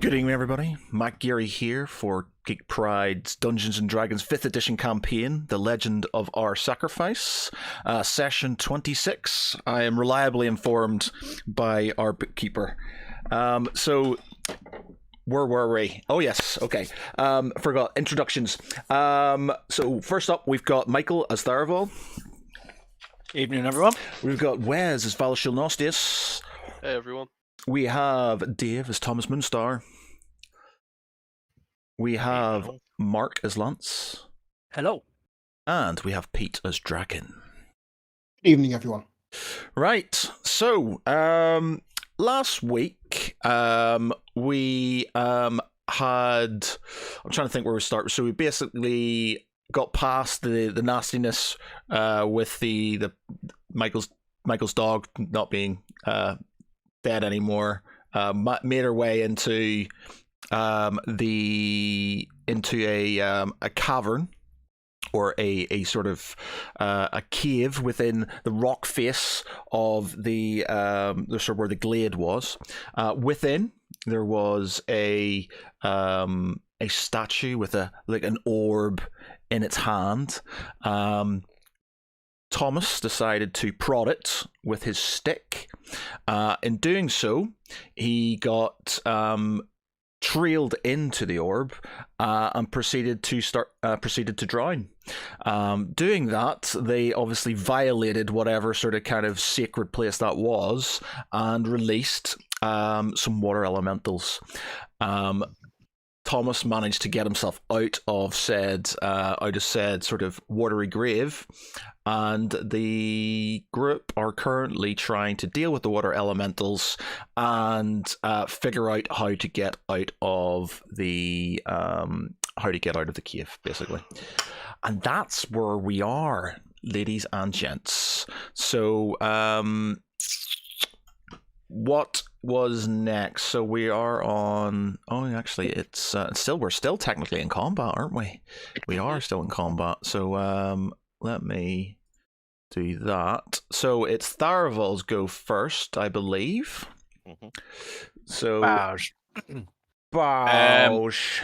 Good evening, everybody. Matt Geary here for Geek Pride's Dungeons & Dragons 5th edition campaign, The Legend of Our Sacrifice, session 26. I am reliably informed by our bookkeeper. So, where were we? Oh, yes, okay. Forgot, introductions. So, first up, we've got Michael as Tharaval. Evening, everyone. We've got Wes as Valashil Nostius. Hey, everyone. We have Dave as Thomas Moonstar. We have Mark as Lance. Hello. And we have Pete as Draken. Evening, everyone. Right, so, last week, we had... I'm trying to think where we start. So we basically got past the nastiness with the Michael's dog not being dead anymore. Made our way into a cavern, or a sort of a cave within the rock face of the sort of where the glade was. Within there was a statue with an orb in its hand. Thomas decided to prod it with his stick. In doing so, he got trailed into the orb and proceeded to drown. Doing that, they obviously violated whatever sort of kind of sacred place that was and released some water elementals. Thomas managed to get himself out of said sort of watery grave, and the group are currently trying to deal with the water elementals and figure out how to get out of the cave, basically. And that's where we are, ladies and gents. So, what was next? So we are on... Oh, actually, it's we're still technically in combat, aren't we? We are still in combat. So let me do that. So it's Tharaval's go first, I believe. Mm-hmm. So... Bausch.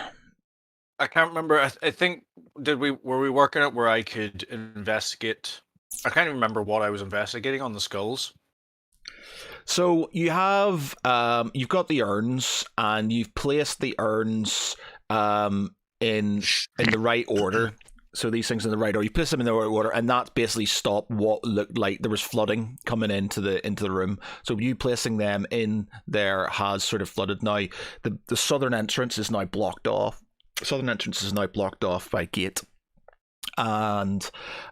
I can't remember. I think were we working out where I could investigate? I can't even remember what I was investigating on the skulls. So you have you've got the urns, and you've placed the urns in the right order. So these things in the right order. You place them in the right order, and that basically stopped what looked like there was flooding coming into the room. So you placing them in there has sort of flooded. Now the southern entrance is now blocked off. Southern entrance is now blocked off by a gate. And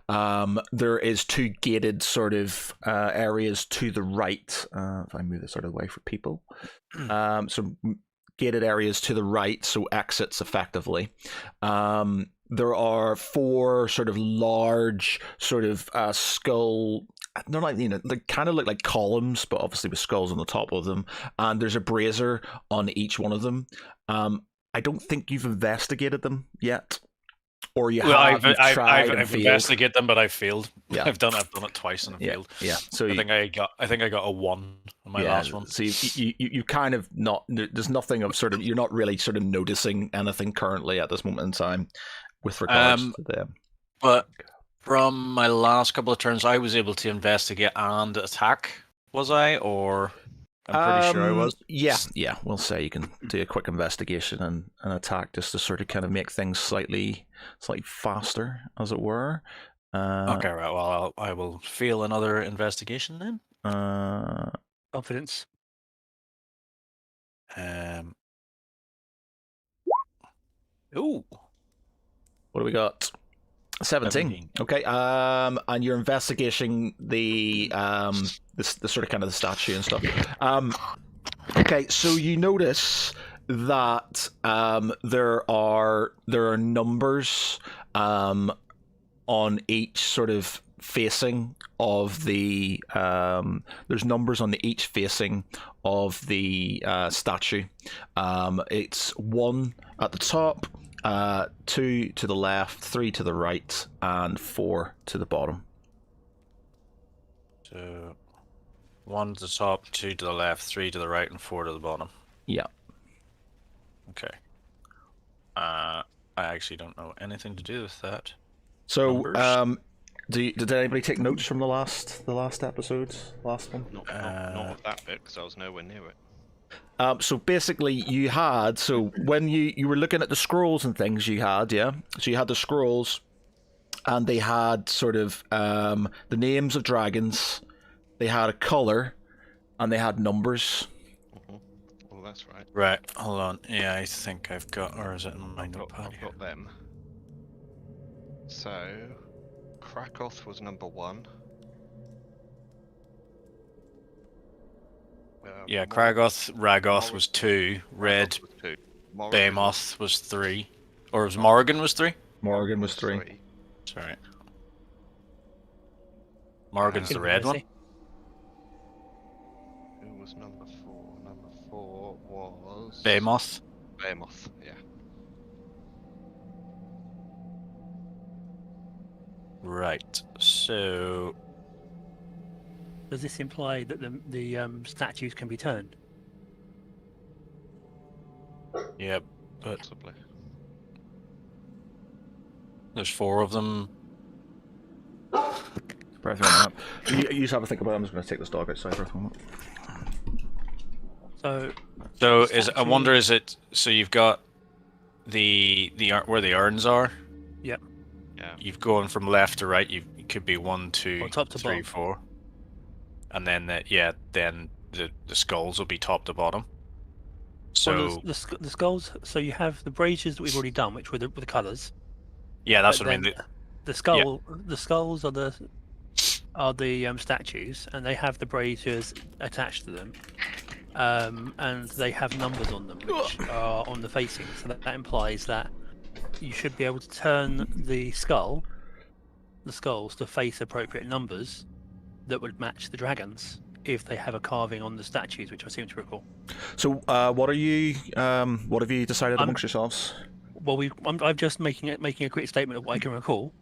there is two gated sort of areas to the right. If I move this sort of way for people, so gated areas to the right, so exits effectively. There are four sort of large sort of skull. They're like, they kind of look like columns, but obviously with skulls on the top of them. And there's a brazier on each one of them. I don't think you've investigated them yet. Or you have, I've investigated them, but I've failed. Yeah. I've done it twice and I've failed. Yeah. So I think I got a 1 on my last one. So you kind of not. There's nothing of sort of. You're not really sort of noticing anything currently at this moment in time with regards to them. But from my last couple of turns, I was able to investigate and attack. Was I? Or I'm pretty sure I was. Yeah. We'll say you can do a quick investigation and attack just to sort of kind of make things slightly faster, as it were. Okay, right. Well, I will fail another investigation then. Confidence. Ooh. What do we got? 17. Okay. And you're investigating the sort of kind of the statue and stuff. Okay, so you notice that there are numbers on each sort of facing of the there's numbers on each facing of the statue. It's 1 at the top, 2 to the left, 3 to the right, and 4 to the bottom. So 1 to the top, 2 to the left, 3 to the right, and 4 to the bottom. Yeah. Okay. I actually don't know anything to do with that. So, Numbers? did anybody take notes from the last episode, last one? Not of that bit because I was nowhere near it. So basically, you had when you were looking at the scrolls and things you had, yeah. So you had the scrolls, and they had sort of the names of dragons. They had a color, and they had numbers. Well, that's right. Right, hold on. Yeah, I think I've got, or is it in my notepad? I've got them. So, Krakoth was number 1. Yeah, Kragoth, Ragoth was 2, Red, was 2. Behemoth was 3, or was Morrigan was 3? Morgan was 3. Sorry. Morgan's the red one. Who was number 4? Number 4 was... Behemoth. Behemoth, yeah. Right, so... Does this imply that the statues can be turned? Yeah, but Possibly. there's 4 of them. You just have a think about it. I'm just going to take this dog outside for a moment. So I wonder, is it, so you've got the where the urns are? Yep. Yeah. You've gone from left to right, it could be 1, 2, Or top to 3, bottom. 4. And then then the skulls will be top to bottom. So well, the skulls. So you have the braziers that we've already done, which were the colours. yeah, that's But what I mean. then the skulls are the statues, and they have the braziers attached to them, and they have numbers on them, which are on the facing. So that implies that you should be able to turn the skulls to face appropriate numbers that would match the dragons if they have a carving on the statues, which I seem to recall. So, what have you decided amongst yourselves? Well, I'm just making a quick statement of what I can recall.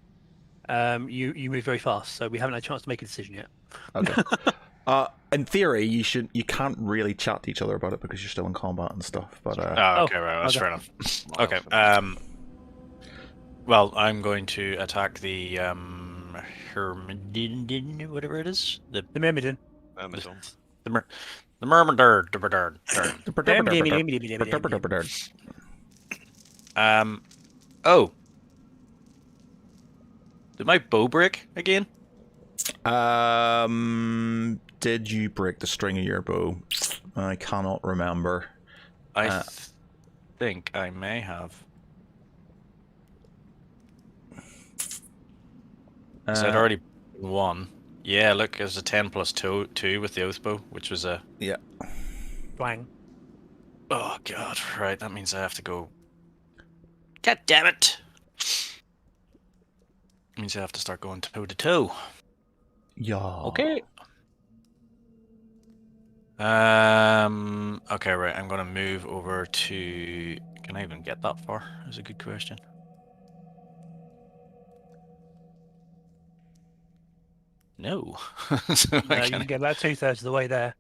You move very fast, so we haven't had a chance to make a decision yet. Okay. In theory, you can't really chat to each other about it because you're still in combat and stuff. But Okay, right, that's fair enough. Okay. Well, I'm going to attack the Hermidin, whatever it is. The Myrmidon. Amazon. the Myrmidon. Oh. Did my bow break again? Did you break the string of your bow? I cannot remember. I think I may have. I'd already won. Yeah, look, it's a 10 plus 2 with the oath bow, which was a... Yeah. Twang. Oh, God. Right, that means I have to go... God damn it! Means I have to start going toe-to-toe. Yeah. Okay. Okay, right, I'm gonna move over to... Can I even get that far? That's a good question. No. So You can get about 2/3 of the way there,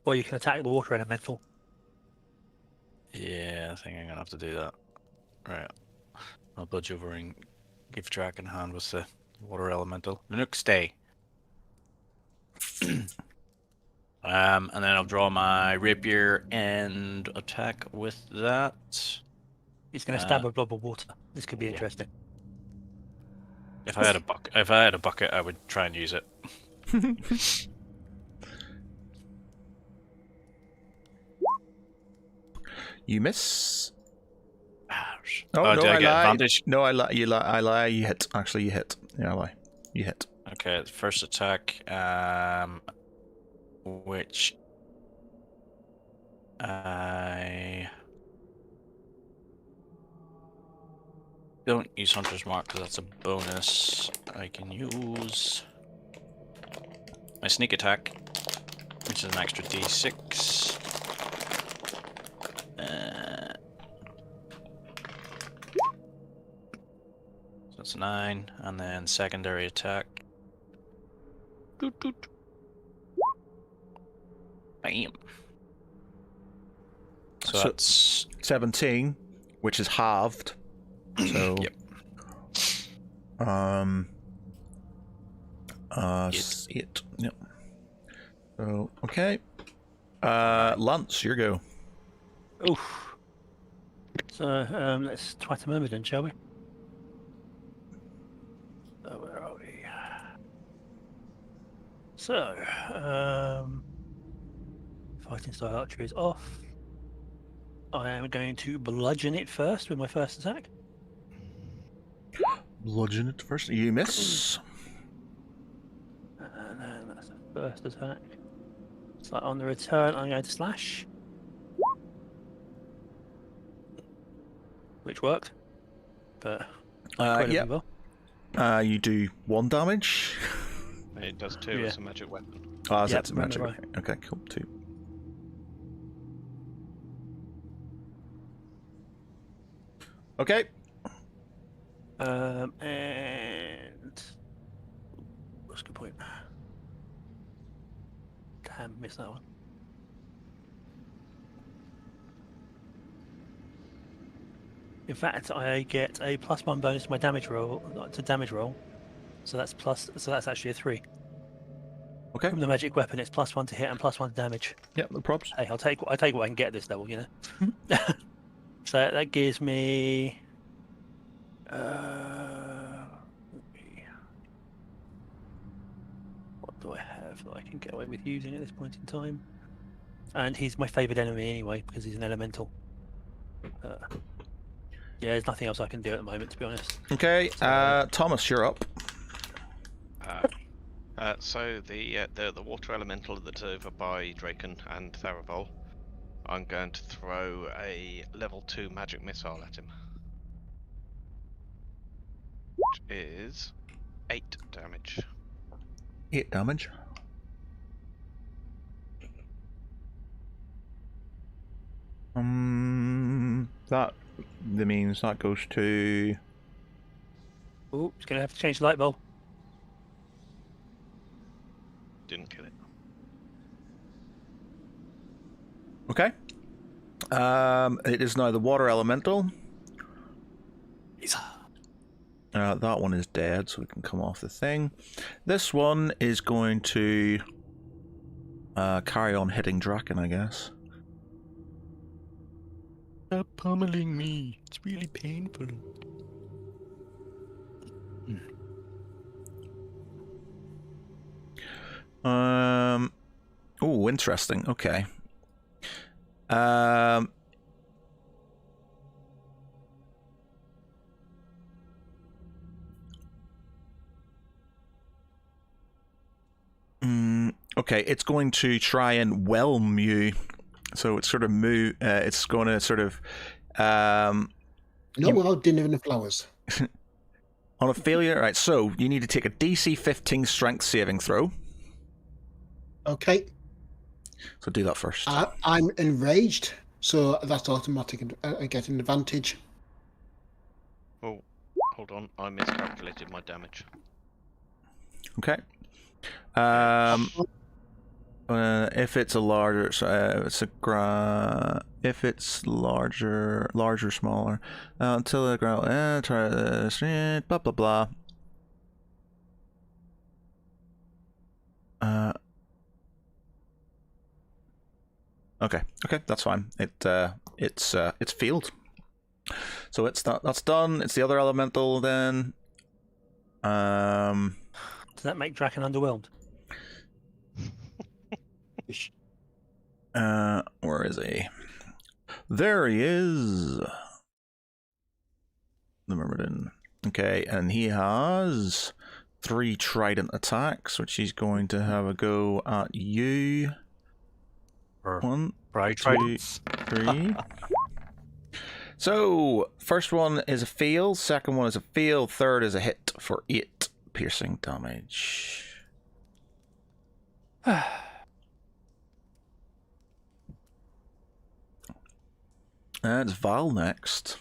or you can attack the water elemental. Yeah, I think I'm gonna have to do that. Right. I'll budge over and give track in hand with the water elemental. Nanook, stay. And then I'll draw my rapier and attack with that. He's going to stab a blob of water. This could be interesting. If I had a bucket, I would try and use it. You miss. Oh, no, did I get lie. advantage? No, I lie. You lie. I lie. You hit. Actually, you hit. Yeah, I lie. You hit. Okay, first attack, which I don't use Hunter's Mark because that's a bonus. I can use my sneak attack, which is an extra d6. So that's 9, and then secondary attack. Doot, doot. Bam. So, So- that's 17, which is halved. So. Yep. Eight. 8. Yep. So okay. Lance, your go. Oof. So let's try to murmur then, shall we? So where are we? So, fighting style archery is off. I am going to bludgeon it first with my first attack. Bludgeon it first. You miss. And then that's the first attack. So on the return, I'm going to slash. Which worked. But incredibly Yeah. well. You do 1 damage. It does 2 Yeah. as a magic weapon. Oh, Yep, that's a magic. remember Okay, cool. 2. Okay. And what's a good point? Damn, missed that one. In fact, I get a +1 bonus to my damage roll So that's actually a 3. Okay. From the magic weapon, it's +1 to hit and +1 to damage. Yeah, no props. Hey, I'll take what I can get at this level, you know. So that gives me. What do I have that I can get away with using at this point in time? And he's my favourite enemy anyway because he's an elemental. Yeah, there's nothing else I can do at the moment, to be honest. Okay. Thomas, you're up. So the water elemental that's over by Draken and Tharivol, I'm going to throw a level 2 magic missile at him, which is 8 damage. 8 damage. That means that goes to. Oh, it's gonna have to change the light bulb. Didn't kill it. Okay. It is now the water elemental. That one is dead, so we can come off the thing. This one is going to carry on hitting Draken, I guess. Stop pummeling me. It's really painful. Oh, interesting. Okay. Okay, it's going to try and whelm you. So it's sort of move. It's going to sort of. No, without dinner and the flowers. On a failure, right? So you need to take a DC 15 Strength saving throw. Okay. So do that first. I'm enraged, so that's automatic. I get an advantage. Oh, hold on, I miscalculated my damage. Okay. If it's a larger, if it's larger, smaller, until the ground, try blah blah blah. Okay, that's fine. It's failed. So that's done. It's the other elemental then. Does that make Draken underwhelmed? Where is he? There he is. The Myrmidon. Okay, and he has 3 trident attacks, which he's going to have a go at you. 1, 2, 3. So, first one is a fail, second one is a fail, third is a hit for 8 piercing damage. And it's Val next.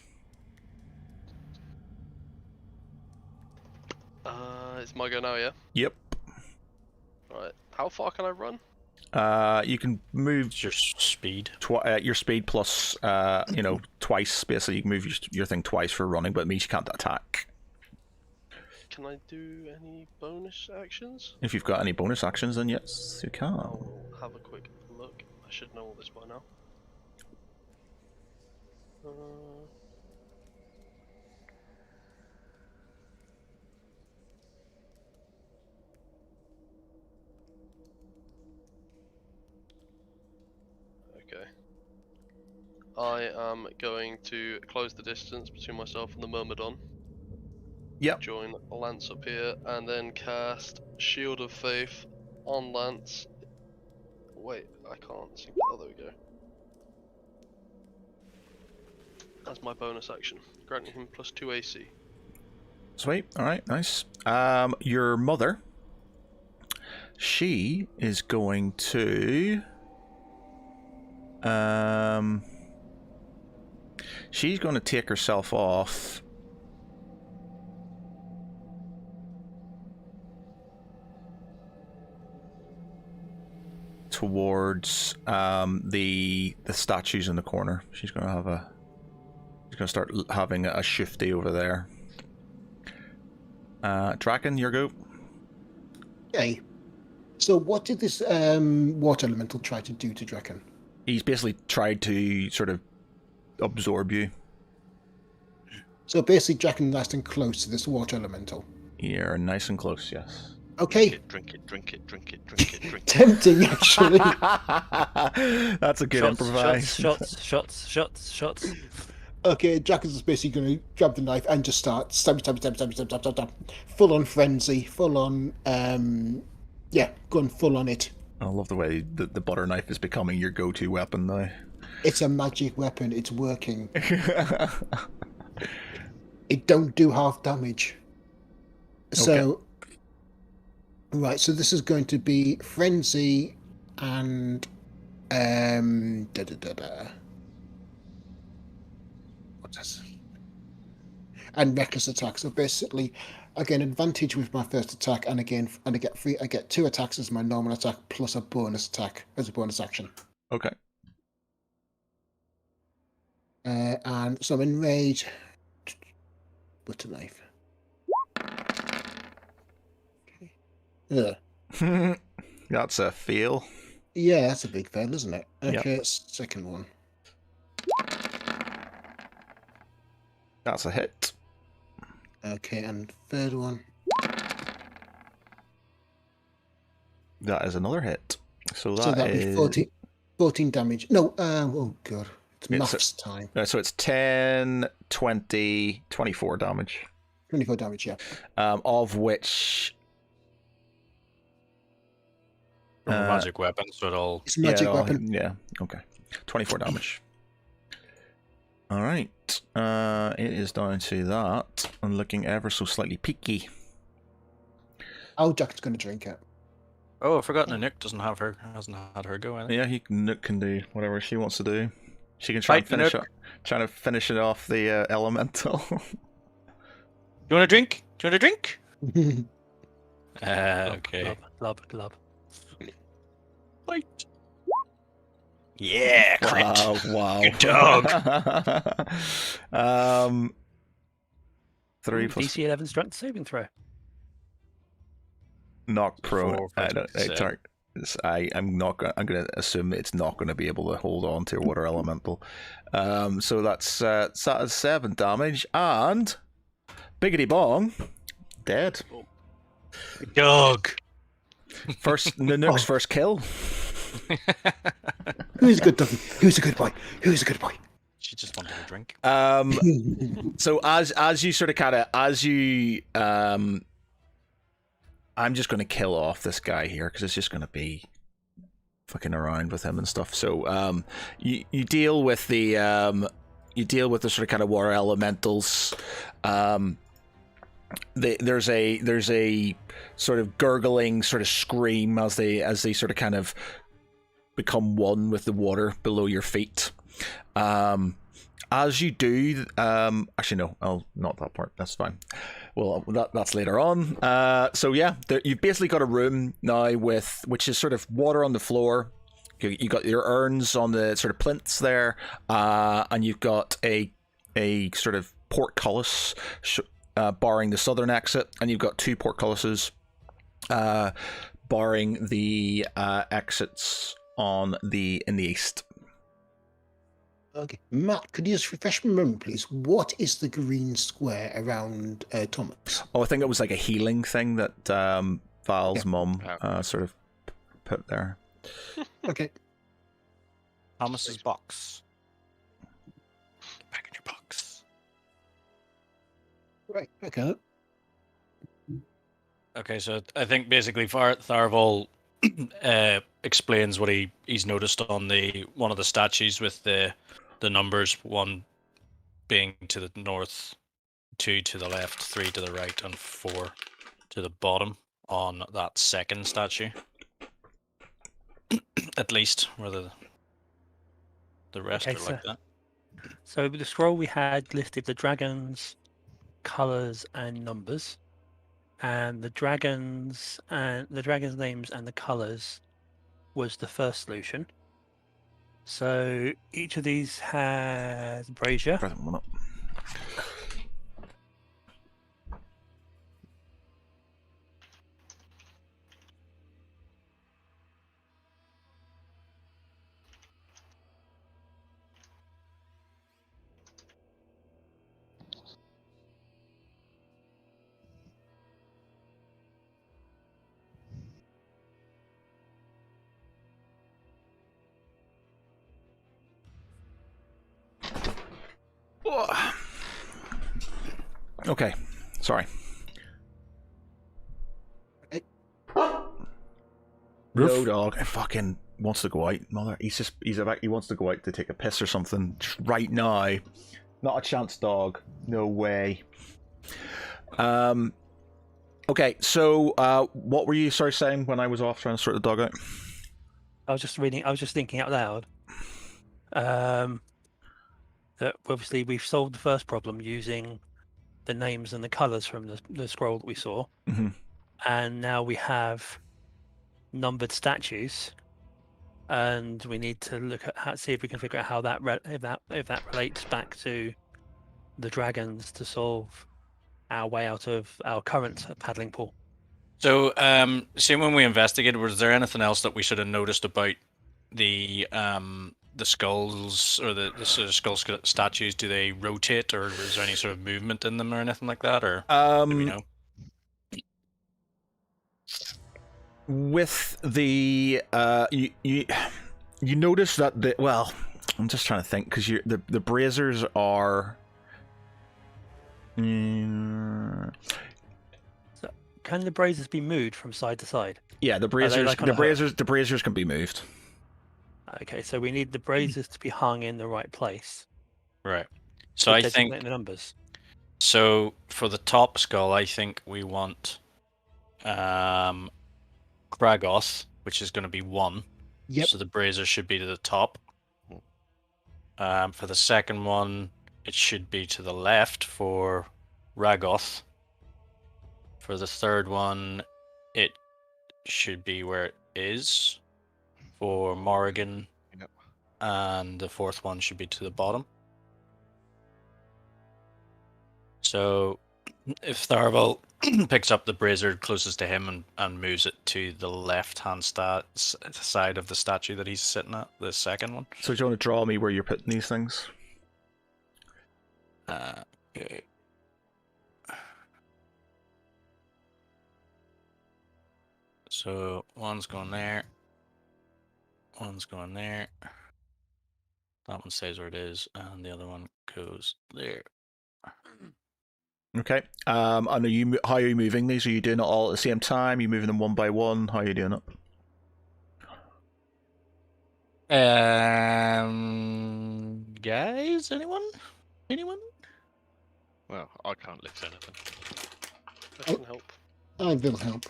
It's my go now, yeah? Yep. Right. How far can I run? You can move It's your speed. your speed plus, twice. Basically, you can move your thing twice for running, but it means you can't attack. Can I do any bonus actions? If you've got any bonus actions, then yes, you can. I'll have a quick look. I should know all this by now. Okay. I am going to close the distance between myself and the Myrmidon. Yep. Join Lance up here, and then cast Shield of Faith on Lance. Wait, I can't see. Oh, there we go. That's my bonus action, granting him +2 AC. Sweet. All right. Nice. Your mother. She is going to. She's going to take herself off. Towards the statues in the corner. She's going to have She's going to start having a shifty over there. Draken, your go. Okay. So what did this water elemental try to do to Draken? He's basically tried to sort of absorb you. So basically Draken nice and close to this water elemental. You're nice and close, yes. Okay. Drink it, drink it, drink it, drink it, drink it. Tempting, actually. That's a good improvise. Shots. Okay, Draken's just basically going to grab the knife and just start stab. Full on frenzy, full on, going full on it. I love the way the butter knife is becoming your go-to weapon now. It's a magic weapon, it's working. It don't do half damage. So, right, so this is going to be frenzy and what's this? And reckless attack. So basically, I get an advantage with my first attack, and I get 2 attacks as my normal attack plus a bonus attack as a bonus action. Okay. And so I'm enraged. Butter knife. Yeah. That's a fail. Yeah, that's a big fail, isn't it? Okay, Yep. second one. That's a hit. Okay, and third one. That is another hit. So So that'd be 14 damage. No, oh god. It's It's maths time. So it's 10, 20, 24 damage. 24 damage, yeah. Of which... From a magic weapon, so it'll... It's a magic yeah, weapon. Yeah, okay. 24 damage. Alright. It is down to that. I'm looking ever so slightly peaky. Oh, Jack's going to drink it. Oh, I've forgotten the Nuke hasn't had her go in it. Yeah, Nook can do whatever she wants to do. She can try and Fight, trying to finish it off the elemental. You want a drink? Do you want a drink? Okay. Glub. Fight. Yeah, crit. Wow. Good dog. 3 plus DC 11 strength saving throw. knock prone. 4, 5, 6, 7. I'm going to assume it's not going to be able to hold on to water elemental. So that's 7 damage, and Biggity Bong dead. Good dog. First Nanook's first kill. Who's a good doggy? Who's a good boy? Who's a good boy? She just wanted a drink. So as you sort of I'm just going to kill off this guy here because it's just going to be fucking around with him and stuff. So you deal with the sort of kind of water elementals. There's a sort of gurgling sort of scream as they sort of kind of become one with the water below your feet. As you do, actually no, I'll not that part. That's fine. Well, that's later on. So yeah, you've basically got a room now which is sort of water on the floor. You got your urns on the sort of plinths there, and you've got a sort of portcullis barring the southern exit, and you've got 2 portcullises barring the exits in the east. Okay, Matt, could you just refresh my memory, please? What is the green square around Thomas? Oh, I think it was like a healing thing that Val's mum sort of put there. Okay. Thomas's box. Get back in your box. Right. Okay. Okay, so I think basically Tharval explains what he's noticed on one of the statues with the numbers, 1 being to the north, 2 to the left, 3 to the right, and 4 to the bottom on that second statue. At least, where the rest Okay, are like that. So with the scroll we had listed the dragons, colours and numbers. And the dragons names and the colours was the first solution. So each of these has brazier. Present one up. Okay, sorry. No dog. Fucking wants to go out, mother. He wants to go out to take a piss or something just right now. Not a chance, dog. No way. Okay, so what were you saying when I was off trying to sort the dog out? I was just thinking out loud. That obviously we've solved the first problem using the names and the colours from the scroll that we saw, and now we have numbered statues, and we need to look at see if we can figure out how if that relates back to the dragons to solve our way out of our current paddling pool. So, see, when we investigated, was there anything else that we should have noticed about the skulls or the sort of skull statues? Do they rotate, or is there any sort of movement in them or anything like that? Or do we know? With the you notice that I'm just trying to think because the braziers are. So can the braziers be moved from side to side? Yeah, the braziers. The braziers can be moved. Okay, so we need the braziers to be hung in the right place. Right. So I think the numbers. So for the top skull, I think we want Kragoth, which is going to be 1. Yep. So the brazier should be to the top. For the second one, it should be to the left for Ragoth. For the third one, it should be where it is for Morrigan. Yep. And the fourth one should be to the bottom. So if Tharval picks up the brazier closest to him and moves it to the left-hand side of the statue that he's sitting at, the second one. So do you want to draw me where you're putting these things? Okay. So one's going there. One's going there. That one stays where it is, and the other one goes there. Okay. And how are you moving these? Are you doing it all at the same time? Are you moving them one by one? How are you doing it? Guys, anyone? Well, I can't lift anything. I can help. I will help.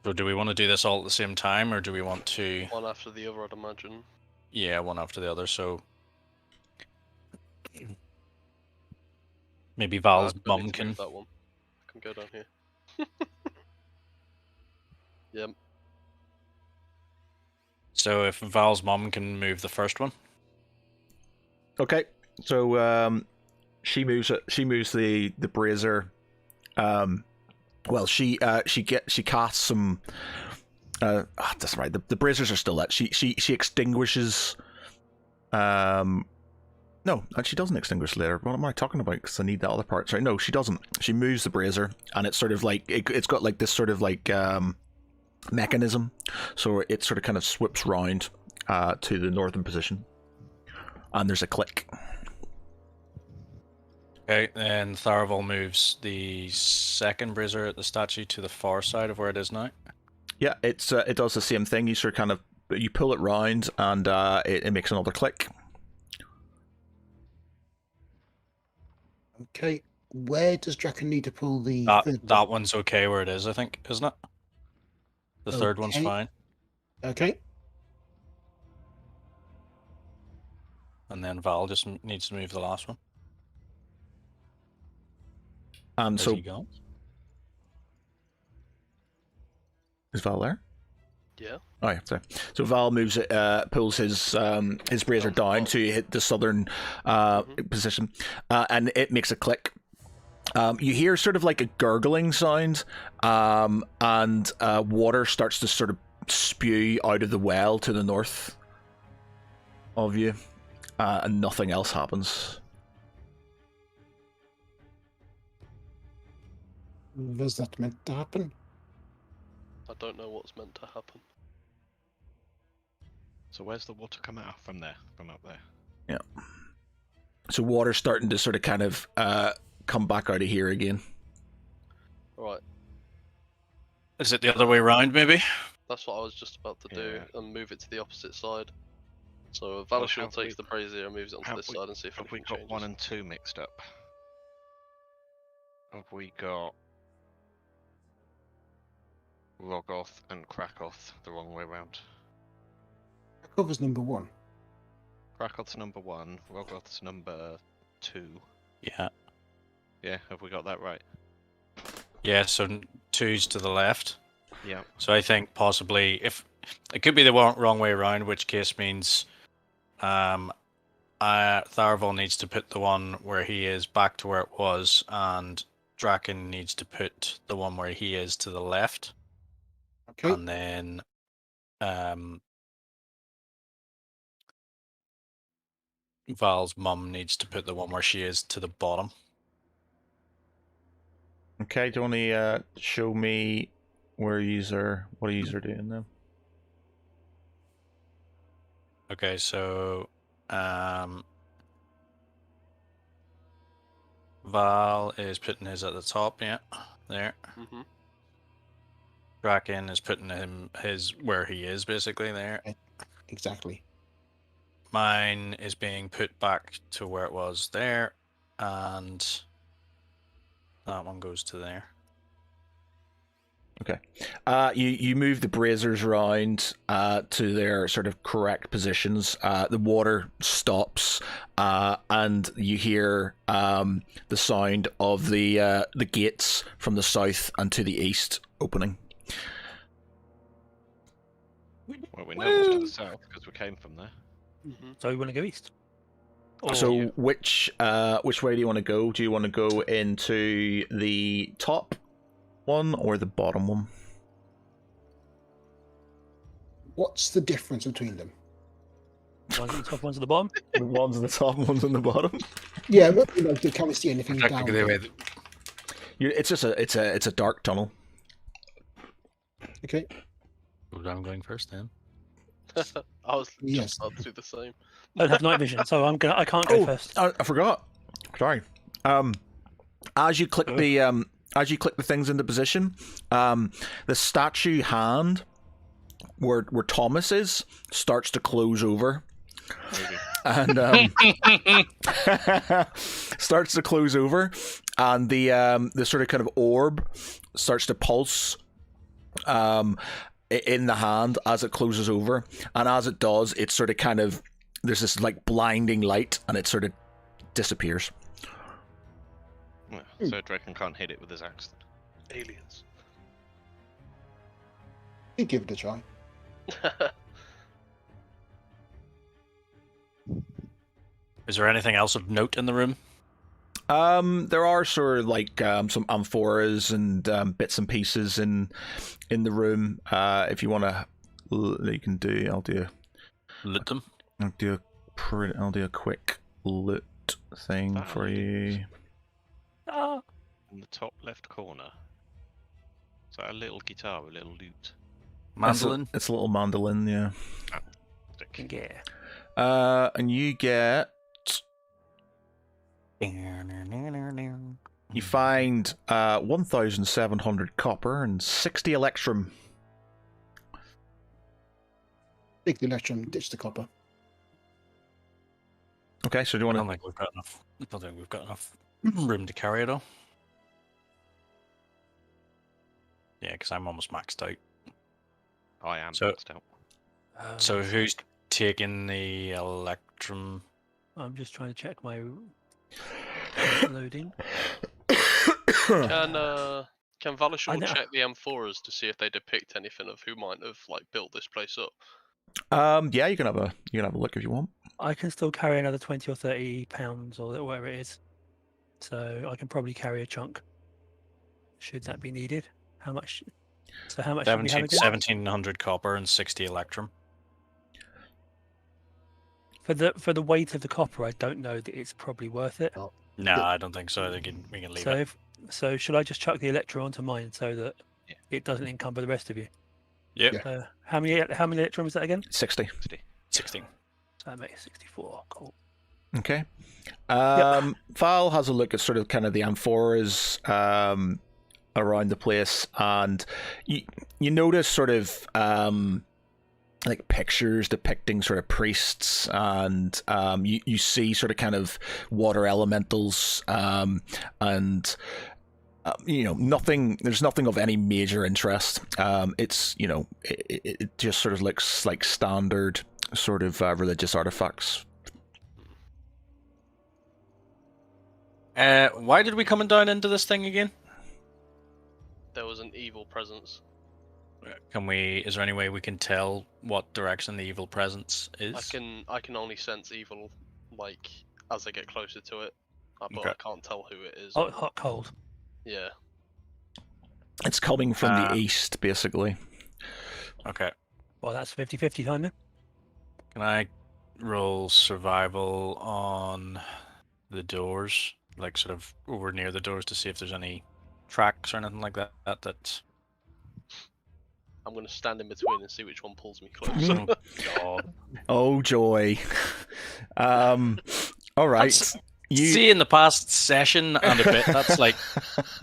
So do we want to do this all at the same time, or do we want to... One after the other, I'd imagine. Yeah, one after the other, so... Maybe Val's I don't mum need to can. move that one. I can go down here. Yep. So if Val's mum can move the first one. Okay, so she moves it. She moves the brazier. Well, she casts some. That's right. The braziers are still lit. She extinguishes. No, and she doesn't extinguish later. What am I talking about? Because I need that other part. Sorry, no, she doesn't. She moves the brazier, and it's sort of like it's got like this sort of like mechanism, so it sort of kind of swips round to the northern position, and there's a click. Okay, then Tharavel moves the second brazier at the statue to the far side of where it is now. Yeah, it does the same thing. You sort of kind of you pull it round, and it makes another click. Okay, where does Draken need to pull the That one's okay where it is, I think, isn't it? The third one's Okay. fine. Okay, And then Val just needs to move the last one. And Where's so he gone? is Val there? Yeah. Oh yeah, sorry. So Val moves it, pulls his brazier down to hit the southern position, and it makes a click. You hear sort of like a gurgling sound, and water starts to sort of spew out of the well to the north of you, and nothing else happens. was that meant to happen? I don't know what's meant to happen. So where's the water coming out from there? From up there? Yeah. So water's starting to sort of kind of come back out of here again. Right. Is it the other way around, maybe? That's what I was just about to do, Yeah. and move it to the opposite side. So Well, Valashul have takes we- the brazier and moves it onto have this we- side and see if Have we anything got 1 changes. and 2 mixed up? Have we got Rogoth and Krakoth the wrong way round? Covers number 1. Krakoth's number 1, Rogoth's number 2. Yeah. Yeah, have we got that right? Yeah, so 2's to the left. Yeah. So I think possibly if it could be the wrong way around, which case means Tharavel needs to put the one where he is back to where it was, and Draken needs to put the one where he is to the left, Okay, and then Val's mum needs to put the one where she is to the bottom. Okay, do you want to show me where what are you doing now? Okay, so Val is putting his at the top, yeah, there. Mm-hmm. Draken is putting his where he is, basically there. exactly. Mine is being put back to where it was there, and that one goes to there. Okay. You move the braziers around to their sort of correct positions. The water stops, and you hear the sound of the gates from the south and to the east opening. Well, we know it's to the south because we came from there. Mm-hmm. So we want to go east. Or So which way do you want to go? Do you want to go into the top one or the bottom one? What's the difference between them? one's at the top, one's at the bottom. The one's on the top, one's on the bottom. Yeah, but, can we see anything down Technically, the there? way It's just it's a dark tunnel. Okay, I'm going first then. I was Yes. just about to do the same. I don't have night vision, so I can't go first. I forgot. Sorry. As you click the things into position, the statue hand where Thomas is starts to close over, and starts to close over, and the sort of kind of orb starts to pulse in the hand as it closes over, and as it does, it sort of kind of there's this like blinding light, and it sort of disappears. Yeah, so Draken can't hit it with his axe. Aliens. You give it a try. Is there anything else of note in the room? There are sort of like some amphoras and bits and pieces in the room. If you want to, you can do. I'll do Loot them. a quick loot thing Ah, for loot. you. Ah, In the top left corner. Is that a little guitar with a little lute? Mandolin. It's a little mandolin, yeah. Stick. yeah. And you get. You find 1,700 copper and 60 electrum. Take the electrum, ditch the copper. Okay, so do you I want don't to? think we've got enough. I don't think we've got enough room to carry it all. Yeah, because I'm almost maxed out. I am So- maxed out. So who's taking the electrum? I'm just trying to check my loading. Can Valishal know- check the amphoras to see if they depict anything of who might have like built this place up? Yeah, you can have a look if you want. I can still carry another 20 or 30 pounds or whatever it is. So I can probably carry a chunk. Should that be needed? How much? So how much should we have again? 1700 copper and 60 electrum. For the weight of the copper, I don't know that it's probably worth it. No, Yeah. I don't think so. I think we can leave So it. so should I just chuck the electro onto mine so that Yeah. it doesn't encumber the rest of you? Yep. Yeah. How many electrum is that again? 60. 16. So that makes 64. Cool. Okay. Val has a look at sort of kind of the amphoras around the place, and you notice sort of like pictures depicting sort of priests, and you see sort of kind of water elementals, and nothing. There's nothing of any major interest. It's it just sort of looks like standard sort of religious artifacts. Why did we come down into this thing again? There was an evil presence. Is there any way we can tell what direction the evil presence is? I can only sense evil like as I get closer to it, but Okay. I can't tell who it is. Hot, cold. Yeah. It's coming from Uh, the east, basically. Okay. Well, that's 50-50 time then. Can I roll survival on the doors? Like sort of over near the doors to see if there's any tracks or anything like that. That's I'm gonna stand in between and see which one pulls me closer. oh god. Oh joy. All right. That's- See, in the past session and a bit, that's like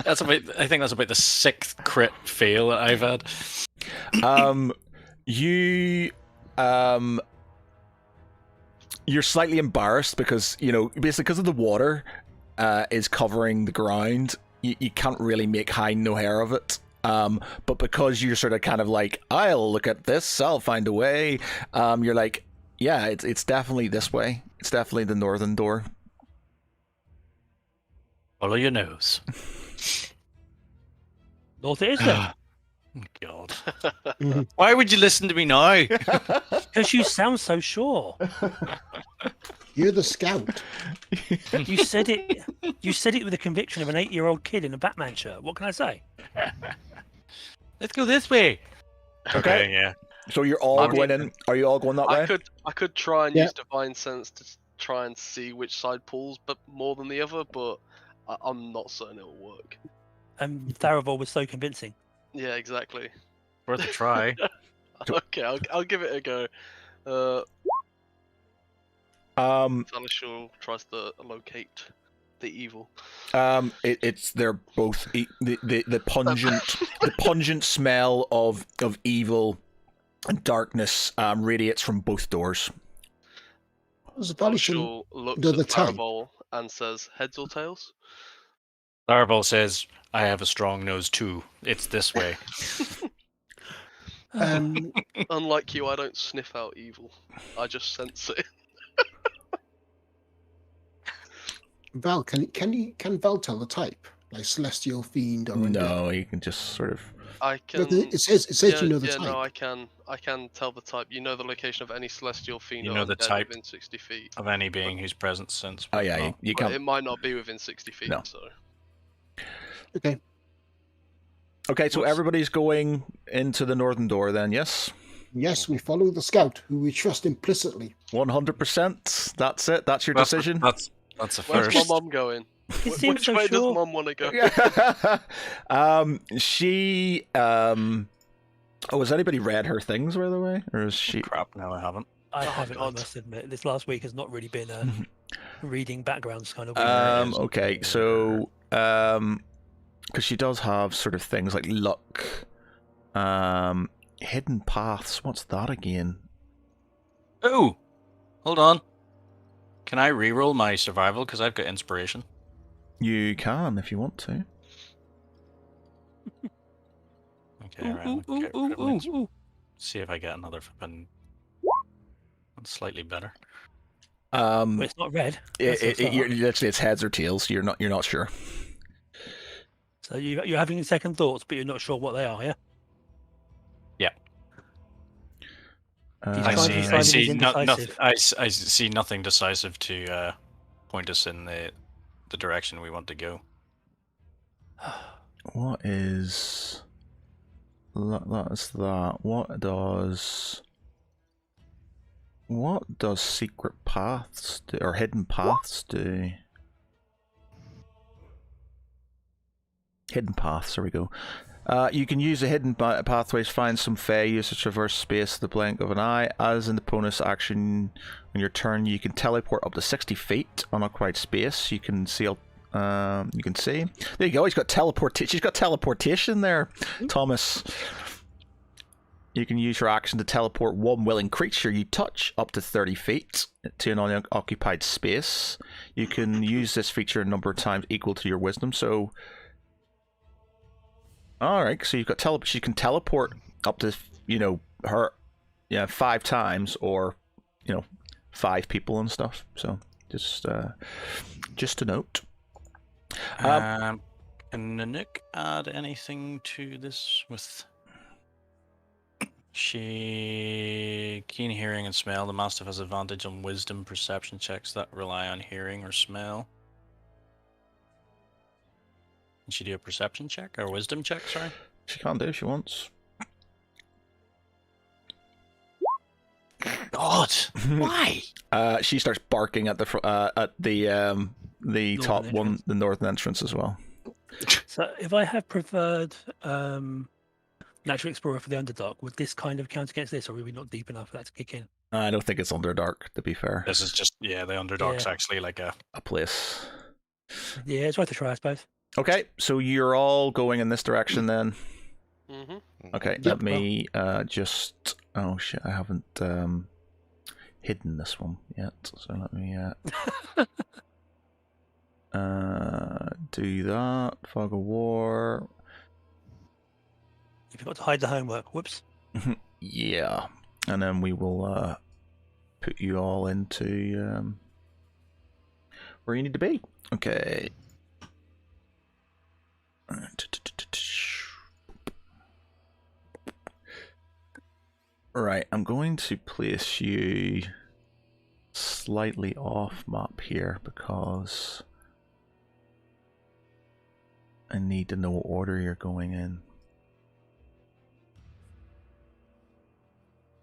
that's about. I think that's about the 6th crit fail that I've had. You're slightly embarrassed because basically because of the water is covering the ground. You can't really make hide no hair of it. But because you're sort of kind of like, I'll look at this, I'll find a way. You're like, yeah, it's definitely this way. It's definitely the northern door. Follow your nose. North it is then. God. Why would you listen to me now? Because you sound so sure. You're the scout. You said it. You said it with the conviction of an 8-year-old kid in a Batman shirt. What can I say? Let's go this way. Okay, yeah. So you're all I mean, going in. Are you all going that way? I could try and Yeah. use divine sense to try and see which side pulls, but more than the other. But I'm not certain it'll work. And Tharavel was so convincing. Yeah, exactly. Worth a try. Okay, I'll give it a go. Valishal tries to locate the evil. They're both the pungent smell of evil and darkness radiates from both doors. Was Valishal Valishal looks the at tongue? Tharavel and says, "Heads or tails?" Laravel says, I have a strong nose too. It's this way. Unlike you, I don't sniff out evil. I just sense it. Val, can Val tell the type? Like celestial, fiend, or undead? No, you can just sort of. I can. Look, it says yeah, you know the yeah, type. no, I can. I can tell the type. You know the location of any celestial fiend You or know the undead type within 60 feet. of any being whose presence since. Oh yeah, you But can't. it might not be within 60 feet. No. So Okay. Okay, so Whoops. everybody's going into the northern door then, yes? Yes, we follow the scout, who we trust implicitly. 100%. That's it. That's your decision. That's a where's first. my mum going? He seems Which so way does sure. mum want to go? She. Oh, has anybody read her things, by the way, or is she? Crap, no, I haven't. I Oh, haven't. I God. must admit, this last week has not really been a reading backgrounds kind of week. Okay, so because she does have sort of things like luck, hidden paths. What's that again? Oh, hold on. Can I reroll my survival because I've got inspiration? You can if you want to. Okay, right. I'll get rid of my ins- See if I get another flipping. That's slightly better. Well, it's not red. That's a start. Literally, it's heads or tails. You're not sure. So you're having second thoughts, but you're not sure what they are, yeah? He's I trying to see. decide I if see. he's Nothing. indecisive. I see nothing decisive to point us in the direction we want to go. What is that's that? What does secret paths do, or hidden paths do? Hidden paths. There we go. You can use the hidden pathways, find some fae, use to traverse space at the blink of an eye. As in the bonus action on your turn, you can teleport up to 60 feet unoccupied space. You can see. You can see. There you go. He's got teleportation. She's got teleportation there, Thomas. You can use your action to teleport one willing creature you touch up to 30 feet to an unoccupied space. You can use this feature a number of times equal to your wisdom. So. Alright, so you've got she can teleport up to, her 5 times, or 5 people and stuff. So just a note. Can Nanook add anything to this with she keen hearing and smell? The Mastiff has advantage on wisdom perception checks that rely on hearing or smell. Can she do a perception check or a wisdom check? Sorry, She can do if she wants. God, why? She starts barking at the top Northern one, entrance. the northern entrance as well. So if I have preferred Natural Explorer for the Underdark, would this kind of count against this, or are we not deep enough for that to kick in? I don't think it's Underdark, to be fair. This is just the Underdark's Yeah. actually like a. A place. Yeah, it's worth a try, I suppose. Okay, so you're all going in this direction then. Okay, let Yep. me just. Oh shit, I haven't hidden this one yet. So let me do that. Fog of War. You forgot to hide the homework. Whoops. Yeah, and then we will put you all into where you need to be. Okay. Right, I'm going to place you slightly off map here because I need to know what order you're going in.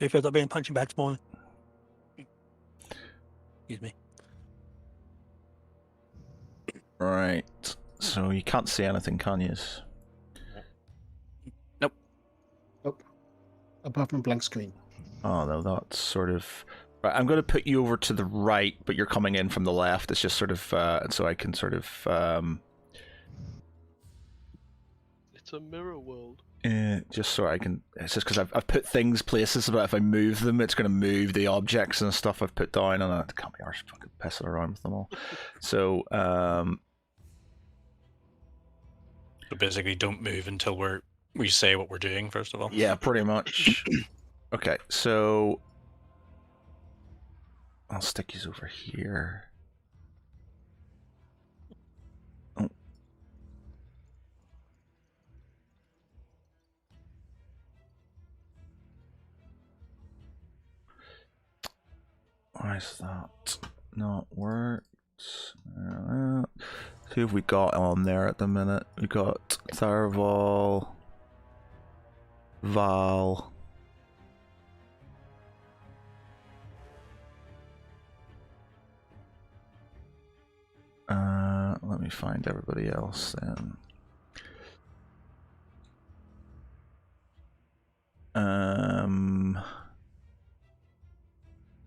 Who feels like being punching bag this morning? Excuse me. Right, so you can't see anything, can you? Apart from blank screen. Oh no, that's sort of. Right, I'm going to put you over to the right, but you're coming in from the left. It's just sort of, so I can sort of. It's a mirror world. Just so I can. It's just because I've put things places, but if I move them, it's going to move the objects and stuff I've put down, and I can't be arsed fucking pissing around with them all. So, So basically, don't move until we say what we're doing. First of all. yeah, pretty much. Okay, so I'll stick these over here. Why is that not worked? Who have we got on there at the minute? We got Tharaval, Val. Let me find everybody else then.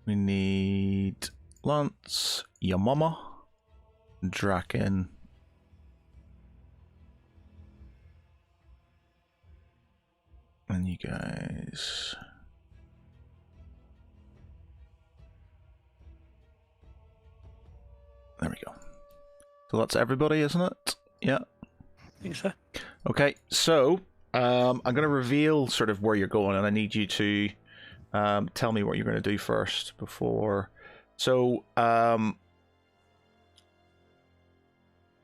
We need Lance, Yamama, Draken, and you guys. There we go. So that's everybody, isn't it? Yeah. I think so. Okay, so I'm going to reveal sort of where you're going, and I need you to tell me what you're going to do first before. So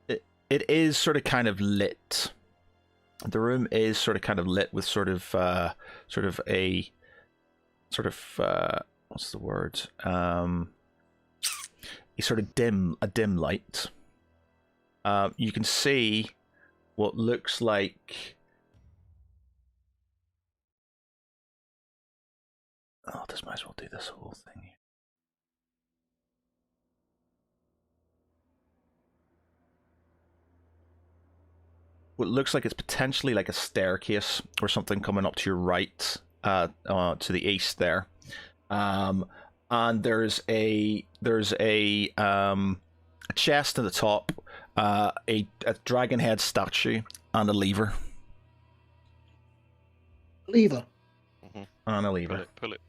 it is sort of kind of lit. The room is sort of kind of lit with sort of what's the word? A sort of dim light. You can see what looks like. Oh, this might as well do this whole thing. What looks like it's potentially like a staircase or something coming up to your right, to the east there, and there's a chest at the top, a dragon head statue, and a lever. Lever. And a lever. Pull it.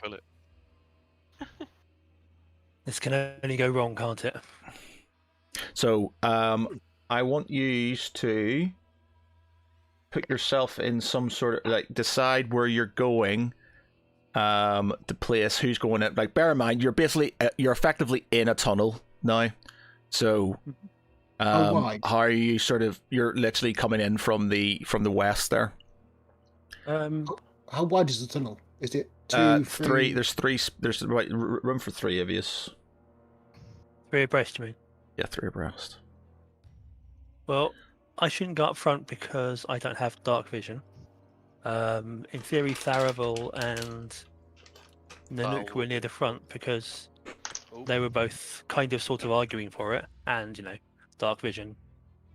This can only go wrong, can't it? So, I want you to put yourself in some sort of, like, decide where you're going, to place who's going in. Like, bear in mind, you're effectively in a tunnel now. So, how are you you're literally coming in from the west there? How wide is the tunnel? Is it 2, 3? There's room for 3 of you. 3 abreast, you mean? Yeah, 3 abreast. Well, I shouldn't go up front because I don't have dark vision. In theory, Tharaval and Nanook were near the front because they were both kind of sort of arguing for it, and dark vision,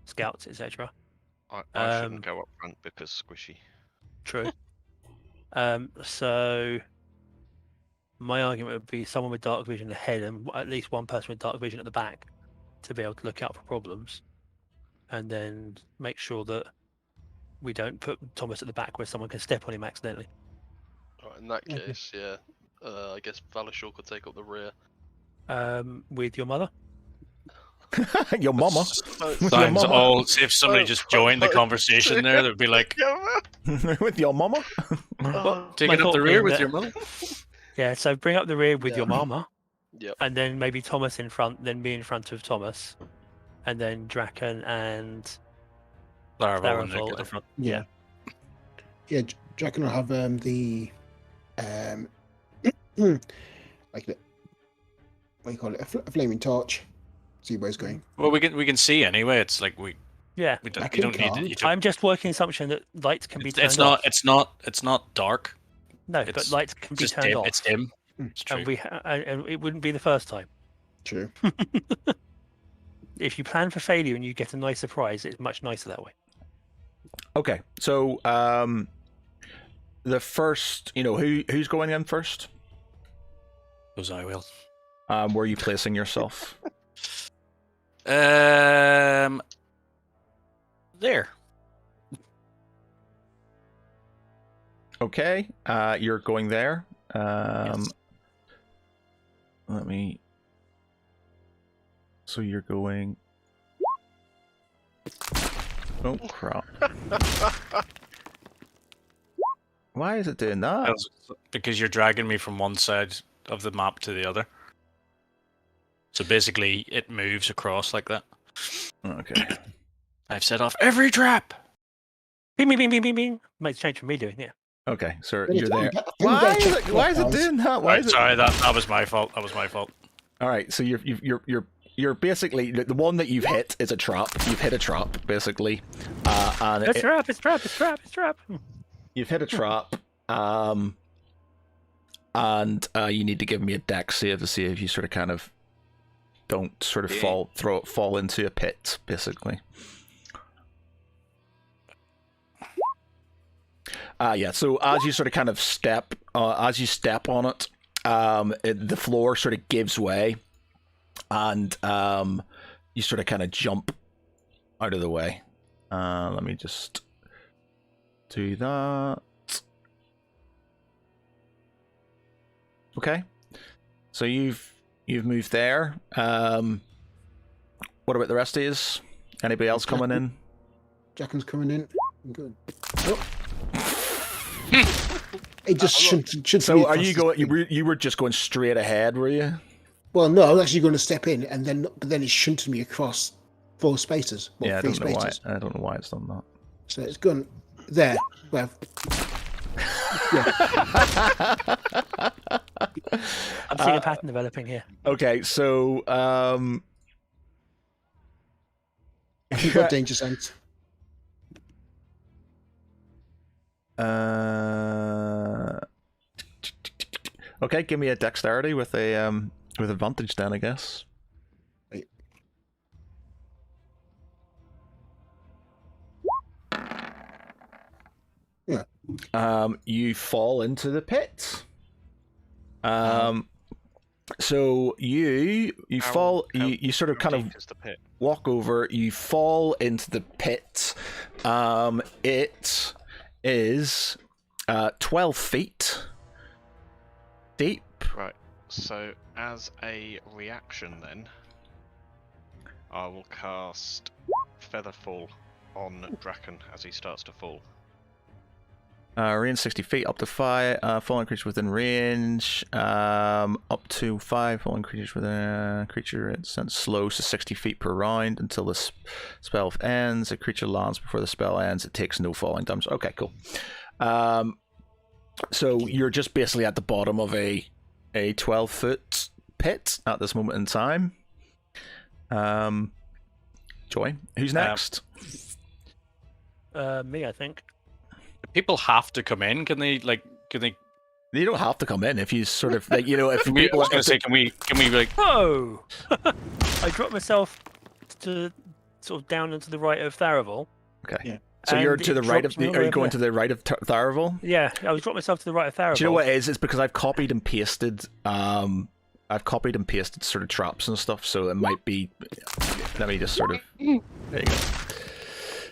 scouts, etc. I shouldn't go up front because squishy. True. So my argument would be someone with dark vision ahead and at least one person with dark vision at the back to be able to look out for problems, and then make sure that we don't put Thomas at the back where someone can step on him accidentally. Alright, in that case, yeah. I guess Valashor could take up the rear. With your mother? Your mama. Sounds all. If somebody just joined the conversation there, they'd be like, With your mama? taking up the rear with your mother. Yeah, so bring up the rear with your mama. Yep. And then maybe Thomas in front, then me in front of Thomas. And then Draken and Tharaval at the front. Yeah. Yeah, Draken will have the like the, what do you call it? A flaming torch. See where it's going. Well, we can see anyway. It's like Yeah. you don't can't. need. I'm just working assumption that lights can be turned off. It's not dark. No, it's but lights can be Just turned dim. off. It's dim. It's true. And it wouldn't be the first time. True. If you plan for failure and you get a nice surprise, it's much nicer that way. Okay, so the first, who's going in first? Because I will. Where are you placing yourself? There. Okay, you're going there. Yes. Let me. So you're going. Oh crap! Why is it doing that? Because you're dragging me from one side of the map to the other. So basically, it moves across like that. Okay. I've set off every trap. Bing, bing, bing, bing, bing, bing. Makes a change from me doing it. Okay, so Then you're it's- there. then we Why gotta is check it? Why is it clockwise. doing that? Why Right, is it? sorry, that was my fault. That was my fault. All right, so you're basically the one that you've hit is a trap. You've hit a trap basically, and It's trap. It's trap. It's trap. It's trap. you've hit a trap. And you need to give me a dex save to see if you sort of kind of don't sort of fall into a pit, basically. Yeah. So as you sort of kind of step on it, the floor sort of gives way, and you sort of kind of jump out of the way. Let me just do that. Okay, so you've moved there. What about the rest of yous? Anybody else coming in? Jacken's coming in. Good. Oh. It just shouldn't. So are you going? You were just going straight ahead, were you? Well, no, I was actually going to step in, and then it shunted me across 4 spaces. Well, Yeah, I 3 don't know why. spaces. I don't know why it's done that. So it's gone there. Well, I'm seeing a pattern developing here. Okay, so you've got danger sense. Okay, give me a dexterity with advantage then, I guess. Wait. Yeah. You fall into the pit. So you fall. You sort of kind of Is the pit? walk over. You fall into the pit. It is 12 feet deep. Right. So as a reaction, then I will cast Featherfall on Draken as he starts to fall. Range 60 feet, up to 5. Fallen creatures within range. Up to 5 fallen creatures within a creature. It's sent slow, so 60 feet per round until the spell ends. A creature lands before the spell ends. It takes no falling damage. Okay, cool. So you're just basically at the bottom of a 12-foot pit at this moment in time. Joy, who's next? Me, I think. People have to come in. Can they? You don't have to come in if you sort of like, you know, if I people. was going to say, can we like? Whoa! I dropped myself to sort of down and to the right of Tharavel. Okay. Yeah. So you're And to it the right of. drops me all the Are way you up going there. to the right of Tharavel? Yeah, I was dropping myself to the right of Tharavel. Do you know what it is? It's because I've copied and pasted. I've copied and pasted sort of traps and stuff, so it might be. Let me just sort of. There you go.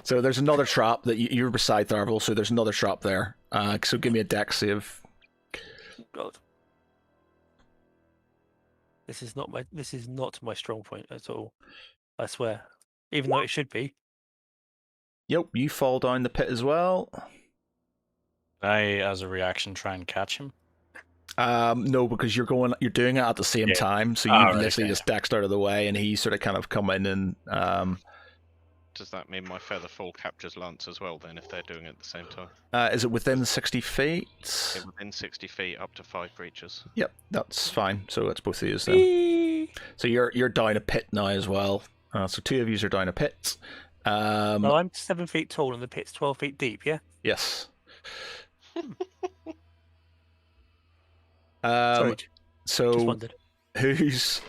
So there's another trap that you're beside Tharavel, so there's another trap there. So give me a dex save. God. This is not my strong point at all. I swear. Even though it should be. Yep, you fall down the pit as well. I, as a reaction, try and catch him. No, because you're doing it at the same time, so you've right, literally okay. just dexed out of the way, and he's sort of kind of come in and Does that mean my Featherfall captures Lance as well, then, if they're doing it at the same time? is it within 60 feet? Yeah, within 60 feet, up to 5 creatures. Yep, that's fine. So it's both of you then. So you're down a pit now as well. So 2 of you are down a pit. Well, I'm 7 feet tall and the pit's 12 feet deep, yeah? Yes. Sorry, just So wondered. who's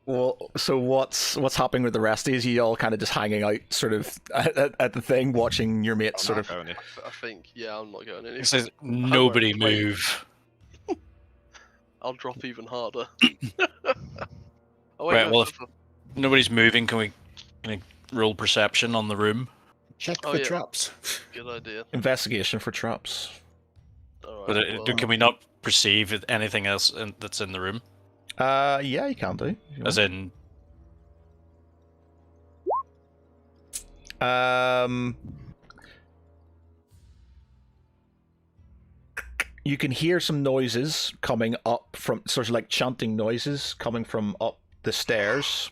well, so what's happening with the rest of you? You all kind of just hanging out, sort of at the thing, watching your mates I'm sort not of. going in. I think, yeah, I'm not going It anywhere. says nobody Wait. move. I'll drop even harder. Oh, Right, well, that's Nobody's moving. Can we roll perception on the room? Check Oh, for yeah. traps. a good idea. Investigation for traps. Alright, But well, can we not perceive anything else that's in the room? Yeah, you can do. if you As in, want. You can hear some noises coming up from, sort of like chanting noises coming from up the stairs.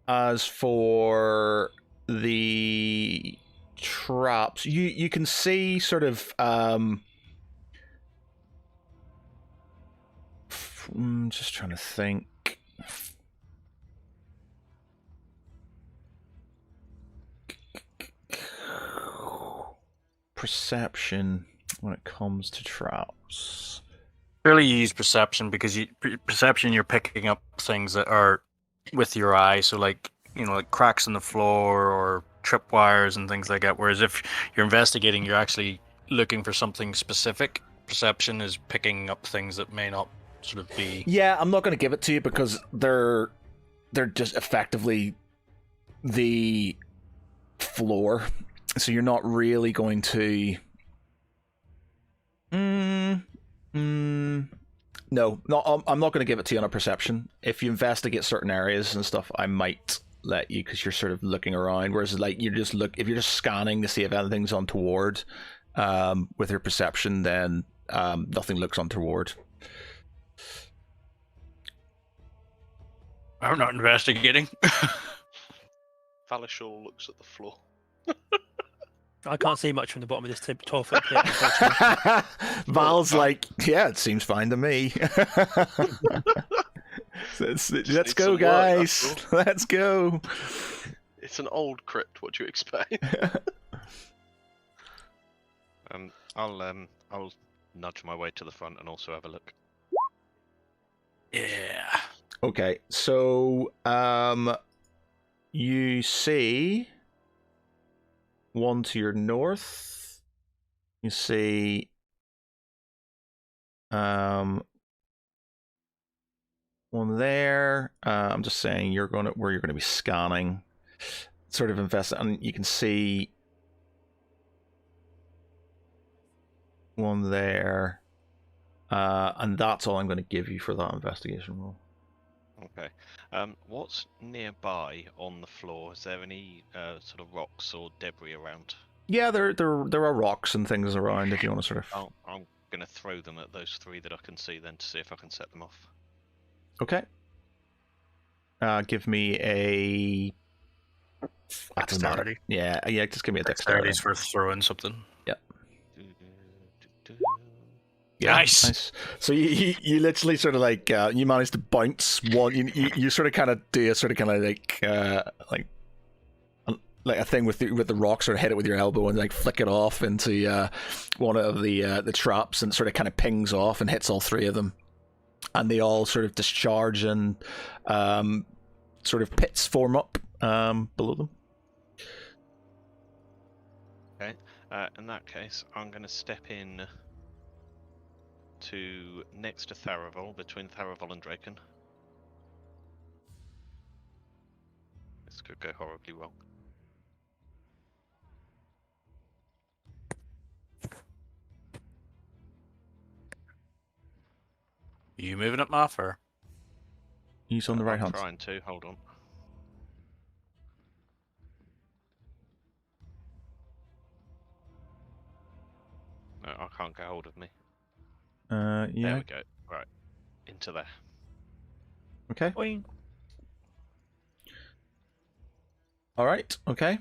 As for the traps, you can see sort of Just trying to think. Perception when it comes to traps. Really use perception because perception you're picking up things that are with your eye, so like like cracks in the floor or tripwires and things like that. Whereas if you're investigating, you're actually looking for something specific. Perception is picking up things that may not sort of be. Yeah, I'm not going to give it to you because they're just effectively the floor, so you're not really going to. No, I'm not going to give it to you on a perception. If you investigate certain areas and stuff, I might let you because you're sort of looking around. Whereas, like, if you're just scanning to see if anything's untoward, with your perception, then nothing looks untoward. I'm not investigating. Valishal looks at the floor. I can't see much from the bottom of this 12-foot pit. Unfortunately. Val's like, yeah, it seems fine to me. Let's need go, some work, guys. that's Let's go. It's an old crypt. What do you expect? I'll nudge my way to the front and also have a look. Yeah. Okay, so you see one to your north. You see one there. I'm just saying where you're gonna be scanning, sort of invest, and you can see one there. And that's all I'm going to give you for that investigation roll. Okay. What's nearby on the floor? Is there any sort of rocks or debris around? Yeah, there are rocks and things around if you want to sort of. I'm going to throw them at those three that I can see then to see if I can set them off. Okay. Give me a. Dexterity. Yeah, just give me a dexterity. Dexterity's for throwing something. Yeah, nice. So you literally sort of like you manage to bounce one. You sort of kind of do a sort of kind of like a thing with the rock, sort of hit it with your elbow and like flick it off into one of the traps, and sort of kind of pings off and hits all three of them, and they all sort of discharge and sort of pits form up below them. Okay. In that case, I'm going to step in to next to Tharavol, between Tharavol and Draken. This could go horribly wrong. You moving up, Marth, or? He's on the right I'm hand. trying to, hold on. No, I can't get hold of me. Yeah. There we go. Right. Into there. Okay. Boing. All right. Okay.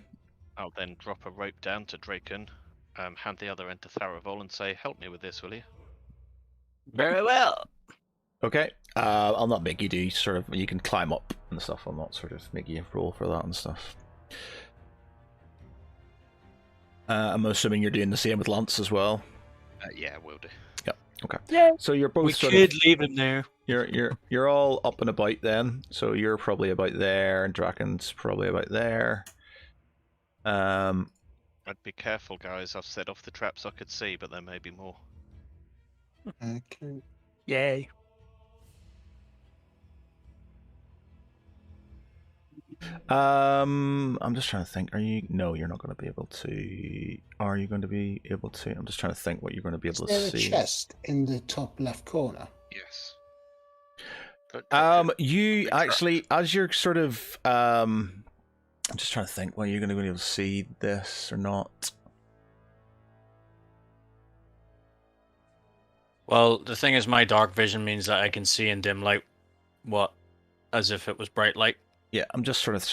I'll then drop a rope down to Draken, hand the other end to Tharavol and say, help me with this, will you? Very well. Okay. I'll not make you do sort of. You can climb up and stuff. I'll not sort of make you roll for that and stuff. I'm assuming you're doing the same with Lance as well. Yeah, will do. Yep. Okay. Yeah. So you're both We sort could of. leave him there. You're all up and about then. So you're probably about there, and Draken's probably about there. I'd be careful, guys. I've set off the traps I could see, but there may be more. Okay. Yay. I'm just trying to think. No, you're not going to be able to. Are you going to be able to? I'm just trying to think what you're going to be able Is there to a see. chest in the top left corner? Yes. You actually, as you're sort of, I'm just trying to think. Well, you're going to be able to see this or not. Well, the thing is, my dark vision means that I can see in dim light as if it was bright light. Yeah, I'm just trying to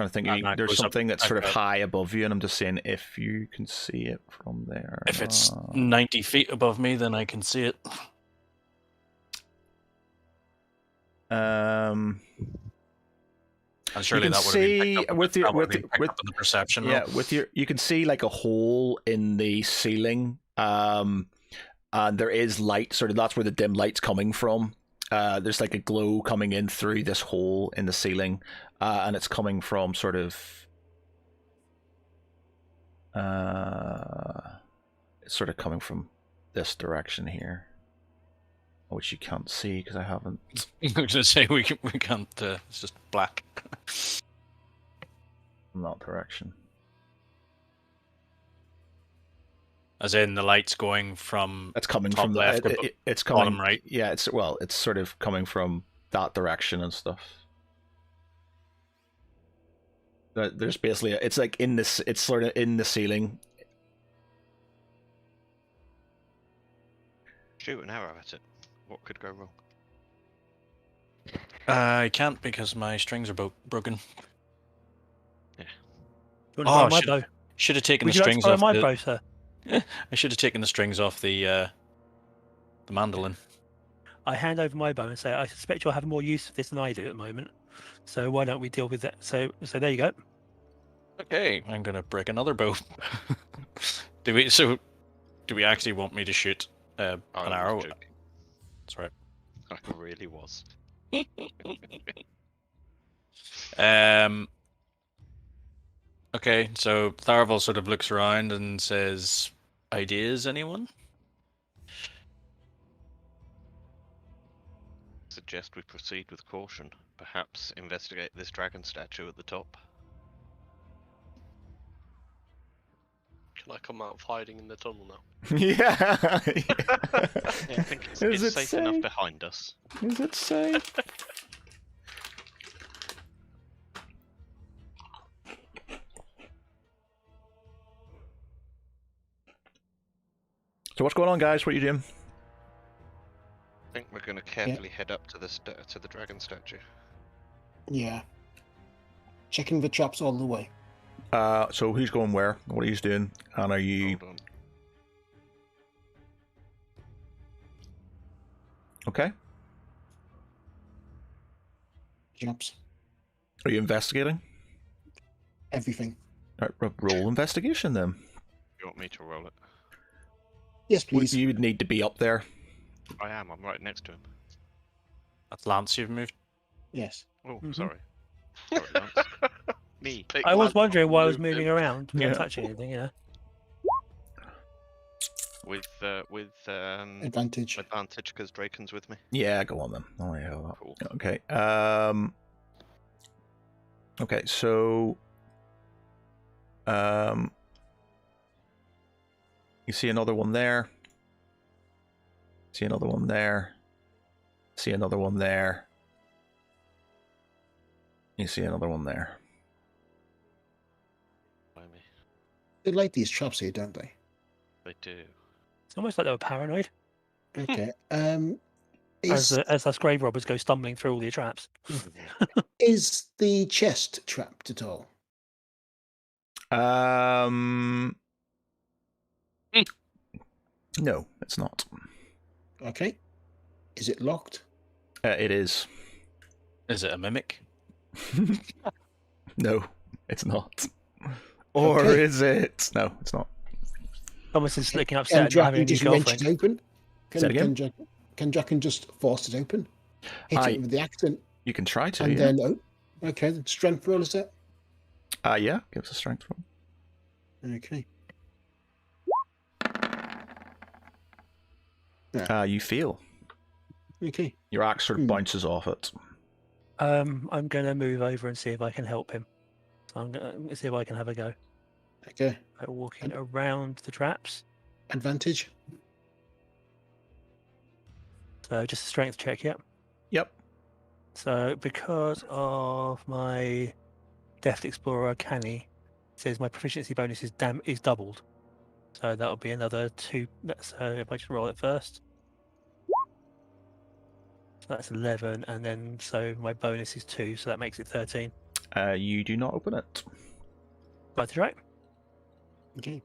think. And that There's goes up- something that's sort of okay. high above you, and I'm just saying if you can see it from there. or If it's not. 90 feet above me, then I can see it. Um, And surely can that would have been see picked up, with your- that would have with- been picked with- up in the perception yeah, roll. with your you can see like a hole in the ceiling. And there is light, sort of that's where the dim light's coming from. There's like a glow coming in through this hole in the ceiling, and it's coming from sort of. It's sort of coming from this direction here, which you can't see because I haven't. I was going to say we can't. It's just black. In that direction. As in the light's going from It's coming top from the left to it's coming bottom right. Yeah, it's sort of coming from that direction and stuff. There's basically it's like in this. It's sort of in the ceiling. Shoot an arrow at it. What could go wrong? I can't because my strings are broken. Do you want to borrow my shit. bow? Should have taken Would the you like to strings borrow off my the. bow, sir? I should have taken the strings off the mandolin. I hand over my bow and say, I suspect you'll have more use for this than I do at the moment. So why don't we deal with that? So there you go. Okay, I'm gonna break another bow. Do we actually want me to shoot I an was arrow? joking. That's right. I really was. Okay, so Tharavel sort of looks around and says, "Ideas, anyone?" Suggest we proceed with caution. Perhaps investigate this dragon statue at the top. Can I come out of hiding in the tunnel now? Yeah. Yeah, I think it's Is it safe enough safe? behind us. Is it safe? So what's going on, guys? What are you doing? I think we're going to carefully head up to the dragon statue. Yeah. Checking the traps all the way. So who's going where? What are you doing? And are you Hold on. okay? Traps. Are you investigating? Everything. Roll investigation then. You want me to roll it? Yes, please. You would need to be up there. I am. I'm right next to him. That's Lance you've moved. Yes. Oh, Mhm. sorry. Sorry, Lance. Me. Pick I was Lance wondering up why I and was move moving him. around without Yeah. touching anything, you know. With Advantage. advantage because Draken's with me. Yeah, go on then. Oh yeah. That. Cool. Okay. Okay. So. You see another one there. See another one there. See another one there. You see another one there. By me. They like these traps here, don't they? They do. It's almost like they were paranoid Okay. as us grave robbers go stumbling through all the traps. Is the chest trapped at all? No, it's not. Okay. Is it locked? It is. Is it a mimic? No, it's not. Or Okay. is it? No, it's not. Thomas is looking Can upset at not having a Draken new just wrench girlfriend. it open? Say it again? Can Draken just force it open? Hit Aye. it with the accent You can try to. and Yeah. then okay, then strength roll is it? Yeah. Give us a strength roll. Okay. You feel Okay. your axe sort of Hmm. bounces off it. I'm going to move over and see if I can help him. So I'm going to see if I can have a go Okay. at walking around the traps. Advantage. So just a strength check, yep. Yep. So because of my Deft Explorer Canny, it says my proficiency bonus is doubled. So that'll be another 2. So if I just roll it first. So that's 11, and then so my bonus is 2, so that makes it 13. You do not open it. Right, right. Okay.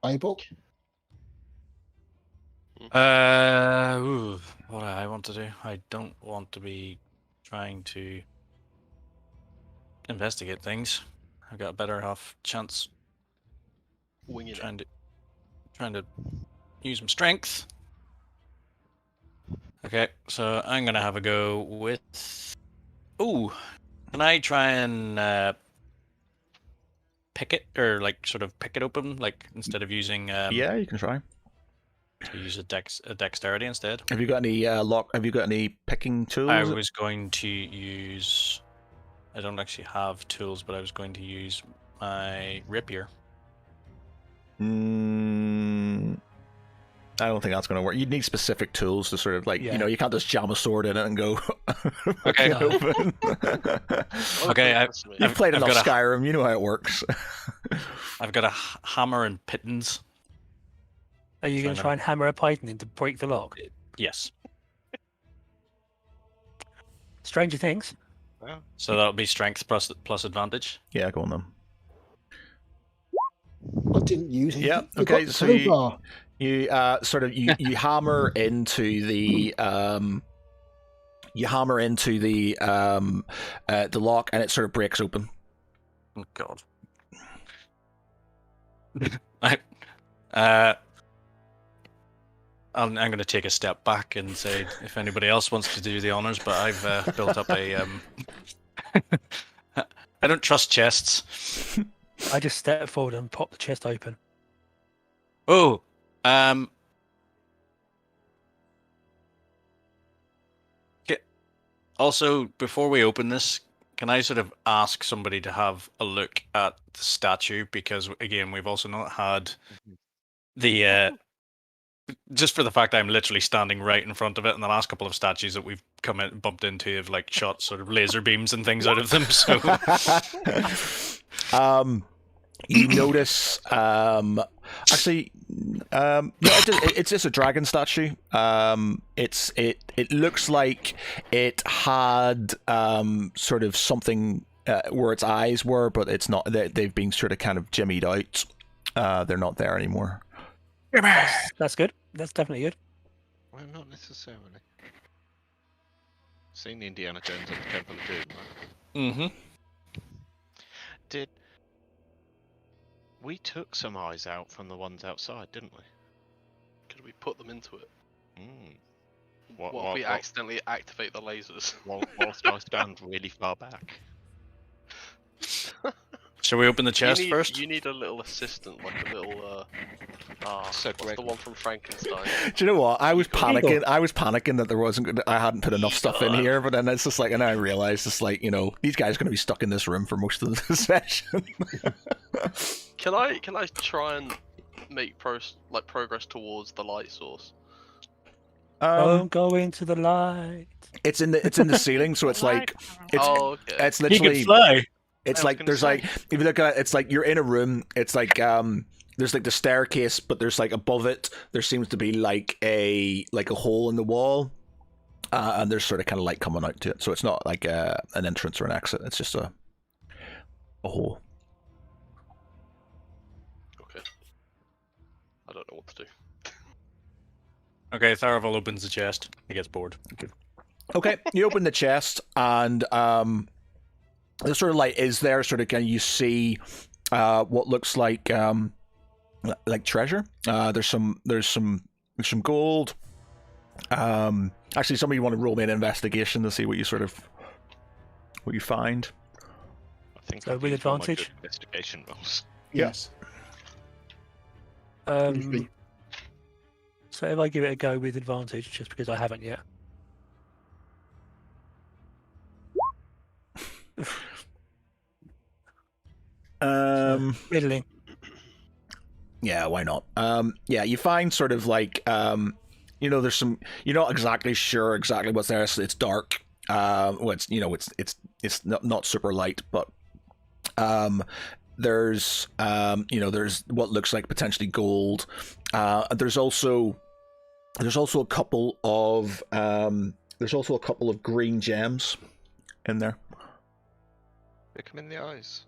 Bible. What do I want to do? I don't want to be trying to investigate things. I've got a better half chance Winging it. trying to use some strength. Okay, so I'm gonna have a go with. Ooh, can I try and pick it or like sort of pick it open, like instead of using Yeah, you can try. to use a dexterity instead? Have you got any Have you got any picking tools? I was going to use. I don't actually have tools, but I was going to use my rapier. I don't think that's going to work. You'd need specific tools to sort of like, Yeah. you know, you can't just jam a sword in it and go. Okay. open. Okay, You've played I've enough got a- Skyrim, you know how it works. I've got a hammer and pittons. Are you going to try and hammer a python in to break the lock? Yes. Stranger Things. Well, So that'll be strength plus advantage. Yeah, go on then. I didn't use it. Yeah, You okay, got the so you- crowbar. You sort of you hammer into the the lock, and it sort of breaks open. Oh God. I'm going to take a step back and say if anybody else wants to do the honors, but I've built up a. I don't trust chests. I just step forward and pop the chest open. Oh, Also, before we open this, can I sort of ask somebody to have a look at the statue? Because again, we've also not had the just for the fact I'm literally standing right in front of it, and the last couple of statues that we've bumped into have like shot sort of laser beams and things out of them. So you notice actually no, it's just a dragon statue. It looks like it had sort of something where its eyes were, but it's not. They've been sort of kind of jimmied out. They're not there anymore. That's good. That's definitely good. well, not necessarily. Seen Indiana Jones and the Temple of Doom, right? Did we took some eyes out from the ones outside, didn't we? Could we put them into it? What, What if we accidentally activate the lasers? whilst I stand really far back. shall we open the chest first? You need a little assistant, like a little. So what's Greg- the one from Frankenstein? Do you know what? I was Eagle. panicking. I was panicking that there wasn't. I hadn't put enough stuff in Eagle. here, but then it's just like, and I realized it's like, you know, these guys are going to be stuck in this room for most of the session. Can I try and make progress towards the light source? Don't go into the light. It's in the ceiling, so it's like it's Oh, okay. it's literally fly. it's I was like gonna there's say. like if you look at it, it's like you're in a room. It's like there's like the staircase, but there's like above it there seems to be like a hole in the wall, and there's sort of kind of light coming out to it. So it's not like an entrance or an exit. It's just a hole. Okay. I don't know what to do. Okay, Tharavel opens the chest. He gets bored. Okay, you open the chest, and the sort of light is there. Sort of, can you see what looks like treasure? There's some gold. Actually, somebody want to roll me an investigation to see what you find. I think So I've with used all my good advantage? investigation rolls. Yes. Um, so if I give it a go with advantage, just because I haven't yet. Middling. Yeah, why not? Yeah, you find sort of like you know, there's some. You're not exactly sure exactly what's there. So it's dark. Well, it's, you know, it's not super light, but there's you know, there's what looks like potentially gold. There's also a couple of green gems in there. Pick them in the eyes.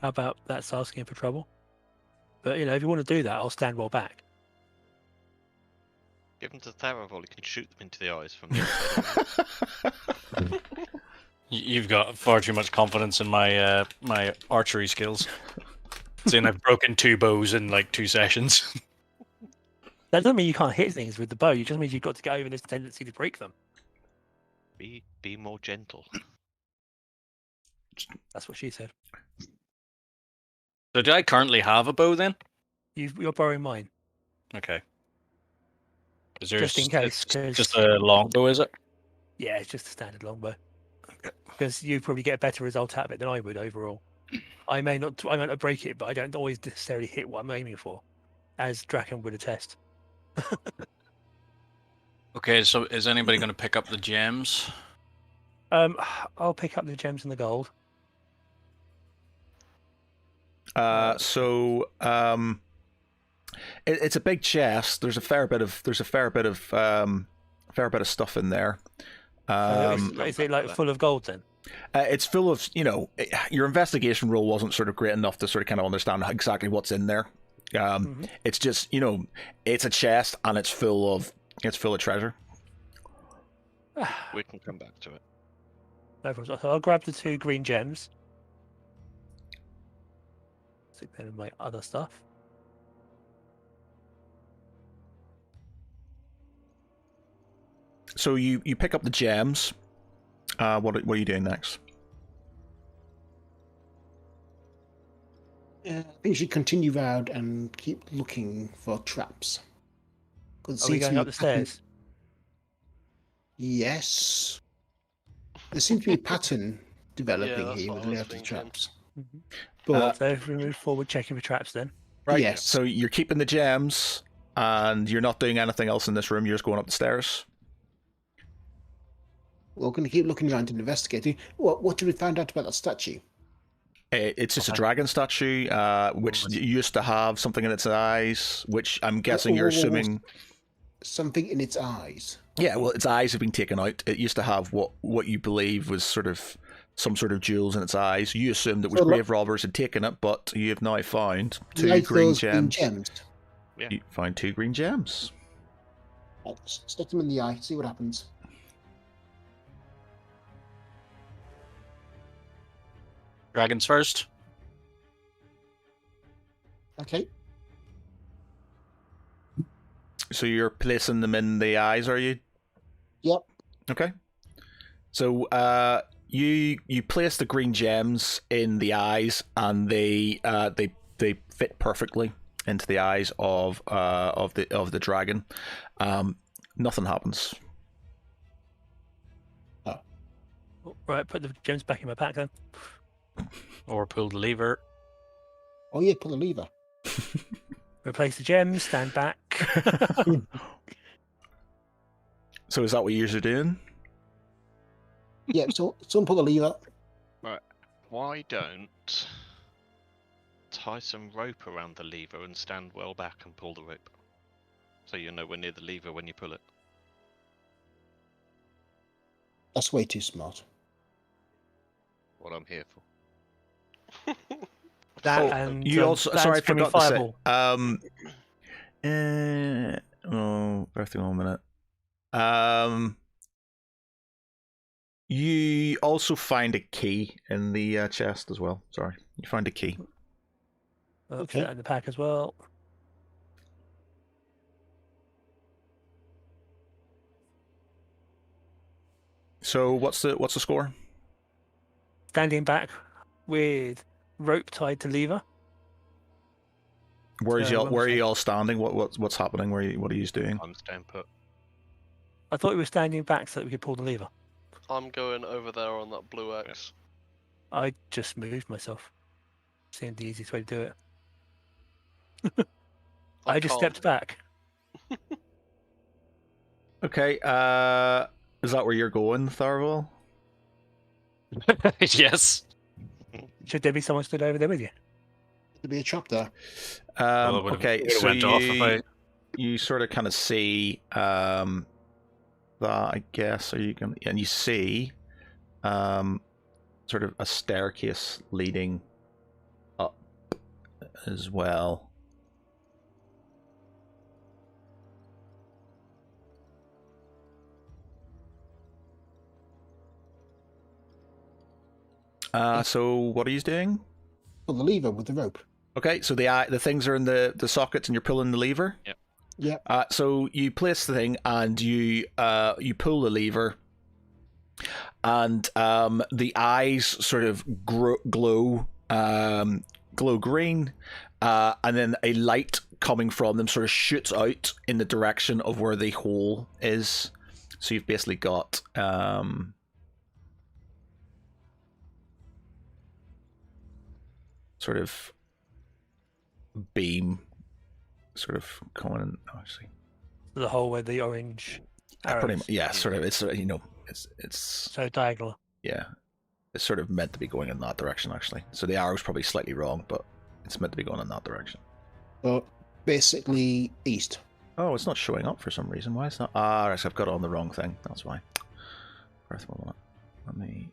How about that's asking for trouble? But you know, if you want to do that, I'll stand well back. Give them to Tharivol, he can shoot them into the eyes from the outside. You've got far too much confidence in my my archery skills. Saying I've broken 2 bows in like 2 sessions. That doesn't mean you can't hit things with the bow. It just means you've got to get over this tendency to break them. Be more gentle. That's what she said. So do I currently have a bow then? You're borrowing mine. Okay. Is there Just in case, it's 'cause- just a longbow, is it? Yeah, it's just a standard longbow. Because you probably get a better result out of it than I would overall. I might not break it, but I don't always necessarily hit what I'm aiming for, as Draken would attest. Okay, so is anybody going to pick up the gems? I'll pick up the gems and the gold. It's a big chest. There's a fair bit of stuff in there. Is it like full of gold then? It's full of, your investigation roll wasn't sort of great enough to sort of kind of understand exactly what's in there. It's just, it's a chest and it's full of treasure. We can come back to it. No problem. So I'll grab the 2 green gems. Stick them in my other stuff. So you pick up the gems. What are you doing next? I think you should continue round and keep looking for traps. Are we going up the stairs? Yes. There seems to be a pattern Yeah, developing that's here what with I was layout of thinking. traps. Mhm. But So if we move forward, checking for traps then. Right. yes. So you're keeping the gems, and you're not doing anything else in this room. You're just going up the stairs. we're going to keep looking around and investigating. What did we find out about that statue? It's just a dragon statue, which used to have something in its eyes, which I'm guessing you're assuming. Something in its eyes. Yeah, well, its eyes have been taken out. It used to have what you believe was sort of some sort of jewels in its eyes. You assumed it was So, grave robbers had taken it, but you have now found 2 Like green those gems. Yeah. You find 2 green gems. Stick them in the eye, see what happens. Dragons first. Okay. So you're placing them in the eyes, are you? Yep. Okay. So you place the green gems in the eyes, and they fit perfectly into the eyes of the dragon. Nothing happens. Right, put the gems back in my pack then. Or pull the lever. Oh yeah, pull the lever. Replace the gems, stand back. So is that what you're doing? Yeah, so someone pull the lever. Why don't tie some rope around the lever and stand well back and pull the rope, so you're nowhere near the lever when you pull it. That's way too smart. What I'm here for. That Oh, and you also sorry, I Screaming forgot to say. Fireball. Birthday 1 minute. You also find a key in the chest as well. Sorry, you find a key. Put Okay. that in the pack as well. So what's the score? Standing back with rope tied to lever. Where is y'all? what Where was are that? you all standing? What's happening? What are you doing? I'm staying put. I thought we were standing back so that we could pull the lever. I'm going over there on that blue X. I just moved myself. Seemed the easiest way to do it. I just can't. stepped back. Okay. Is that where you're going, Tharvel? Yes. Should there be someone stood over there with you? There'd be a trap there. Well, it would've- Okay. it would've So went off if you sort of kind of see that, I guess. Are you gonna? And you see sort of a staircase leading up as well. So what are you doing? Pull the lever with the rope. Okay, so the things are in the sockets and you're pulling the lever. Yep. Yeah. So you place the thing and you pull the lever, and the eyes sort of glow green, and then a light coming from them sort of shoots out in the direction of where the hole is. So you've basically got sort of beam sort of coming in. Actually, The hole where the orange pretty arrows. much, yeah, sort of. It's it's So diagonal. yeah, it's sort of meant to be going in that direction actually. So the arrow's probably slightly wrong, but it's meant to be going in that direction. So basically east. Oh, it's not showing up for some reason. Why is that? Ah, right, so I've got it on the wrong thing. That's why. Let me.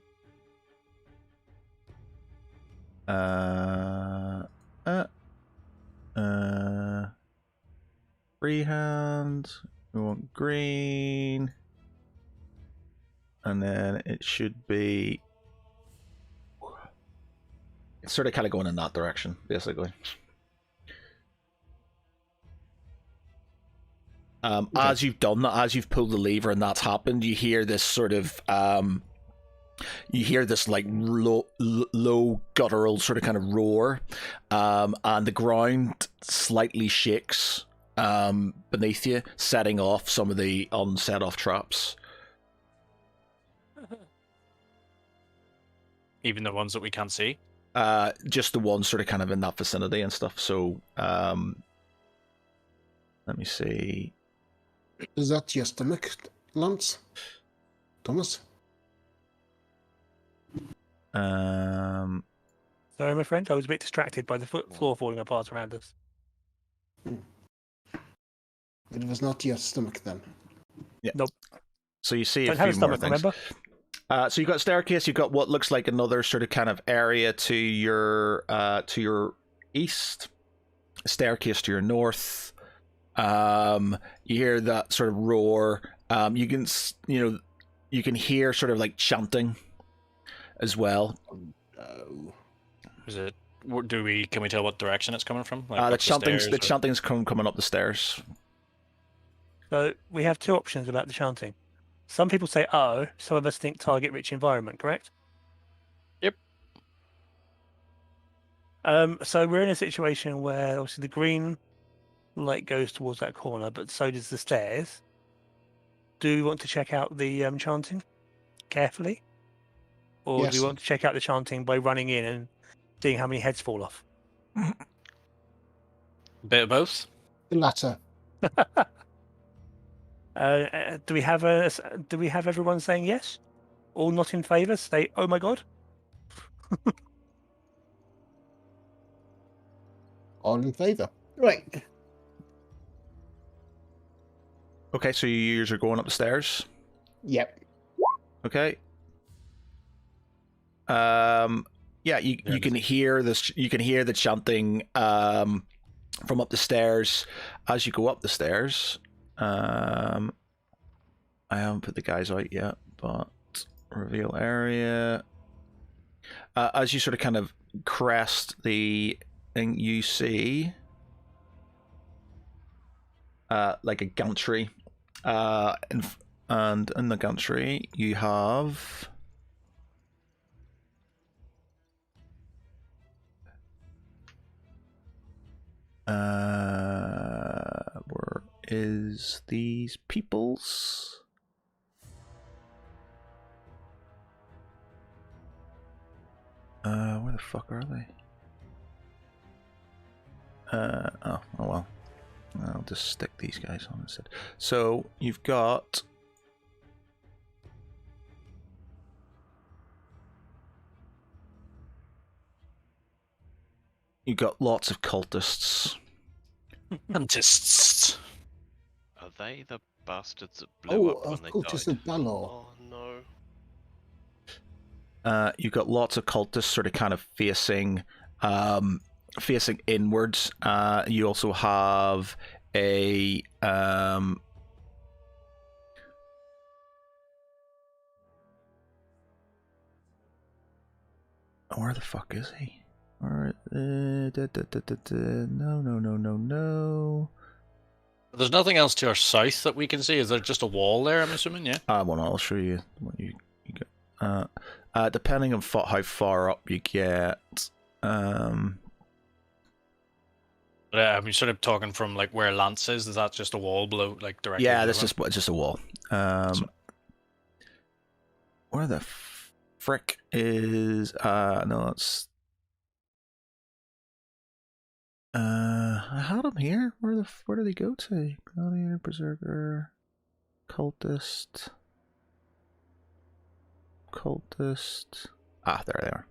Freehand. We want green. And then it should be. It's sort of kind of going in that direction, basically. As you've done that, as you've pulled the lever and that's happened, you hear this sort of you hear this like low guttural sort of kind of roar, and the ground slightly shakes beneath you, setting off some of the unset off traps. Even the ones that we can't see. Just the ones sort of kind of in that vicinity and stuff. So let me see. Is that your stomach, Lance? Thomas? Sorry, my friend. I was a bit distracted by the floor falling apart around us. It was not your stomach then. Yeah. Nope. So you see Don't a have few a more stomach, things. remember? So you've got a staircase. You've got what looks like another sort of kind of area to your east. A staircase to your north. You hear that sort of roar. You can hear sort of like chanting as well. Oh. Is it? Can we tell what direction it's coming from? Like The up chanting's stairs or- chanting's coming up the stairs. So we have two options about the chanting. Some people say "oh," some of us think target-rich environment. Correct? Yep. So we're in a situation where obviously the green light goes towards that corner, but so does the stairs. Do we want to check out the chanting carefully, or do Yes. we want to check out the chanting by running in and seeing how many heads fall off? Bit of both. The latter. Do we have everyone saying yes? All not in favour say, "Oh my god." All in favour. Right. Okay, so you are going up the stairs. Yep. Okay. Yeah, you can hear this. You can hear the chanting from up the stairs as you go up the stairs. I haven't put the guys out yet, but reveal area. As you sort of kind of crest the thing, you see like a gantry, and in the gantry you have where is these peoples? Where the fuck are they? Oh well. I'll just stick these guys on instead. So you've got lots of cultists. Cultists. Are they the bastards that blew Oh, up when of they course, died? of Balor. Oh no. You've got lots of cultists sort of kind of facing inwards. You also have a Where the fuck is he? Or, no. There's nothing else to our south that we can see. Is there just a wall there? I'm assuming, yeah. Well, I'll show you what you get. Depending on how far up you get. But, I'm sort of talking from like where Lance is that just a wall below, like directly? Yeah, below that's him? just a wall. Where the frick is? No, it's. I had him here. Where did he go to? Gladiator, Berserker, Cultist. Ah, there they are.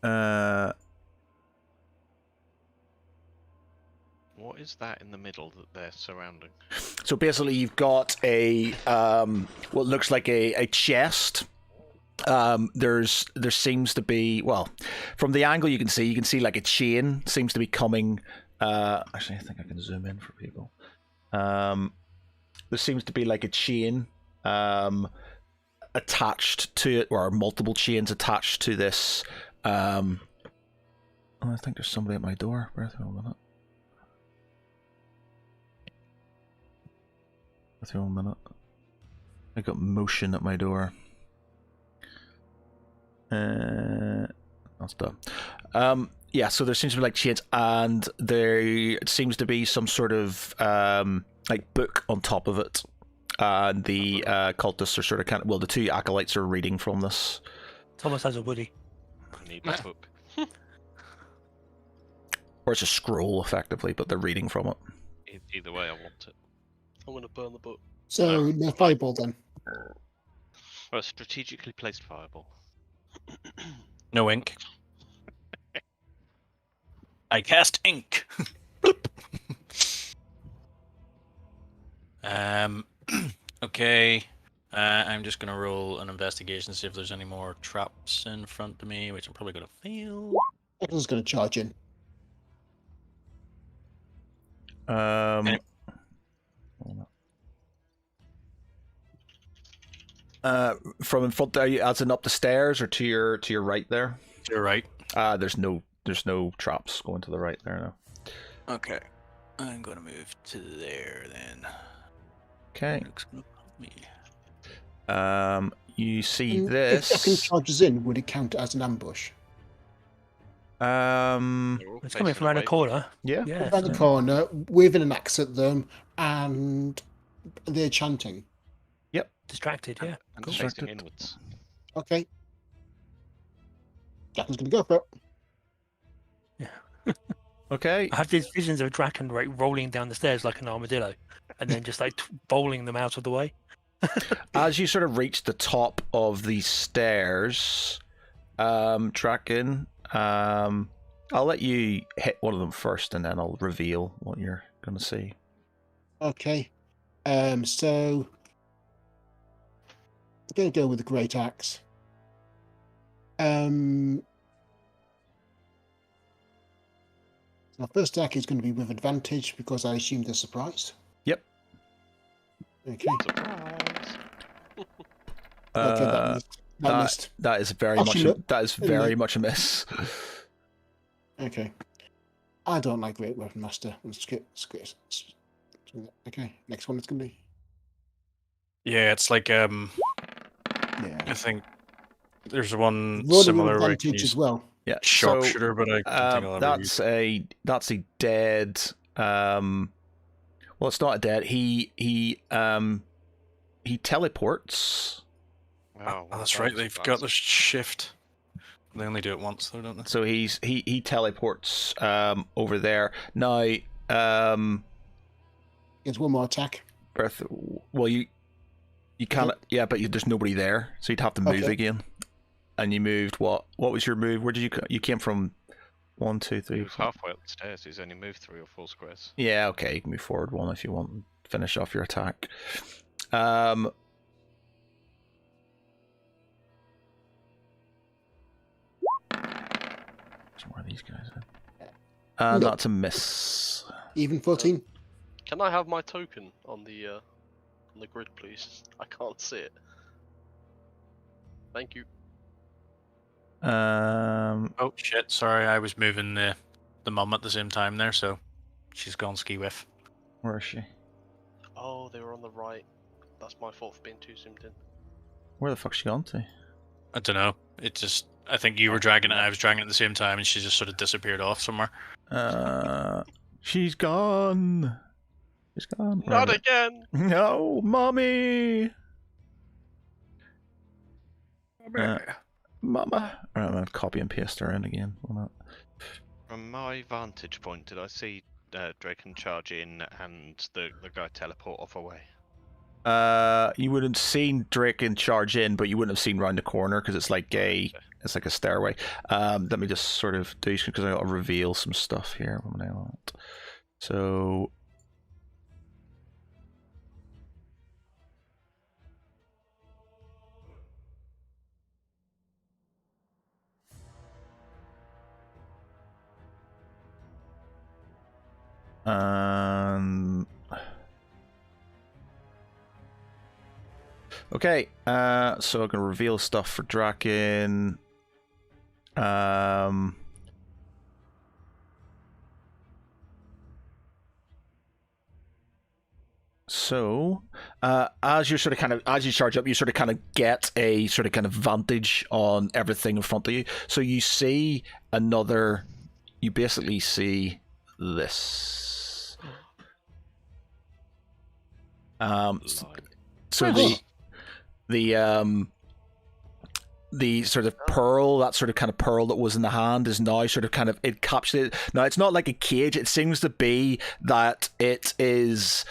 All right. What is that in the middle that they're surrounding? So basically, you've got a what looks like a chest. There seems to be, well, from the angle you can see like a chain seems to be coming. Actually, I think I can zoom in for people. There seems to be like a chain attached to it, or multiple chains attached to this. I think there's somebody at my door. Wait a minute. I got motion at my door. That's done. Yeah, so there seems to be like chains, and there seems to be some sort of like book on top of it. And the cultists are sort of the two acolytes are reading from this. Thomas has a woody. I need that book. Or it's a scroll, effectively, but they're reading from it. Either way, I want it. I'm gonna burn the book. So no fireball then. Well, a strategically placed fireball. No ink. I cast ink. Okay. I'm just gonna roll an investigation to see if there's any more traps in front of me, which I'm probably gonna fail. I'm just going to charge in. From in front, are you as in up the stairs or to your right there? You're right. There's no traps going to the right there now. Okay. I'm gonna move to there then. Okay. Looks good to me. You see If this. second charges in, would it count as an ambush? They're all It's coming facing from around the away. corner. Yeah. Yeah. Around the corner, waving an axe at them, and they're chanting. Distracted, yeah. And Cool. facing Distracted. inwards. Okay. Jacken's going to go for it. Okay. I have these visions of Draken rolling down the stairs like an armadillo, and then just like bowling them out of the way. As you sort of reach the top of the stairs, Draken, I'll let you hit one of them first, and then I'll reveal what you're going to see. Okay. So I'm going to go with the great axe. Our first attack is going to be with advantage because I assume they're surprised. Yep. Okay. Surprise! Okay, that missed. That missed. That is very Actually, much. look, That is very much a miss. Okay. I don't like Great Weapon Master. Okay, next one it's going to be. Yeah, it's like Yeah. I think there's one Rolling similar where I can advantage use as well. Yeah. sharpshooter, but I don't think I'll ever use that's a dead. Well, it's not a dead. He teleports. Wow, Oh, that's right. They've got the shift. They only do it once, though, don't they? So he teleports over there now. Gets one more attack. Berth, well, you can't. Yeah, but there's nobody there, so you'd have to move Okay. again. And you moved what? What was your move? Where did you? You came from 1, 2, 3, He was 4. halfway up the stairs. He's only moved 3 or 4 squares. Yeah, okay. You can move forward 1 if you want. And finish off your attack. Where are these guys at? No. That's a miss. Even 14. Can I have my token on the grid, please? I can't see it. Thank you. Oh shit! Sorry, I was moving the mum at the same time there, so she's gone ski whiff. Where is she? Oh, they were on the right. That's my fault for being too zoomed in. Where the fuck's she gone to? I don't know. It just I think you were dragging it, and I was dragging it at the same time, and she just sort of disappeared off somewhere. She's gone. She's gone. Not Right. again! No, mommy. Mama. Right, I'm gonna copy and paste her in again. Why not? From my vantage point, did I see Draken charge in and the guy teleport off away? You would have seen Draken charge in, but you wouldn't have seen round the corner because it's like a stairway. Let me just sort of do because I got to reveal some stuff here. What am I want? So. Okay, so I can reveal stuff for Draken. So, as you as you charge up, you sort of kind of get a sort of kind of vantage on everything in front of you. So you see you basically see this. So the sort of pearl, that sort of kind of pearl that was in the hand is now sort of kind of encapsulated. Now it's not like a cage. It seems to be that it is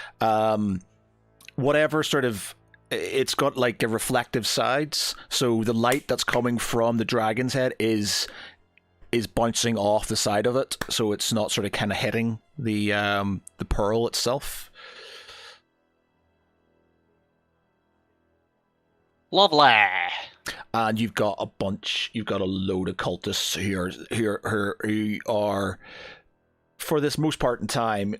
whatever sort of. It's got like a reflective sides, so the light that's coming from the dragon's head is bouncing off the side of it, so it's not sort of kind of hitting the pearl itself. Lovely. And you've got a load of cultists who are, for this most part in time,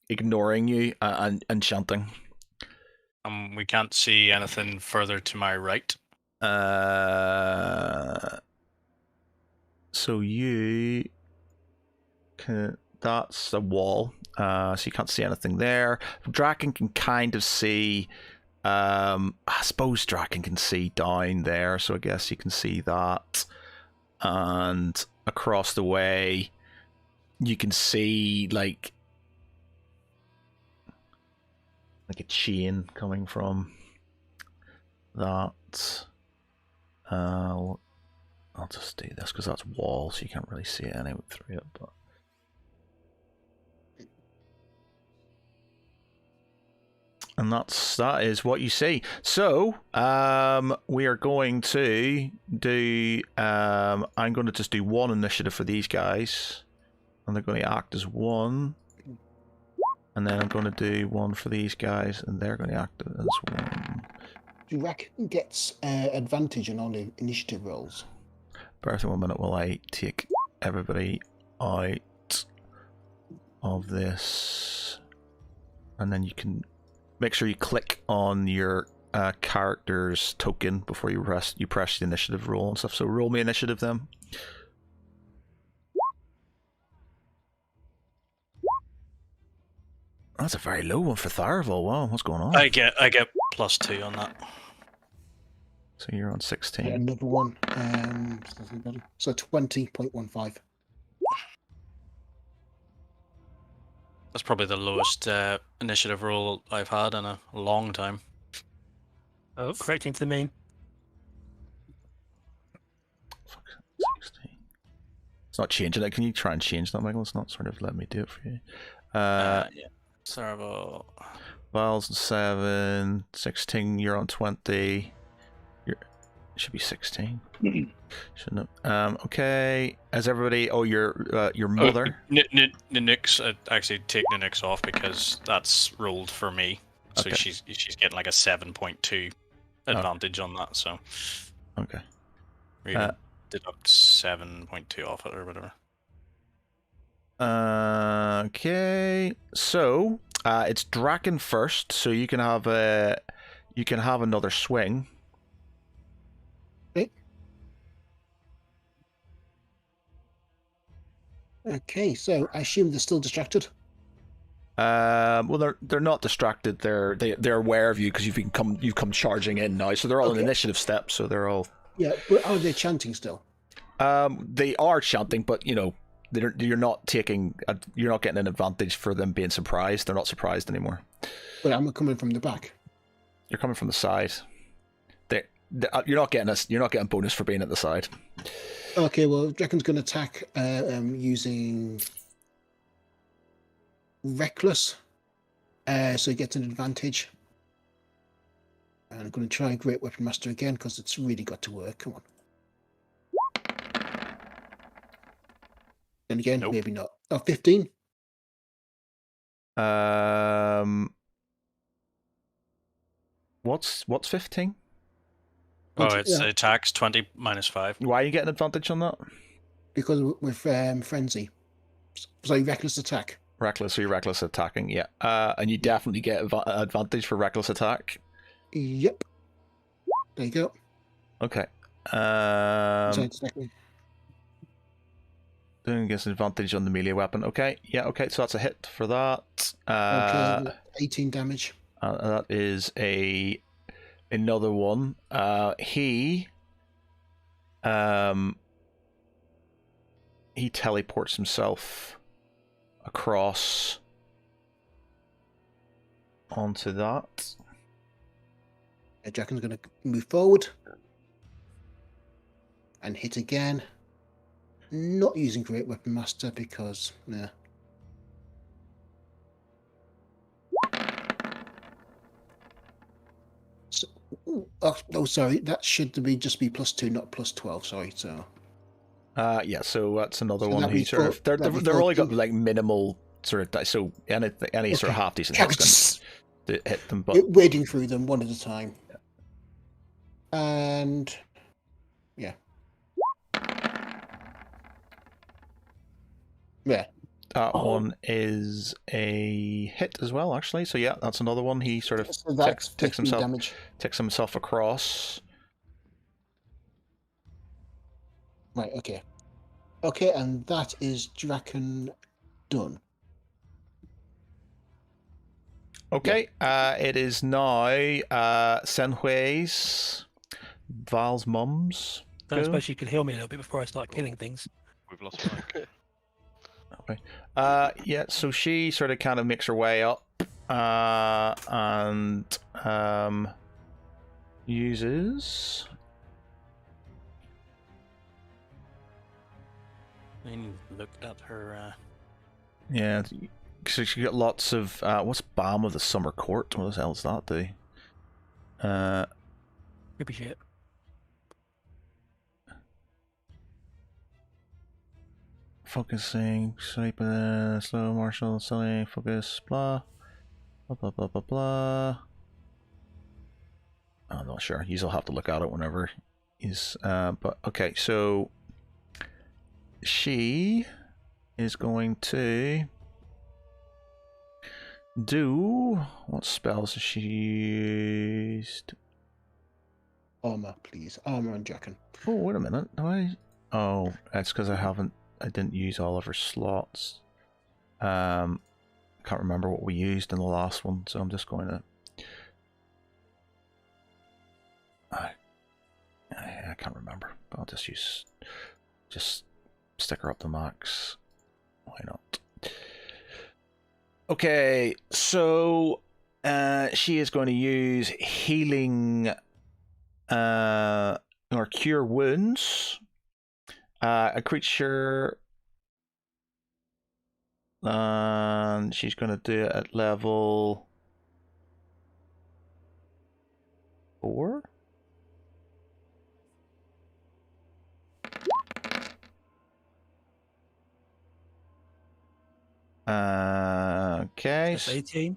ignoring you and chanting. We can't see anything further to my right. So you can. That's a wall. So you can't see anything there. Draken can kind of see. I suppose Draken can see down there, so I guess you can see that. And across the way, you can see like a chain coming from that. I'll just do this because that's wall, so you can't really see it anyway through it. But and that is what you see. So we are going to do. I'm going to just do one initiative for these guys, and they're going to act as one. And then I'm going to do one for these guys, and they're going to act as one. Do you reckon gets advantage on all the initiative rolls? Bear with me 1 minute while I take everybody out of this, and then you can make sure you click on your character's token before you press the initiative roll and stuff. So roll me initiative then. That's a very low one for Tharval. Wow, what's going on? I get +2 on that. So you're on 16. Another one. So 20.15. That's probably the lowest initiative roll I've had in a long time. Oh, correcting to the mean. Fuck, 16. It's not changing it. Can you try and change that, Michael? It's not sort of letting me do it for you. Yeah. Servo. Val's 7, 16. You're on 20. It should be 16. Shouldn't it? Okay. As everybody, your mother. Nix. Actually, take Nix off because that's rolled for me. So Okay. she's getting like a 7.2 advantage on that. So Okay. we deduct 7.2 off it or whatever. Okay. So it's Draken first, so you can have another swing. Okay, so I assume they're still distracted. Well, they're not distracted. They're aware of you because you've come charging in now. So they're all in Okay. initiative steps. So they're all. Yeah, but are they chanting still? They are chanting, but you know, you're not getting an advantage for them being surprised. They're not surprised anymore. But I'm coming from the back. You're coming from the side. You're not getting bonus for being at the side. Okay, well, Draken's going to attack using Reckless, so he gets an advantage. And I'm going to try Great Weapon Master again because it's really got to work. Come on. And again, Nope. maybe not. Oh, 15? What's 15? Oh, it's Yeah, attacks 20 minus 5. Why are you getting advantage on that? because with Frenzy. Sorry, Reckless Attack. Reckless, so you're reckless attacking, yeah. And you definitely get advantage for reckless attack. Yep. There you go. Okay. Sorry, second. Doing gets an advantage on the melee weapon. Okay, yeah, okay, so that's a hit for that. Okay, 18 damage. That is another one. He teleports himself across onto that. Draken's going to move forward and hit again. Not using Great Weapon Master because, yeah. So, oh, sorry. That should just be +2, not +12. Sorry. So. Yeah, so that's another So one. that'd He be sort of that'd be they're only got 14. like minimal sort of dice, so any sort of half decent hits Just going to hit them, but wading through them one at a time. And yeah. Yeah. that one is a hit as well, actually. So yeah, that's another one. He sort of So that's ticks 15 himself damage. across. Right, okay. Okay, and that is Draken done. Okay, it is now Senhui's, Val's mum's. Don't go. suppose you could heal me a little bit before I start killing things. We've lost Frank. Yeah, so she sort of kind of makes her way up and uses. I mean, look at her. Yeah, so she got lots of. What's Balm of the Summer Court? What the hell does that do? Creepy shit. Focusing, sleep, slow, martial, silly, focus, blah, blah, blah, blah, blah, blah. I'm not sure. You'll have to look at it whenever he's. But okay, so she is going to do what spells has she used? Armor, please. Armor on Draken. Oh, wait a minute. Oh, that's because I didn't use all of her slots. Can't remember what we used in the last one, so I'm just going to. I can't remember, but I'll just stick her up to max. Why not? Okay, so she is going to use healing or cure wounds. A creature, and she's going to do it at level 4. Okay, That's 18.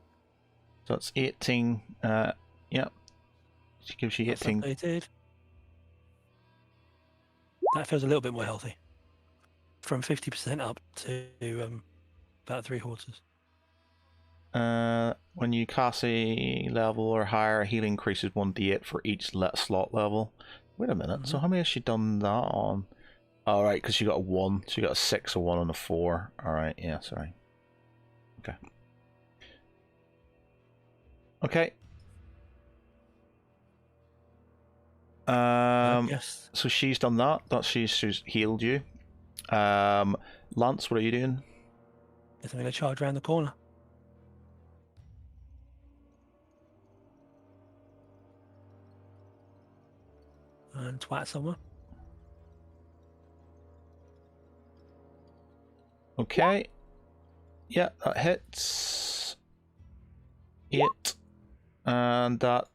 so it's 18. Yep, she gives you That's 18. updated. That feels a little bit more healthy. From 50% up to about 3/4. When you cast a level or higher, healing increases 1d8 for each slot level. Wait a minute. So how many has she done that on? All right, because you got a 1, so you got a 6, a 1, and a 4. All right, yeah, sorry. Okay. Okay. Yes. So she's done that. She's healed you. Lance, what are you doing? Guess I'm going to charge around the corner. And twat someone. Okay. Yeah, that hits. 8. And that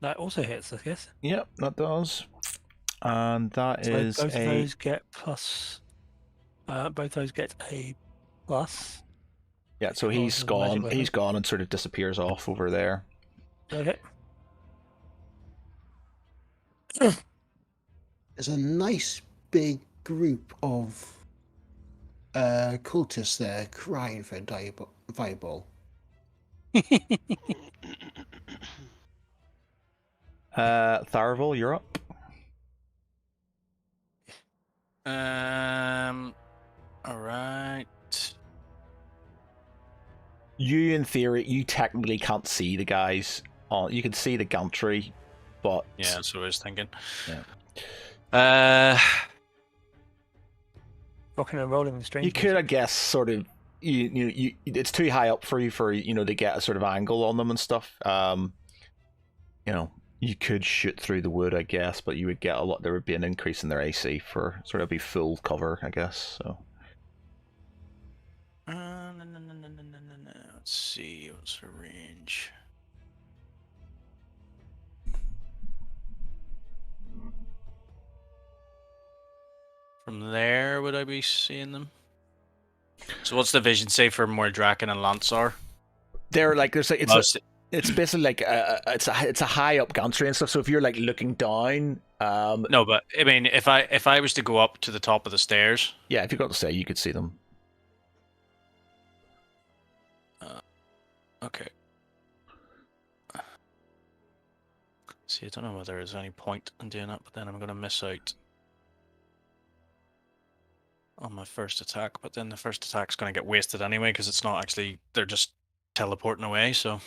That also hits, I guess. yep, that does. And that So is both a of those get plus. Both those get a plus. yeah, so because he's of the magic gone. weapon. He's gone and sort of disappears off over there. Okay. There's a nice big group of cultists there crying for a fireball. Tharval, you're up. All right. You, in theory, you technically can't see the guys. You can see the gantry, but Yeah, that's what I was thinking. Yeah. Rocking and rolling with strangers. you could, I guess, sort of. You it's too high up for you to get a sort of angle on them and stuff. You could shoot through the wood, I guess, but you would get a lot. There would be an increase in their AC for sort of be full cover, I guess. So. No. Let's see, what's her range? From there, would I be seeing them? So what's the vision say for where Draken and Lance are? They're like it's Oh, basically like it's a high up gantry and stuff. So if you're like looking down, no, but I mean, if I was to go up to the top of the stairs, yeah, if you got to say, you could see them. okay. See, I don't know whether there's any point in doing that, but then I'm going to miss out on my first attack. But then the first attack's going to get wasted anyway because it's not actually, they're just teleporting away. So,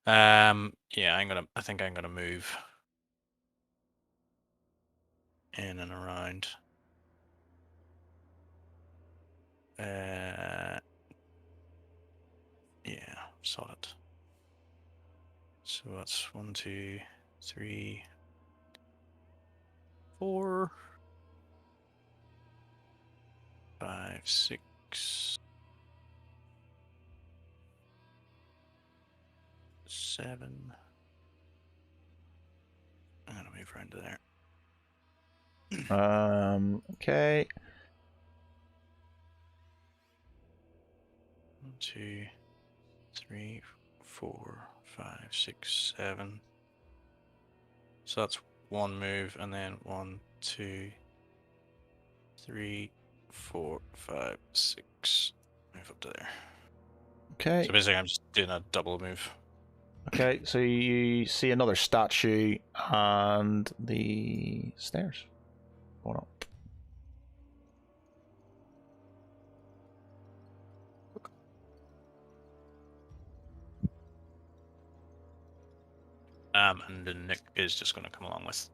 yeah, I think I'm gonna move in and around. Yeah, solid. So that's 1, 2, 3, 4, 5, 6, 7. I'm gonna move around to there. Okay. 1, 2, 3, 4, 5, 6, 7. So that's one move, and then 1, 2, 3, 4, 5, 6. Move up to there. Okay. So basically, I'm just doing a double move. Okay. So you see another statue and the stairs going up. And then Nick is just going to come along with.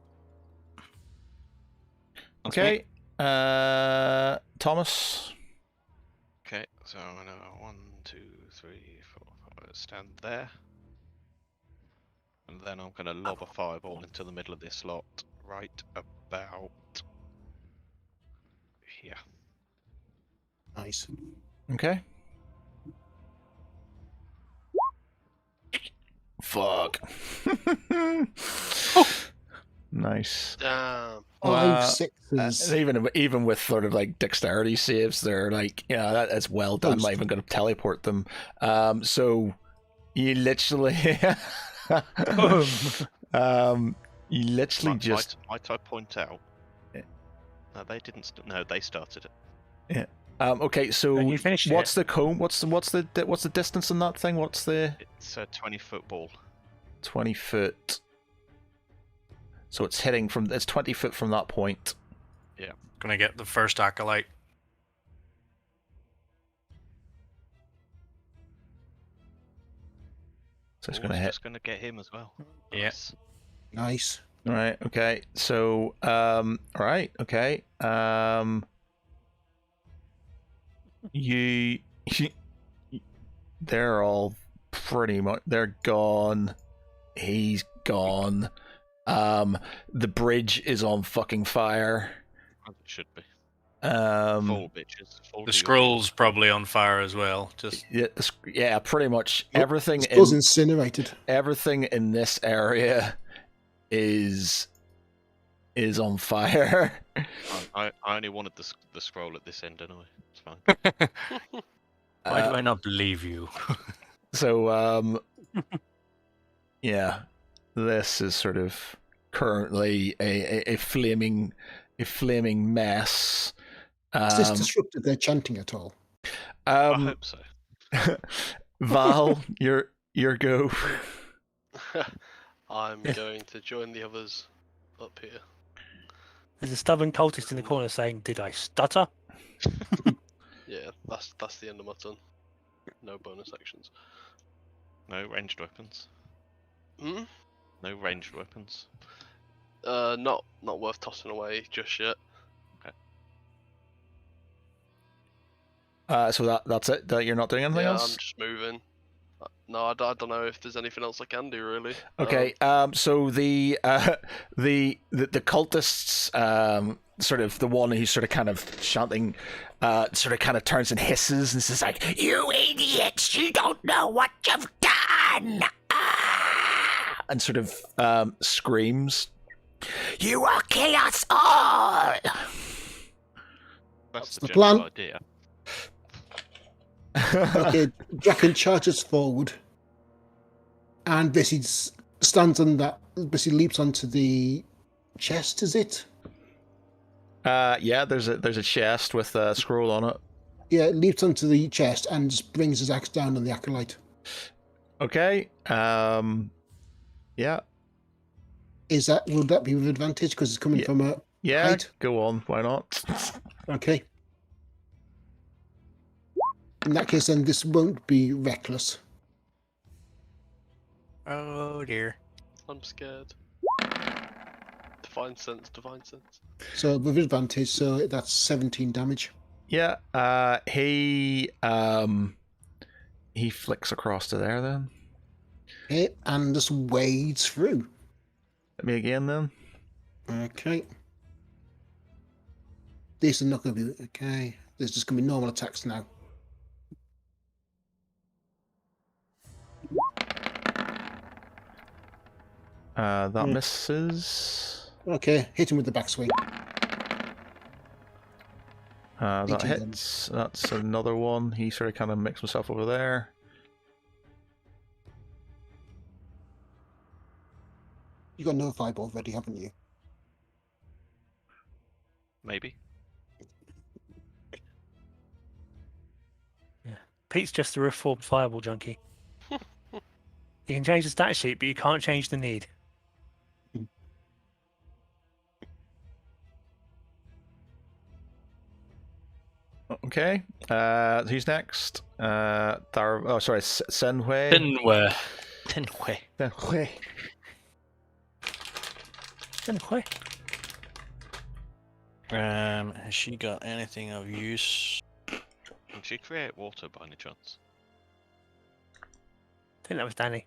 That's me. Okay. Thomas. Okay, so I'm gonna 1, 2, 3, 4, 5, stand there. And then I'm gonna lob a fireball into the middle of this lot, right about here. Nice. Okay. Fuck. Nice. Damn. Five sixes. Even with sort of like dexterity saves, they're like, yeah, that is well done. I'm not even going to teleport them. So you literally, you literally just. Might I point out? Yeah. No, they didn't. No, they started it. Okay, so And you finished what's the cone? What's the distance on that thing? What's the? It's a 20-foot ball. 20 foot. So it's hitting from. It's 20 foot from that point. Gonna get the first acolyte. So it's Oh, going to hit. Just going to get him as well. Yes. Nice. All right. Okay. So, all right. Okay. You, they're all pretty much. They're gone. He's gone. The bridge is on fucking fire. As it should be. Um, Bitches. Full The to your scroll's probably on fire as well. Just yeah, pretty much Yep, everything It was in incinerated. everything in this area is on fire. I only wanted the scroll at this end anyway. It's fine. why do I not believe you? So, yeah, this is sort of currently a flaming mess. Has this disrupted their chanting at all? I hope so. Val, your go. I'm going to join the others up here. There's a stubborn cultist in the corner saying, "Did I stutter?" Yeah, that's the end of my turn. No bonus actions. No ranged weapons. Hmm? No ranged weapons. Not worth tossing away just yet. So that's it. That you're not doing anything Yeah, else. I'm just moving. No, I don't know if there's anything else I can do really. Okay. So the cultists, sort of the one who's sort of kind of chanting, sort of kind of turns and hisses and says like, "You idiots! You don't know what you've done!" Ah! And sort of screams, "You will kill us all!" That's the general plan. idea. Okay, Draken charges forward, and basically stands on that. Basically leaps onto the chest. Is it? Yeah. There's a chest with a scroll on it. Yeah, it leaps onto the chest and just brings his axe down on the acolyte. Okay. Yeah. Would that be with advantage because it's coming Yeah. from a Yeah. height? Go on. Why not? Okay. In that case, then this won't be reckless. Oh dear. I'm scared. Divine sense. So with advantage, so that's 17 damage. Yeah. He flicks across to there then. Okay, and just wades through. Let me again then. Okay. These are not going to be okay. There's just going to be normal attacks now. That misses. Okay, hit him with the backswing. That 18 hits. That's another one. He sort of kind of makes himself over there. You got no fireball ready, haven't you? Maybe. Pete's just a reformed fireball junkie. You can change the stat sheet, but you can't change the need. Okay. Who's next? Sorry, Senhui. Tinway. Senhui. Anyway, Has she got anything of use? Can she create water by any chance? I think that was Danny.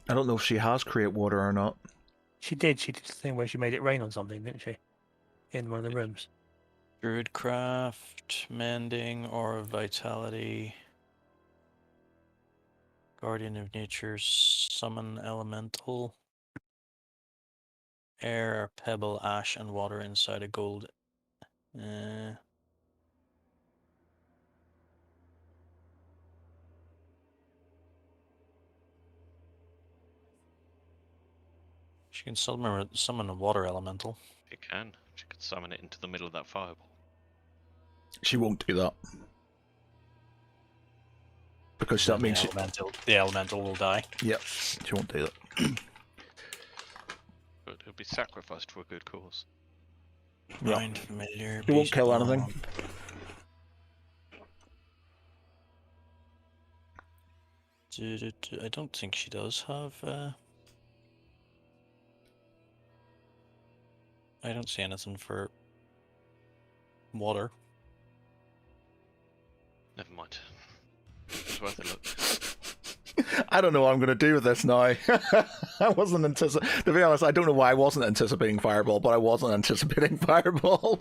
I don't know if she has create water or not. She did the thing where she made it rain on something, didn't she? In one of the rooms. Druidcraft, mending, or vitality. Guardian of Nature, summon elemental. Air, pebble, ash, and water inside a gold. She can summon a water elemental. She can. She could summon it into the middle of that fireball. She won't do that. because that then means the elemental will die. yep, she won't do it. But it'll be sacrificed for a good cause. Yeah. Find familiar. She won't beast kill bomb. anything. I don't think she does have. I don't see anything for water. Never mind. It's worth a look. I don't know what I'm going to do with this now. I wasn't anticipating. To be honest, I don't know why I wasn't anticipating fireball, but I wasn't anticipating fireball.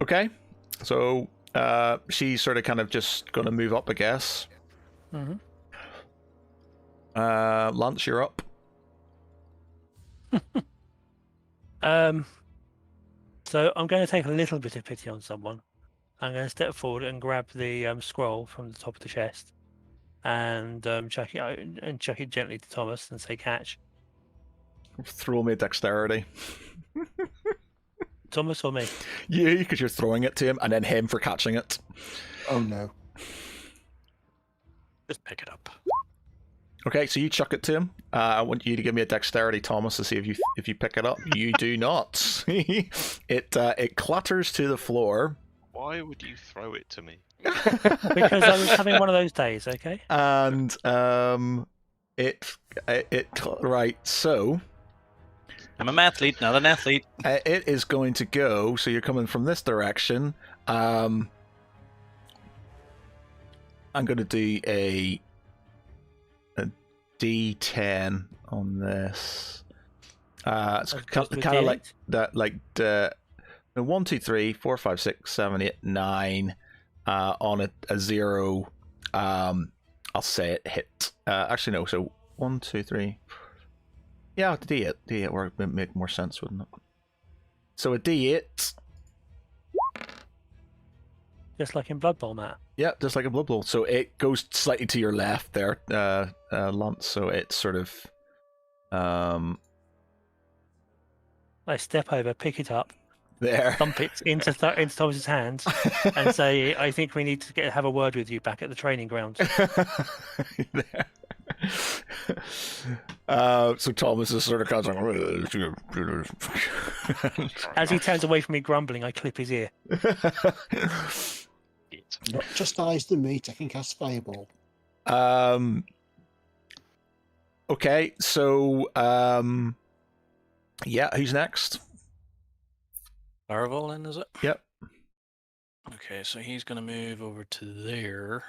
Okay, so she's sort of kind of just going to move up, I guess. Mm-hmm. Lance, you're up. So I'm going to take a little bit of pity on someone. I'm going to step forward and grab the scroll from the top of the chest, and chuck it out, and chuck it gently to Thomas and say, "Catch." Throw me dexterity. Thomas or me? You, because you're throwing it to him, and then him for catching it. Oh no. Just pick it up. Okay, so you chuck it to him. I want you to give me a dexterity, Thomas, to see if you pick it up. You do not. It clatters to the floor. Why would you throw it to me? Because I was having one of those days. Okay. And right. So I'm a mathlete, not an athlete. it is going to go. So you're coming from this direction. I'm going to do a D10 on this. It's kind of like that, like the 1, 2, 3, 4, 5, 6, 7, 8, 9 on a 0. I'll say it hit. Actually, no. So 1, 2, 3. Yeah, the D8 would make more sense, wouldn't it? So a D8. Just like in Blood Bowl, Matt. Yeah, just like a Blood Bowl. So it goes slightly to your left there, Lance. So it's sort of, I step over, pick it up, there. thump it into Thomas's hands, and say, "I think we need to have a word with you back at the training grounds." There. So Thomas is sort of As he turns away from me, grumbling, I clip his ear. Not just eyes the meat, I can cast fireball. Okay, so yeah, who's next? Laravel, then, is it? Yep. Okay, so he's gonna move over to there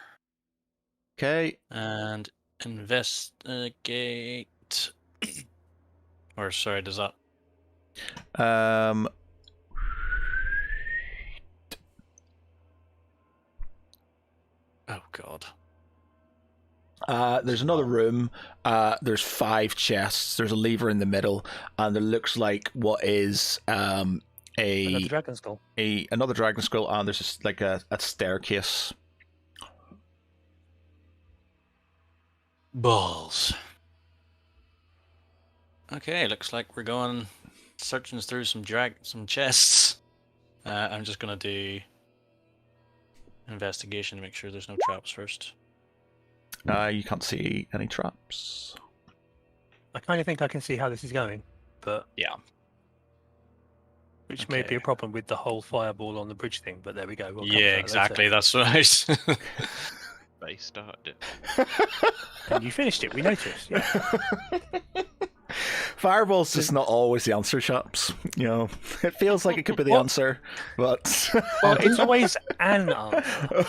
Okay. and investigate. Or sorry, does that? Oh God. There's another room. There's 5 chests. There's a lever in the middle, and there looks like what is Another dragon skull. another dragon skull, and there's just like a staircase. Balls. Okay, looks like we're going searching through some chests. I'm just gonna do investigation to make sure there's no traps first. You can't see any traps. I kind of think I can see how this is going, but Yeah. which may be a Okay. problem with the whole fireball on the bridge thing. But there we go. We'll come to Yeah, that exactly. later. That's what I was. They started it. And you finished it. We noticed. Yeah. Fireball's just not always the answer, chaps. You know, it feels like it could be the What? answer, but Well, it's always an answer.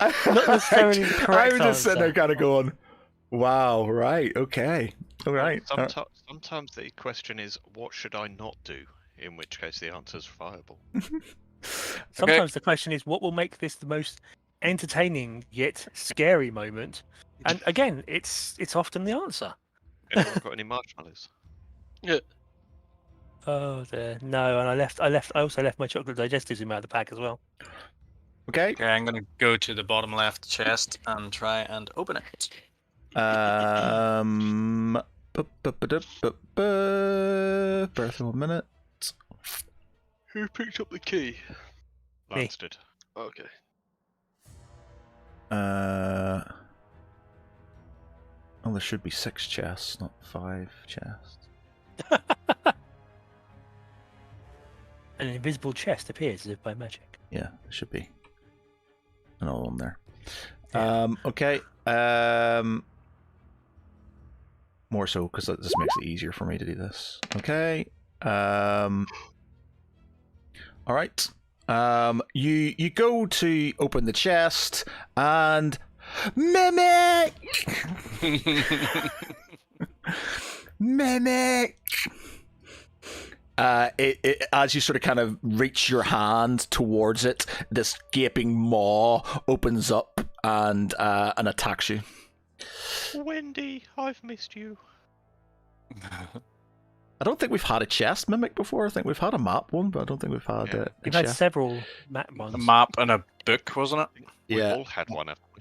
Not necessarily the I correct was just sitting there, answer. kind of going, "Wow, right, okay, all right." Sometimes the question is, what should I not do? In which case, the answer's fireball. Sometimes the question is, what will make this the most entertaining yet scary moment? And again, it's often the answer. Anyone got any marshmallows? Oh dear, no. And I also left my chocolate digestives in my other pack as well. Okay. Okay, I'm gonna go to the bottom left chest and try and open it. Birth of 1 minute. Who picked up the key? Lance did. Okay. Oh, there should be 6 chests, not 5 chests. An invisible chest appears as if by magic. Yeah, there should be. And all of them there. Yeah. Okay. More so because that just makes it easier for me to do this. Okay. All right. You go to open the chest and Mimic. Mimic. It as you sort of kind of reach your hand towards it, this gaping maw opens up and attacks you. Wendy, I've missed you. I don't think we've had a chest mimic before. I think we've had a map one, but I don't think we've had a We've had chest. several map ones. A map and a book, wasn't it? We've Yeah. all had one, haven't we?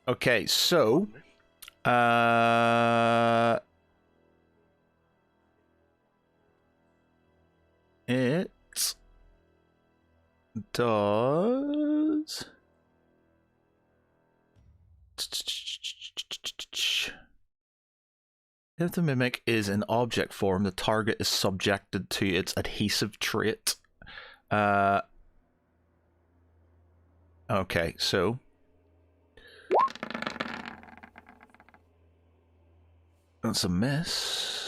Okay, so it does. If the mimic is in object form, the target is subjected to its adhesive trait. Okay, so that's a miss.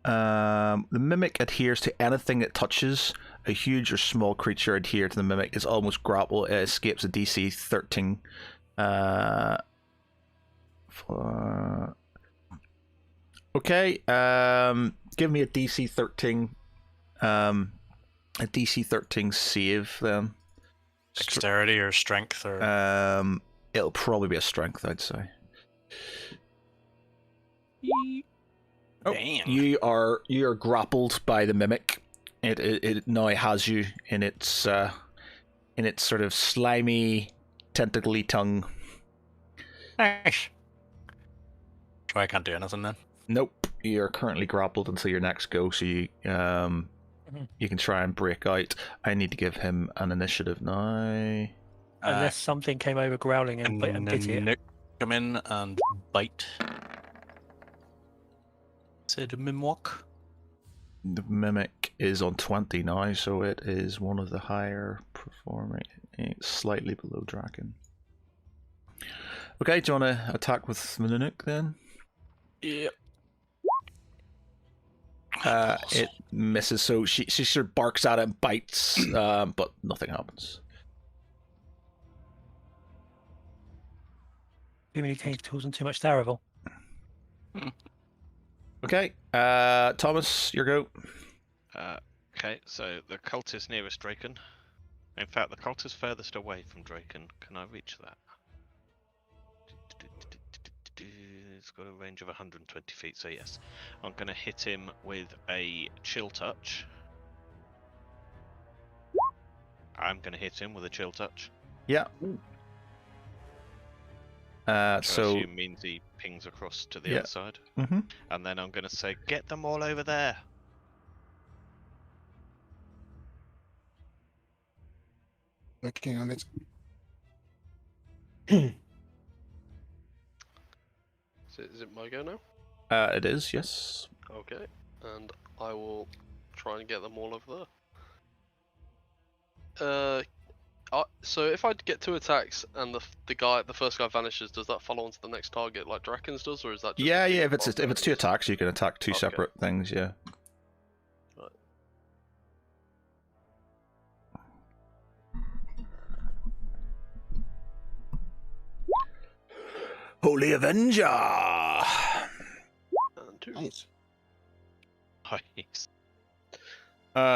The mimic adheres to anything it touches. A huge or small creature adhered to the mimic is almost grapple. It escapes a DC 13. Okay. Give me a DC 13. A DC 13 save then. Dexterity or strength or It'll probably be a strength, I'd say. Oh, Dang. you are grappled by the mimic. It now has you in its sort of slimy, tentacly tongue. Nice. So I can't do anything then. Nope, you're currently grappled until your next go, so you can try and break out. I need to give him an initiative now. Unless something came over growling and bit it. Nick come in and bite. Said Mimwalk. The mimic is on 20 now, so it is one of the higher performing. It's slightly below Draken. Okay, do you want to attack with Mlinuk then? Yep. It misses, so she sort of barks at it and bites, but nothing happens. Too many change tools and too much Tharavel. Okay, Thomas, your go. Okay, so the cultist nearest Draken. In fact, the cultist furthest away from Draken. Can I reach that? It's got a range of 120 feet, so yes. I'm going to hit him with a chill touch. I'm going to hit him with a chill touch. Yeah. Which So. I assume means he pings across to the Yeah. other side. Mhm. And then I'm going to say, get them all over there. Working on it. Is it my go now? It is, yes. Okay. And I will try and get them all over there. So if I get 2 attacks and the first guy vanishes, does that follow on to the next target like Drakens does, or is that just Yeah. a If it's boss 2 enemies? attacks, you can attack 2 Okay. separate things. Yeah. Right. Holy Avenger. And 2. Nice. Nice.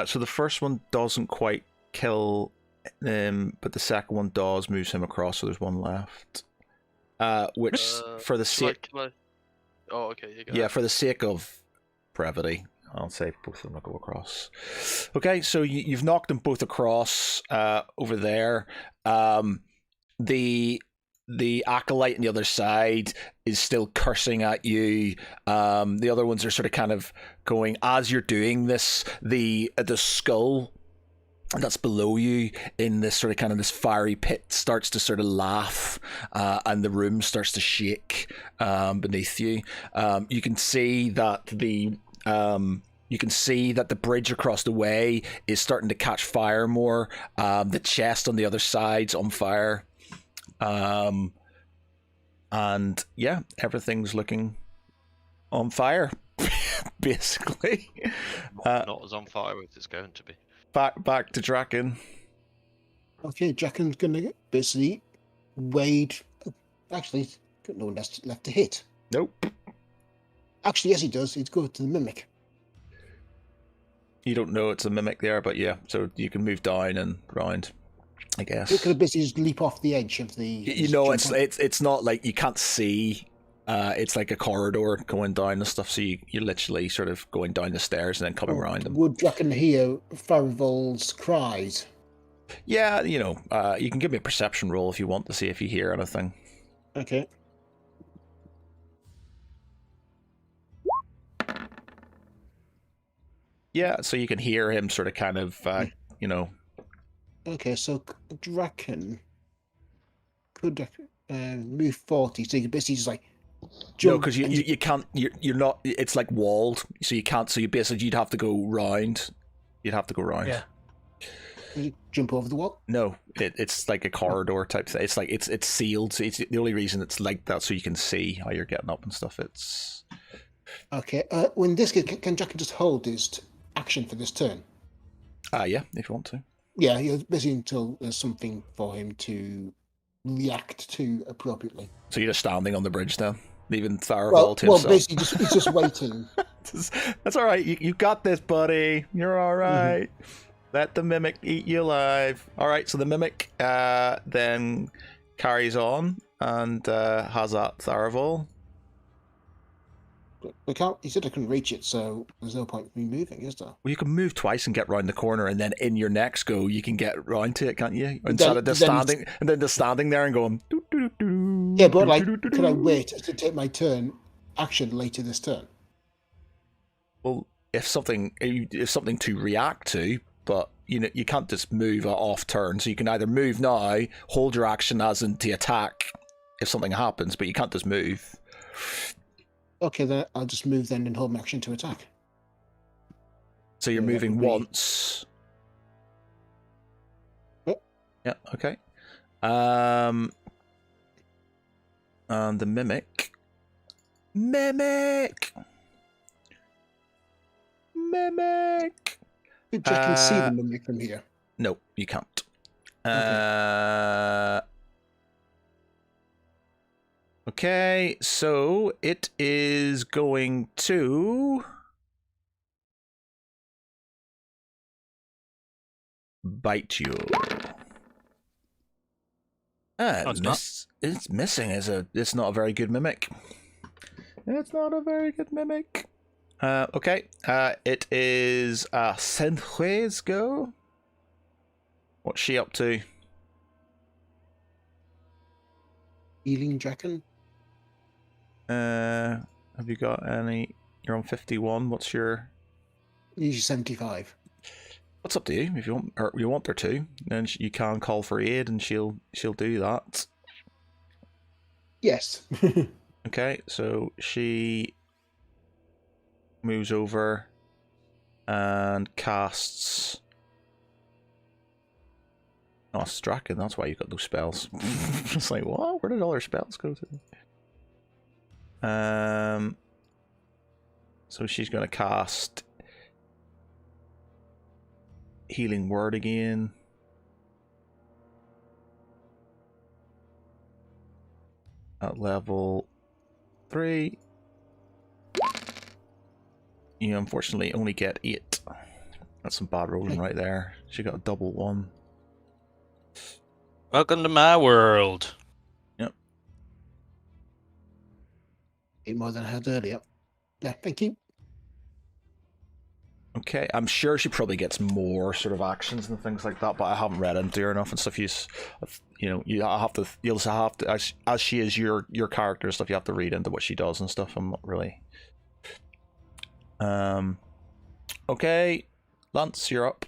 So the first one doesn't quite kill him, but the second one does, moves him across, so there's one left. Which, for the sake, Oh, okay. You go. yeah, for the sake of brevity, I'll say both of them will go across. Okay, so you've knocked them both across over there. The the acolyte on the other side is still cursing at you. The other ones are sort of kind of going, as you're doing this, the skull that's below you in this sort of kind of this fiery pit starts to sort of laugh, and the room starts to shake beneath you. You can see that the bridge across the way is starting to catch fire more. The chest on the other side's on fire. And yeah, everything's looking on fire, basically. Not as on fire as it's going to be. Back to Draken. Okay, Draken's gonna basically wade. Actually, he's got no one left to hit. Nope. Actually, yes, he does. He's go to the mimic. You don't know it's a mimic there, but yeah, so you can move down and round, I guess. It could basically just leap off the edge of the. You know, it's not like you can't see. It's like a corridor going down and stuff, so you're literally sort of going down the stairs and then coming around them. Would Draken hear Farivol's cries? Yeah, you know, you can give me a perception roll if you want to see if you hear anything. Okay. Yeah, so you can hear him sort of kind of, you know. Okay, so Draken could move 40, so you could basically just like jump. No, because you can't. You're not. It's like walled, so you can't. So you basically you'd have to go round. You'd have to go round. Yeah. Jump over the wall. No, it's like a corridor type thing. It's like it's sealed. So it's the only reason it's like that, so you can see how you're getting up and stuff. It's okay. When this can Draken just hold his action for this turn? Yeah, if you want to. Yeah, he's busy until there's something for him to react to appropriately. So you're just standing on the bridge now, leaving Tharvol Well, to himself. basically, he's just waiting. That's all right. You got this, buddy. You're all right. Let the mimic eat you alive. All right. So the mimic then carries on and has at Tharvol. We can't. He said I couldn't reach it, so there's no point in me moving, is there? Well, you can move twice and get round the corner, and then in your next go, you can get round to it, can't you? Instead of just standing and then just standing there and going. Doo, doo, doo, doo, Yeah, but like, doo, doo, doo, could I doo. wait to take my turn action later this turn? Well, if something to react to, but you know you can't just move off turn. So you can either move now, hold your action as in to attack if something happens, but you can't just move. Okay, then I'll just move then and hold my action to attack. So you're Yeah, that moving would be- once. Yep. Yeah. Okay. And the mimic. Mimic. Did Draken see the mimic from here? No, you can't. Okay, so it is going to bite you. It's missing. It's not a very good mimic. It's not a very good mimic. Okay. It is Senhue's go. What's she up to? Healing Draken? Have you got any? You're on 51. What's your? Usually 75. What's up to you? If you want her to, then you can call for aid, and she'll do that. Yes. Okay, so she moves over and casts. Oh, it's Draken. That's why you got those spells. It's like, what? Where did all her spells go to? So she's going to cast Healing Word again. At level 3. You unfortunately only get 8. That's some bad rolling right there. She got a double 1. Welcome to my world. Yep. 8 more than I had earlier. Yeah, thank you. Okay, I'm sure she probably gets more sort of actions and things like that, but I haven't read into her enough and stuff. You'll have to, as she is your character and stuff, you have to read into what she does and stuff. I'm not really. Okay, Lance, you're up.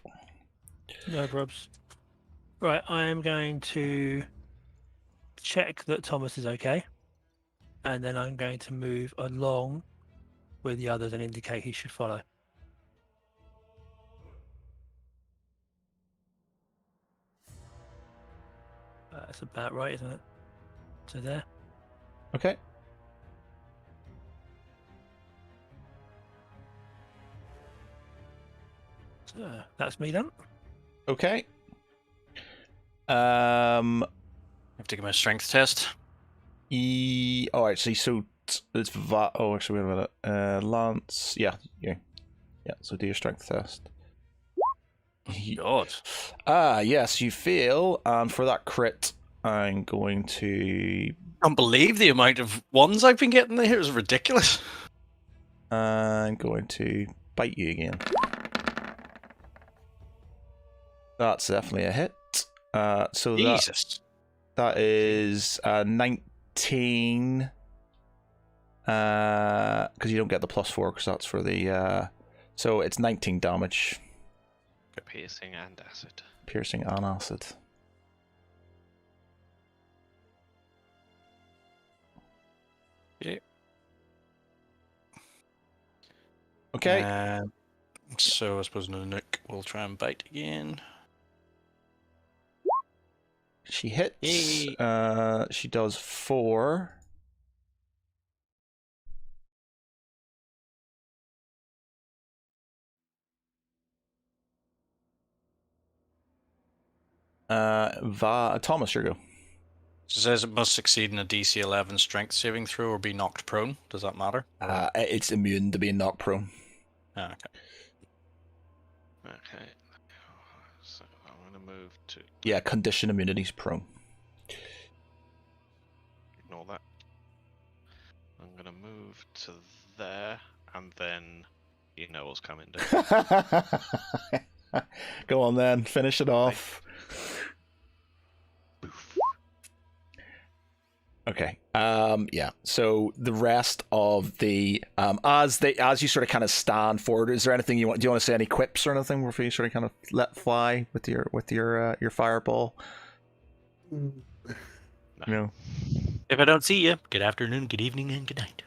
No probs. Right, I am going to check that Thomas is okay, and then I'm going to move along with the others and indicate he should follow. That's about right, isn't it? So there. Okay. So that's me done. Okay. I have to give him a strength test. Oh, actually, so it's oh, actually, wait a minute. Lance, yeah. So do your strength test. God. Yes, you fail, and for that crit, I'm going to. I can't believe the amount of ones I've been getting here is ridiculous. I'm going to bite you again. That's definitely a hit. So Jesus. that is 19. Because you don't get the +4 because that's for the. So it's 19 damage. Piercing and acid. Piercing and acid. Yeah. Okay. So I suppose Nanook will try and bite again. She hits. Yay. She does 4. Thomas, your go. It says it must succeed in a DC 11 strength saving throw or be knocked prone. Does that matter? It's immune to being knocked prone. Ah, okay. Okay. So I'm going to move to. Yeah, condition immunity's prone. Ignore that. I'm going to move to there, and then you know what's coming down. Go on then, finish it off. Okay. Yeah. So the rest of the as you sort of kind of stand forward, is there anything you want? Do you want to say any quips or anything before you sort of kind of let fly with your fireball? No. If I don't see you, good afternoon, good evening, and good night.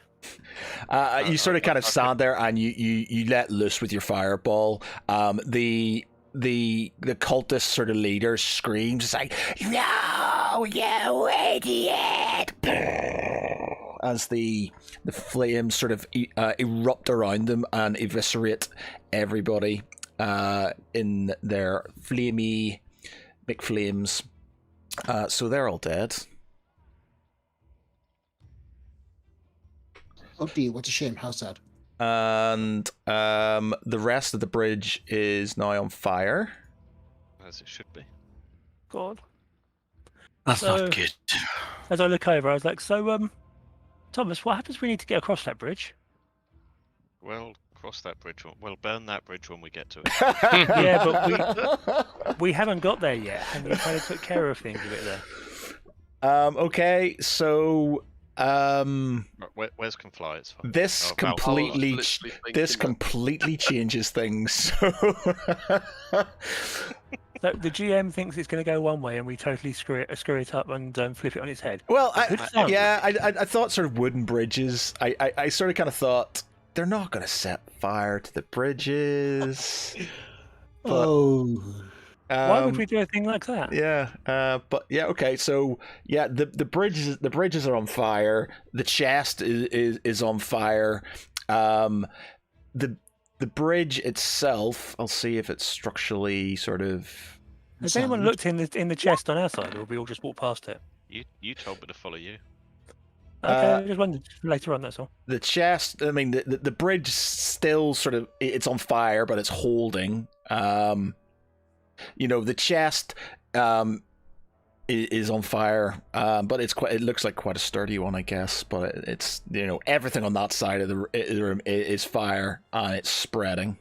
You sort of kind of stand there and you let loose with your fireball. The cultist sort of leader screams, it's like, "No, you idiot!" As the flames sort of erupt around them and eviscerate everybody in their flamey McFlames. So they're all dead. Oh dear, what a shame. How sad. And the rest of the bridge is now on fire. As it should be. God. That's So- not good. As I look over, I was like, so, Thomas, what happens when we need to get across that bridge? Well, cross that bridge. We'll burn that bridge when we get to it. Yeah, but we haven't got there yet, and you kind of took care of things a bit there. Okay, so Right, where's Confly? It's fine. this Oh, Val. completely literally thinking this that. completely changes things. So the GM thinks it's going to go one way, and we totally screw it up and flip it on its head. Well, Good fun. I thought sort of wooden bridges. I sort of kind of thought they're not going to set fire to the bridges. But, Oh. Why would we do a thing like that? Yeah, but yeah, okay. So yeah, the bridges are on fire. The chest is on fire. The bridge itself, I'll see if it's structurally sort of. Has anyone looked in the chest on our side, or have we all just walked past it? You told me to follow you. Okay, I just wondered later on. That's all. The chest. I mean, the bridge still sort of it's on fire, but it's holding. The chest is on fire, but it looks like quite a sturdy one, I guess. But it's everything on that side of the room is fire, and it's spreading.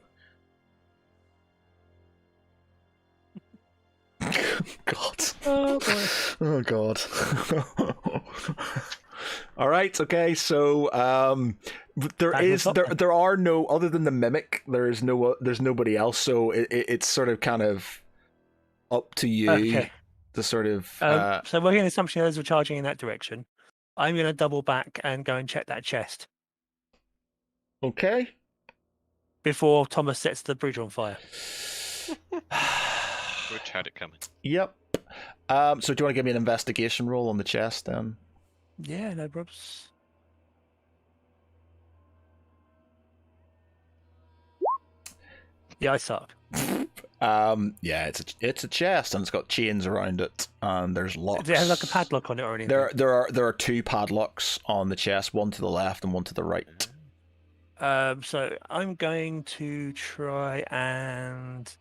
God. Oh boy. Oh God. All right. Okay. So there are no other than the mimic. There's nobody else. So it's sort of kind of up to you Okay. to sort of. So working on the assumption those were charging in that direction, I'm going to double back and go and check that chest Okay. before Thomas sets the bridge on fire. Which had it coming. Yep. So do you want to give me an investigation roll on the chest then? Yeah, no problems. Yeah, I suck. Yeah, it's a chest and it's got chains around it and there's locks. Does it have like a padlock on it or anything? There are two padlocks on the chest, one to the left and one to the right. So I'm going to try and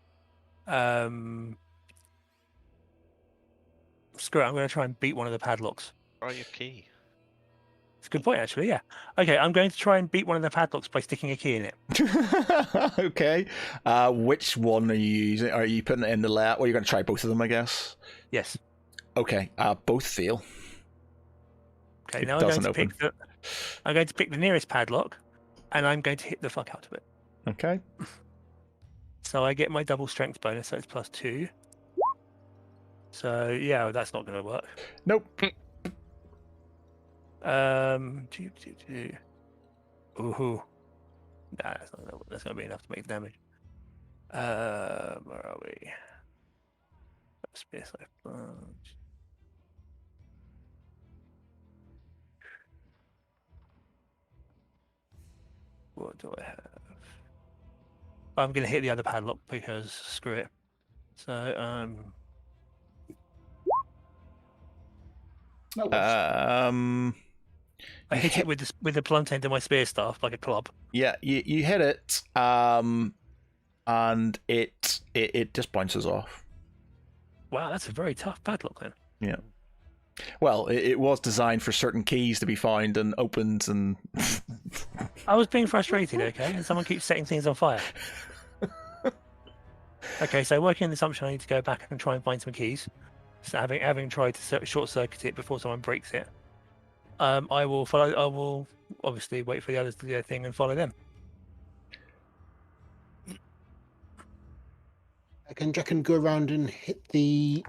screw it. I'm going to try and beat one of the padlocks. Try your key. It's a good point, actually. Yeah. Okay, I'm going to try and beat one of the padlocks by sticking a key in it. Okay. Which one are you using? Are you putting it in the left? Well, you're going to try both of them, I guess. Yes. Okay. Both fail. Okay. It Now doesn't I'm going to pick the nearest padlock, and I'm going to hit the fuck out of it. Okay. So I get my double strength bonus, so it's +2. So yeah, that's not going to work. Nope. Ooh. Nah, that's going to be enough to make damage. Where are we? Space life plunge. What do I have? I'm going to hit the other padlock because screw it. So That works. I hit it with the blunt end of my spear staff like a club. Yeah, you hit it, and it just bounces off. Wow, that's a very tough padlock then. Yeah. Well, it was designed for certain keys to be found and opened, and I was being frustrated, okay, and someone keeps setting things on fire. Okay, so working on the assumption I need to go back and try and find some keys. So having tried to short circuit it before someone breaks it, I will obviously wait for the others to do their thing and follow them. Can Jack and go around and hit the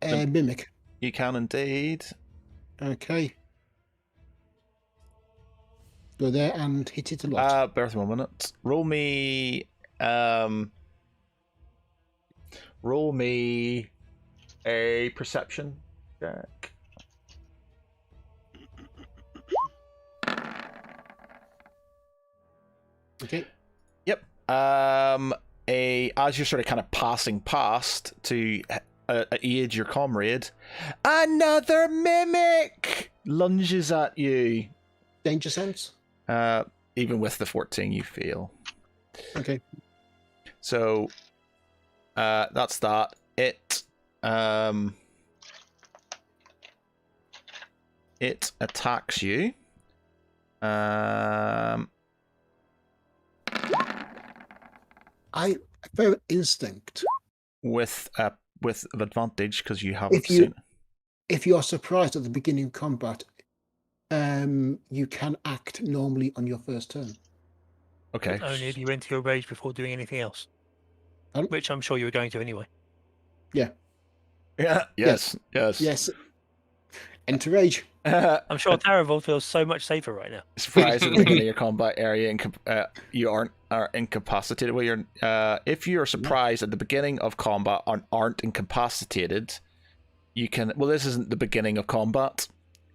mimic? you can indeed. Okay. Go there and hit it a lot. Bear with me 1 minute. Roll me a perception check. Okay. Yep. As you're sort of kind of passing past to aid your comrade, another mimic lunges at you. Danger sense? Even with the 14, you fail. Okay. So that's that. It attacks you. I feel instinct. With advantage because you haven't If you- seen. If you are surprised at the beginning of combat, you can act normally on your first turn. Okay. Only if you enter your rage before doing anything else. Pardon? Which I'm sure you were going to anyway. Yeah. Yes. Yes. Enter rage. I'm sure Taravel feels so much safer right now. Surprised at the beginning of your combat area, you are incapacitated. Well, if you're surprised at the beginning of combat and aren't incapacitated, you can. Well, this isn't the beginning of combat.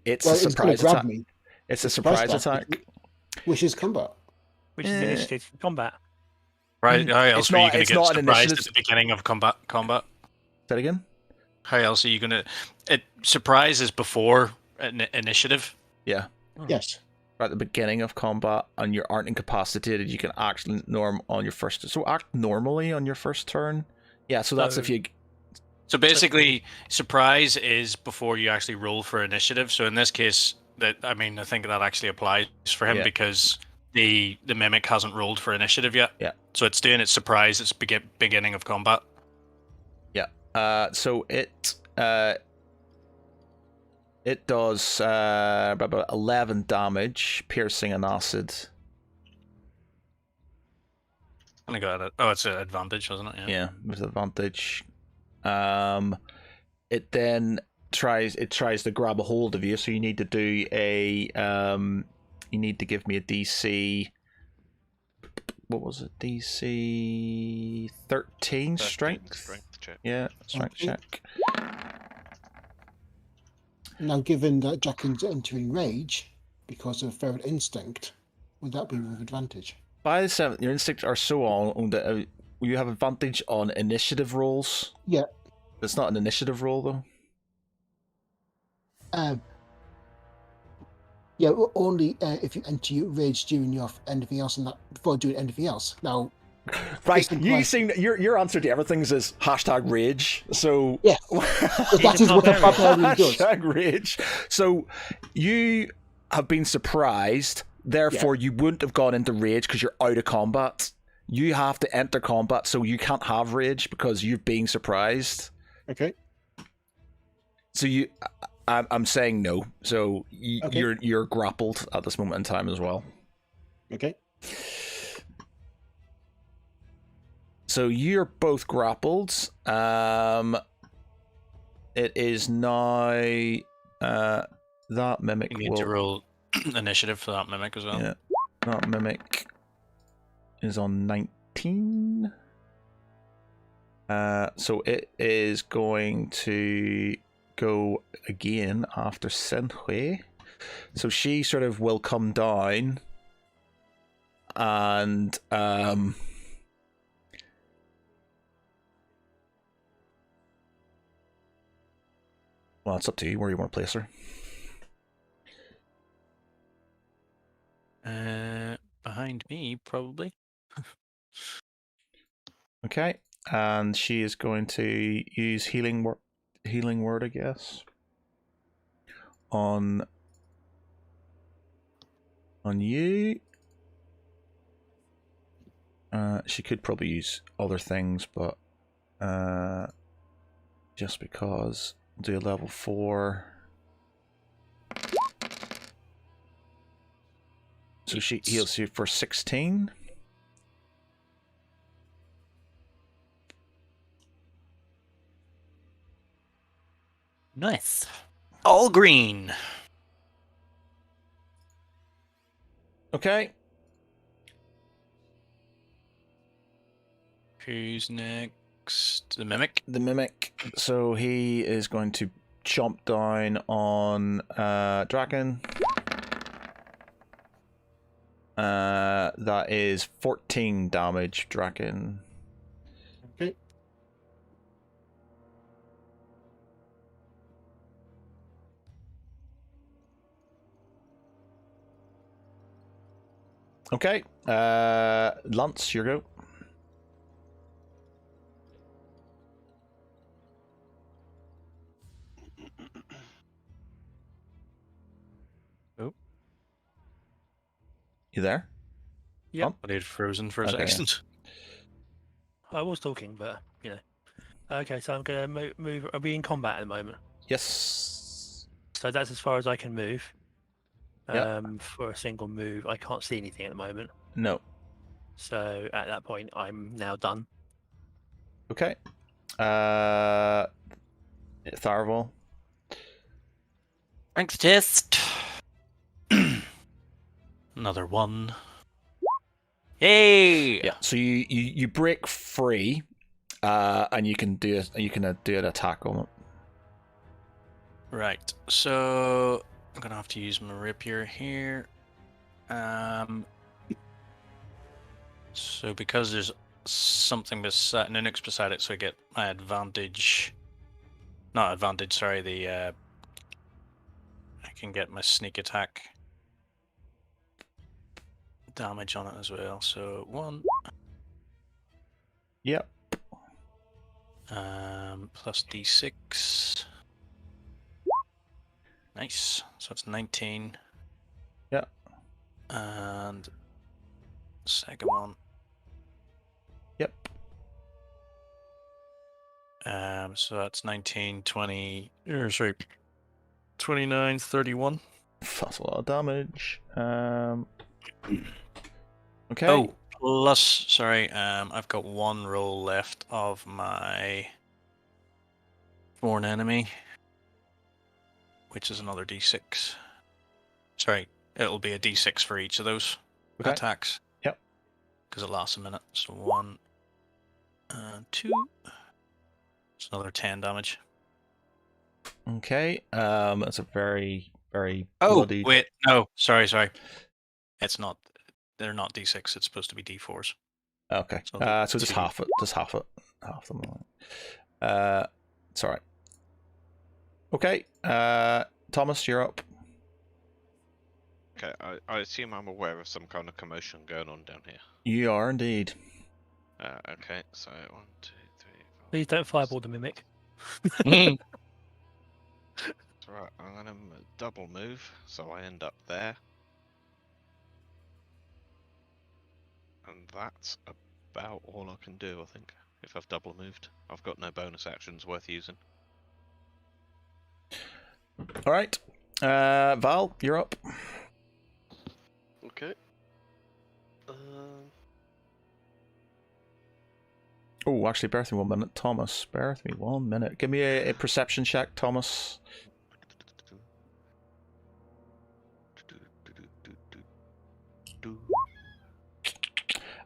It's a surprise grab attack. me, It's a surprise attack. attack. which is combat. Which is initiative combat. Right, how else It's are you not- going it's to get not an surprised at initiative. the beginning of combat? Say that again. How else are you going to... Surprise is before initiative. Yeah. Yes. At the beginning of combat and you aren't incapacitated, you can act on your first. So act normally on your first turn. Yeah. So that's So- if you. So basically, surprise is before you actually roll for initiative. So in this case, I think that actually applies for him Yeah. because the mimic hasn't rolled for initiative yet. Yeah. So it's doing its surprise. It's beginning of combat. So it does about 11 damage, piercing and acid. I got it. Oh, it's an advantage, wasn't it? Yeah, with advantage. It then tries to grab a hold of you, so you need to do a you need to give me a DC. What was it? DC 13 strength. Strength check. Yeah, strength Okay. check. Now, given that Draken's entering rage because of feral instinct, would that be with advantage? By the 7th, your instincts are so on that you have advantage on initiative rolls. Yeah. It's not an initiative roll though. Yeah, only if you enter your rage during your anything else, and that before doing anything else. Now, Right, Just you imply- seem your answer to everything is hashtag rage. So yeah, that He's a is what a barbarian. barbarian does. hashtag rage. So you have been surprised. Therefore, you wouldn't have gone into rage because you're out of combat. You have to enter combat, so you can't have rage because you're being surprised. Okay. So I'm saying no. So Okay. you're grappled at this moment in time as well. Okay. So you're both grappled. It is now that mimic You need to roll initiative for that mimic as well. Yeah, that mimic is on 19. So it is going to go again after Senhui. So she sort of will come down and well, it's up to you where you want to place her. Behind me, probably. Okay, and she is going to use healing word, I guess, on you. She could probably use other things, but just because, do a level 4. So she heals you for 16. Nice. All green. Okay. Who's next? The mimic. The mimic. So he is going to chomp down on Draken. That is 14 damage, Draken. Okay. Okay. Lance, your go. Oh. You there? Yep. But he'd frozen for a Okay. second. I was talking, but you know. Okay, so I'm gonna move. Are we in combat at the moment? Yes. So that's as far as I can move. Yeah. For a single move, I can't see anything at the moment. No. So at that point, I'm now done. Okay. Tharval. Strength test. Another one. Hey! Yeah. So you break free, and you can do an attack on it. Right. So I'm gonna have to use my rapier here. So because there's something beside Nunix beside it, so I get my advantage. Not advantage. Sorry. I can get my sneak attack damage on it as well. So 1. Yep. Plus d6. Nice. So it's 19. Yeah. And second one. Yep. So that's 19, 20, sorry, 29, 31. That's a lot of damage. Okay. Oh, plus, sorry, I've got one roll left of my Thorn Enemy, which is another d6. Sorry, it'll be a d6 for each of those Okay. attacks. Yep. Because it lasts a minute. So 1 and 2. It's another 10 damage. Okay. That's a very, very Oh, bloody. wait, no, sorry. It's not. They're not d6. It's supposed to be d4s. Okay. So I'll do So just 2. half it. Just half it. Half them. It's all right. Okay. Thomas, you're up. Okay, I assume I'm aware of some kind of commotion going on down here. You are indeed. Okay, so 1, 2, 3, 4. Please don't fireball the mimic. That's right, I'm gonna double move, so I end up there. And that's about all I can do, I think, if I've double moved. I've got no bonus actions worth using. All right. Val, you're up. Okay. Oh, actually, bear with me 1 minute. Thomas, bear with me 1 minute. Give me a perception check, Thomas.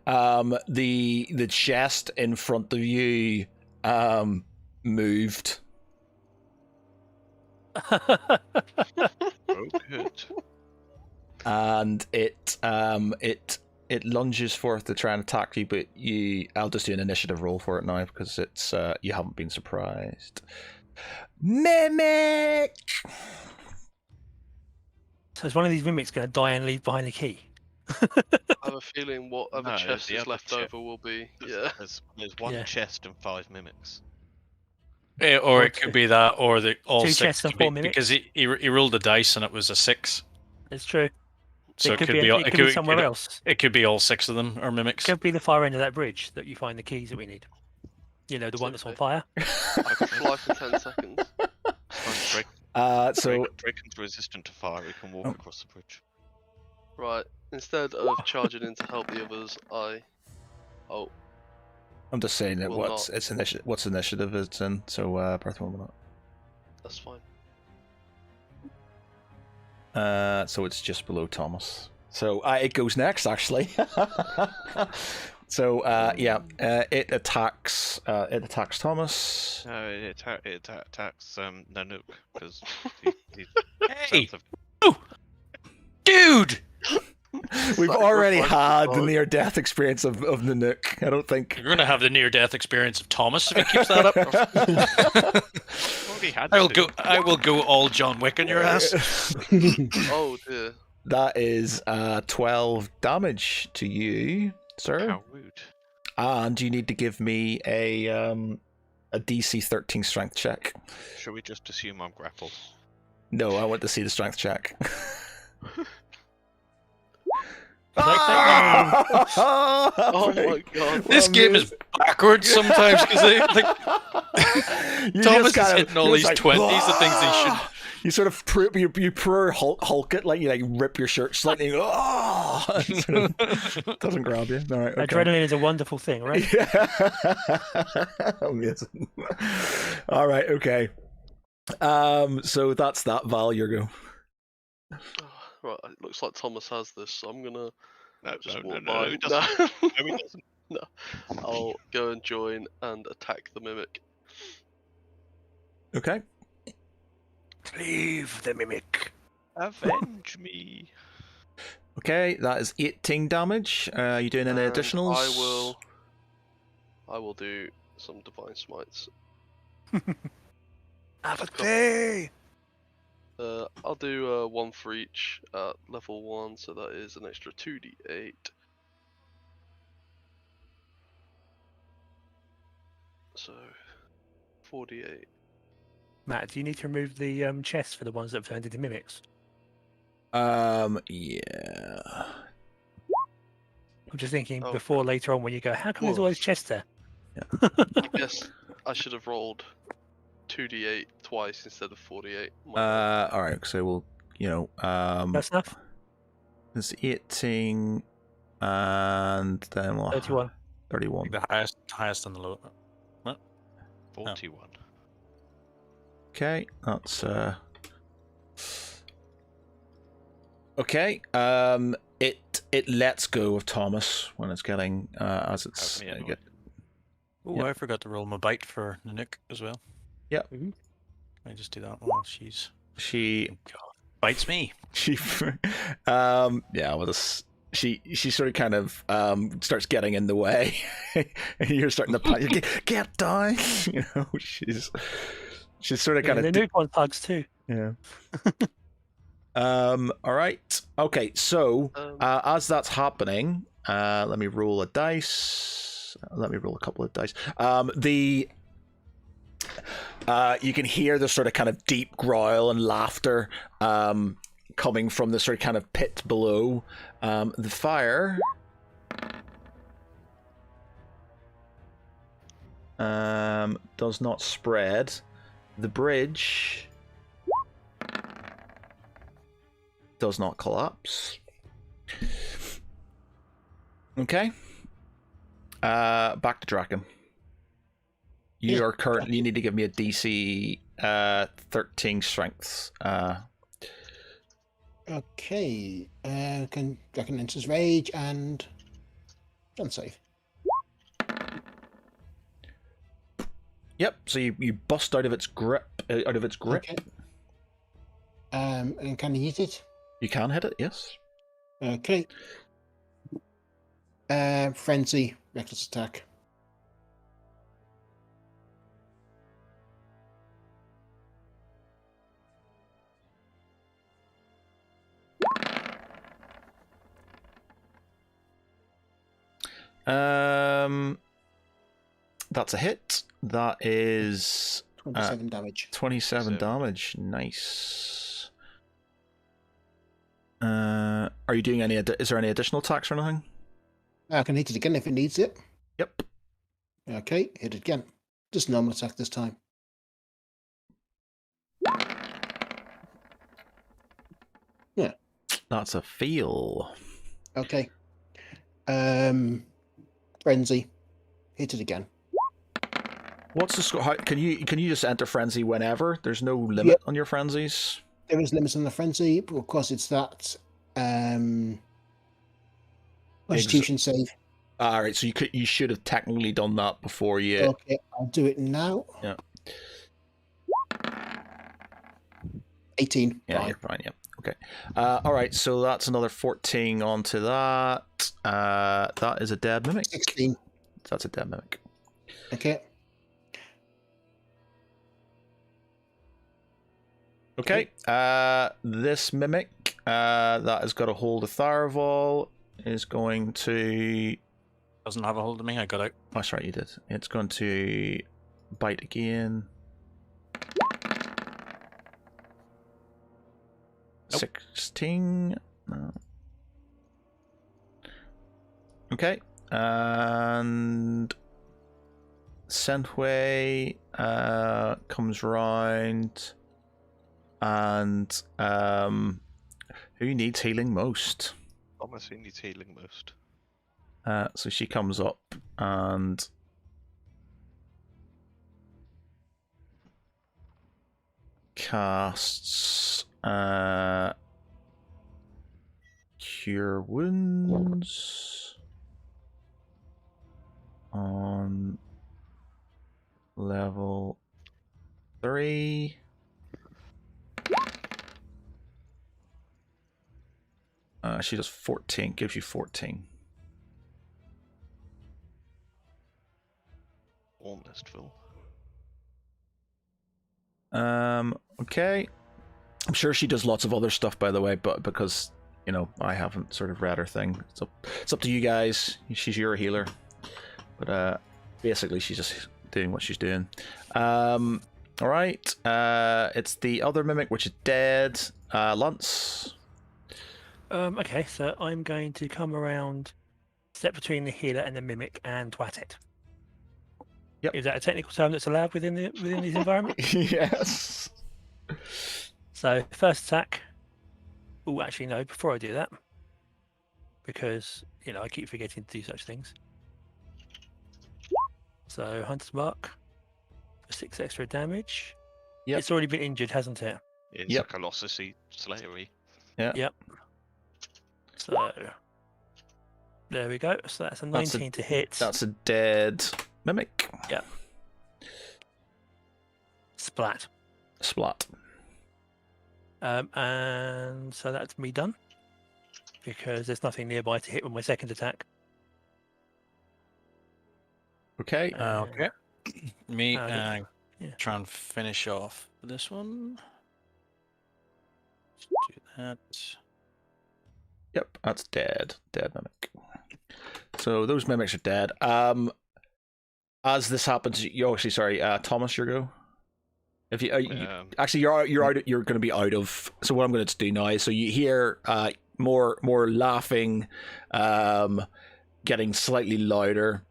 The chest in front of you moved. Oh, good. And it lunges forth to try and attack you, but I'll just do an initiative roll for it now because it's you haven't been surprised. Mimic. So is one of these mimics going to die and leave behind the key? I have a feeling whatever No, chest the is other left chest. over will be. Yeah. There's one Yeah. chest and 5 mimics. Or it could be that, or the all 2 6 chests and could be, 4 mimics? because he rolled the dice and it was a 6. It's true. So it could be, it could be somewhere else. It could be all 6 of them are mimics. It could be the far end of that bridge that you find the keys that we need. You know, the one that's on fire. I could fly for 10 seconds. So Draken's resistant to fire. He can walk across the bridge. Right. Instead of charging in to help the others, Oh, I'm just saying that Will what's not. it's initiative. What's initiative it's in? So Breath of Moment. that's fine. So it's just below Thomas. So it goes next, actually. So it attacks. It attacks Thomas. No, it attacks Nanook because Hey! Oh! Dude! We've already Sacrifice had the the dog. near-death experience of Nanook. I don't think. You're gonna have the near-death experience of Thomas if he keeps that up. already had. I will go all John Wick on your ass. Oh dear. That is 12 damage to you, sir. How rude. And you need to give me a DC 13 strength check. Shall we just assume I'm grappled? No, I want to see the strength check. Oh my god. This game is backwards sometimes because Thomas is hitting all these 20s, the things he should. You sort of you purr Hulk it, like you rip your shirt slightly. Sort of doesn't grab you. All right, okay. Adrenaline is a wonderful thing, right? Yeah. Amazing. All right, okay. So that's that. Val, your go. Right, it looks like Thomas has this, so I'm gonna No, just no, walk no, by. he doesn't. No, he doesn't. I'll go and join and attack the mimic. Okay. Leave the mimic. Avenge me. Okay, that is 18 damage. You doing any And additionals? I will do some divine smites. Have a day. I'll do one for each at level 1, so that is an extra 2d8. So 48. Matt, do you need to remove the chest for the ones that have turned into mimics? Yeah. I'm just thinking Oh. before later on when you go, how come there's Whoa. always chests there? I guess I should have rolled 2d8 twice instead of 48. My bad. All right. So we'll, That's enough. it's 18, and then we'll 31. 31. The highest and the low. 41. Okay, that's okay. It lets go of Thomas when it's getting as it's Have me annoyed. Oh, Yep. I forgot to roll my bite for Nanook as well. Yep. Mhm. Can I just do that while she's she bites me? yeah, well, she sort of kind of starts getting in the way, and you're starting to panic. Get down, she's sort of kind The of new one hugs too. yeah. All right. Okay. So as that's happening, let me roll a dice. Let me roll a couple of dice. You can hear the sort of kind of deep growl and laughter coming from the sort of kind of pit below. The fire does not spread. The bridge does not collapse. Okay. Back to Draken. You are currently. You need to give me a DC 13 strength. Okay. Can Draken enters rage and save. Yep. So you bust out of its grip. Okay. And can he hit it? You can hit it. Yes. Okay. Frenzy, reckless attack. That's a hit. That is 27 damage. 27 damage. Nice. Are you doing any? Is there any additional attacks or anything? I can hit it again if it needs it. Yep. Okay, hit it again. Just normal attack this time. Yeah. That's a fail. Okay. Frenzy. Hit it again. What's the score? Can you just enter frenzy whenever? There's no limit on your frenzies. There is limits on the frenzy, but of course it's that Constitution save. All right, so you should have technically done that before you. Okay, I'll do it now. Yeah. 18. Yeah, Fine. you're fine. Yeah. Okay. All right, so that's another 14 onto that. That is a dead mimic. 16. That's a dead mimic. Okay. Okay. This mimic that has got a hold of Tharaval is going to. Doesn't have a hold of me. I got out. That's right, you did. It's going to bite again. Nope. 16. No. Okay. And Sentway comes round. And who needs healing most? Thomas, who needs healing most? So she comes up and casts Cure Wounds on level 3. She does 14, gives you 14. Almost full. Okay. I'm sure she does lots of other stuff, by the way, but because I haven't sort of read her thing, it's up to you guys. She's your healer, but basically she's just doing what she's doing. All right. It's the other mimic, which is dead. Lance. Okay, so I'm going to come around, step between the healer and the mimic, and twat it. Yep. Is that a technical term that's allowed within this environment? Yes. So first attack. Oh, actually no. Before I do that, because I keep forgetting to do such things. So Hunter's Mark for 6 extra damage. Yep. It's already been injured, hasn't it? It's Yep. a Colossus Slayery. Yep. So there we go. So that's a 19 to hit. That's a dead mimic. Yep. Splat. Splat. And so that's me done. Because there's nothing nearby to hit with my second attack. Okay. Okay. Me yeah. try and finish off this one. Let's do that. Yep, that's dead. Dead mimic. So those mimics are dead. As this happens, Thomas, your go. If you, actually, you're out. You're going to be out of. So what I'm going to do now is, so you hear more laughing, getting slightly louder.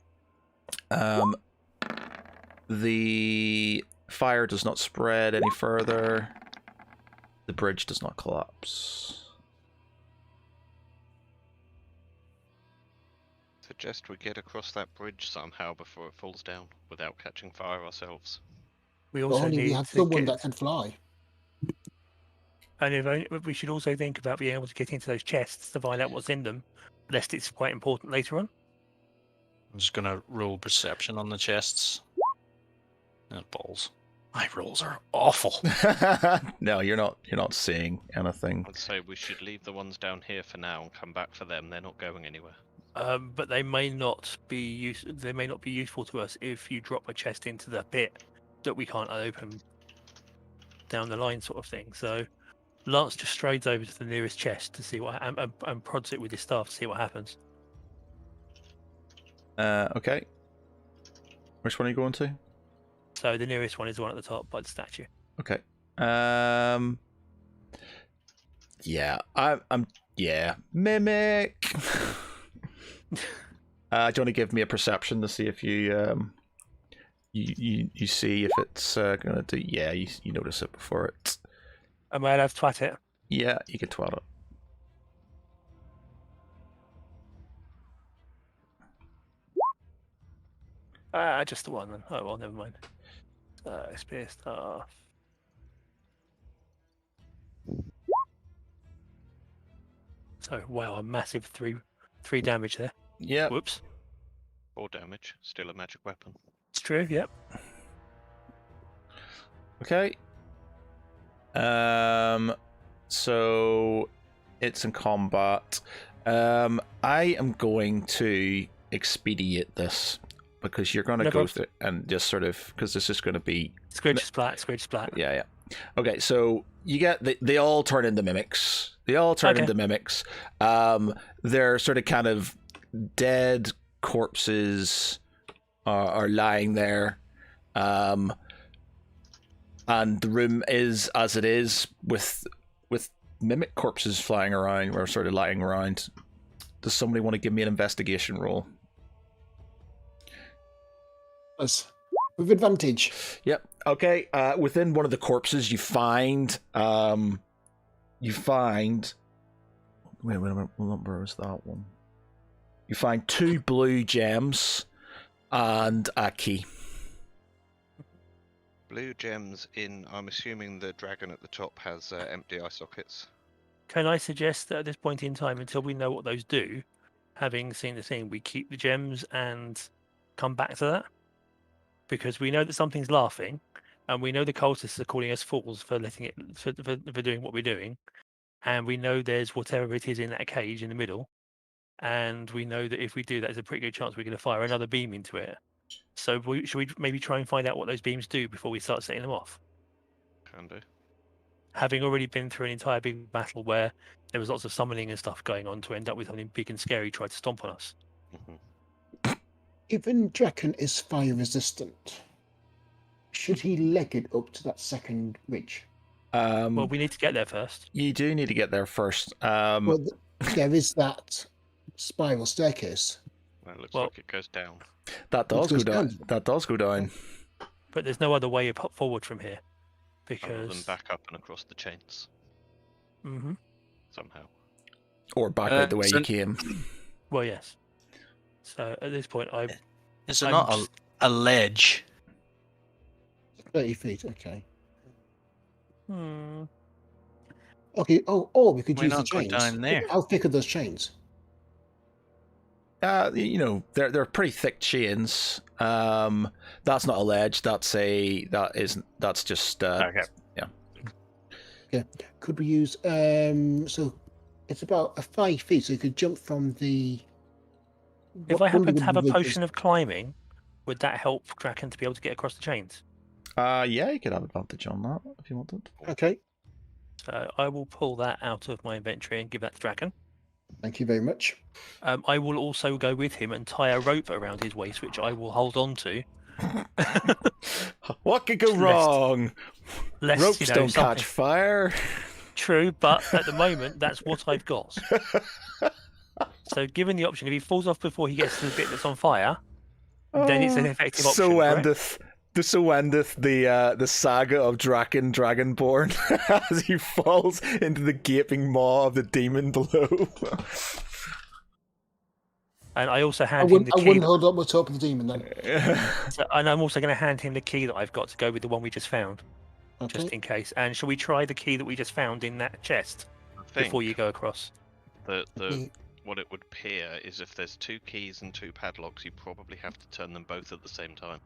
The fire does not spread any further. The bridge does not collapse. Suggest we get across that bridge somehow before it falls down without catching fire ourselves. We also Only we need have to someone get, that can fly. and we should also think about being able to get into those chests to find out what's in them, lest it's quite important later on. I'm just gonna roll perception on the chests. And balls. My rolls are awful. No, you're not seeing anything. I'd say we should leave the ones down here for now and come back for them. They're not going anywhere. But they may not be They may not be useful to us if you drop a chest into the pit that we can't open down the line, sort of thing. So Lance just strides over to the nearest chest to see what and prods it with his staff to see what happens. Okay. Which one are you going to? So the nearest one is the one at the top by the statue. Okay. Yeah. Yeah. Mimic. Do you want to give me a perception to see if you you see if it's gonna do? Yeah, you notice it before it. Am I allowed to twat it? Yeah, you can twat it. Just the one then. Oh well, never mind. Spear staff. So wow, a massive three damage there. Yeah. Whoops. 4 damage. Still a magic weapon. It's true. Yep. Okay. So it's in combat. I am going to expedite this because you're going to go through and just sort of, because this is going to be Squidge splat. Yeah. Okay, so you get they all turn into mimics. They all turn into mimics. They're sort of kind of dead corpses are lying there. And the room is as it is with mimic corpses flying around or sort of lying around. Does somebody want to give me an investigation roll? Us. With advantage. Yep. Okay. Within one of the corpses, you find. Wait a minute. What number was that one? You find 2 blue gems and a key. Blue gems in. I'm assuming the dragon at the top has empty eye sockets. Can I suggest that at this point in time, until we know what those do, having seen the scene, we keep the gems and come back to that? Because we know that something's laughing, and we know the cultists are calling us fools for letting it for doing what we're doing, and we know there's whatever it is in that cage in the middle, and we know that if we do that, there's a pretty good chance we're going to fire another beam into it. So should we maybe try and find out what those beams do before we start setting them off? Can do. Having already been through an entire big battle where there was lots of summoning and stuff going on to end up with something big and scary try to stomp on us. Mm-hmm. Given Draken is fire resistant, should he leg it up to that second ridge? Well, we need to get there first. You do need to get there first. Well, there is that spiral staircase. It looks Well- like it goes down. That does go goes down. down. That does go down. But there's no other way forward from here, Other than because. back up and across the chains Hmm. somehow. Or back out the way so- you came. Well, yes. So at this point, Is there I'm not just- a ledge? 30 feet. Okay. Hmm. Okay. Oh, we could Why use the not go chains. down there? How thick are those chains? You know, they're pretty thick chains. That's not a ledge. That's just Okay. Could we use so it's about 5 feet, so you could jump from the. If what I happen wonder to have a would be good is- potion of climbing, would that help Draken to be able to get across the chains? yeah, you could have advantage on that if you wanted. Okay. So I will pull that out of my inventory and give that to Draken. Thank you very much. I will also go with him and tie a rope around his waist, which I will hold on to. What could go Lest- wrong? Lest, Ropes you know, don't something- catch fire. True, but at the moment, that's what I've got. So, given the option, if he falls off before he gets to the bit that's on fire, then it's an effective option. So correct? endeth the saga of Draken Dragonborn as he falls into the gaping maw of the demon below. And I also I hand him the key. wouldn't hold up my top of the demon then. And I'm also going to hand him the key that I've got to go with the one we just found, Okay. just in case. And shall we try the key that we just found in that chest I think before you go across? Okay. what it would appear is if there's 2 keys and 2 padlocks, you probably have to turn them both at the same time.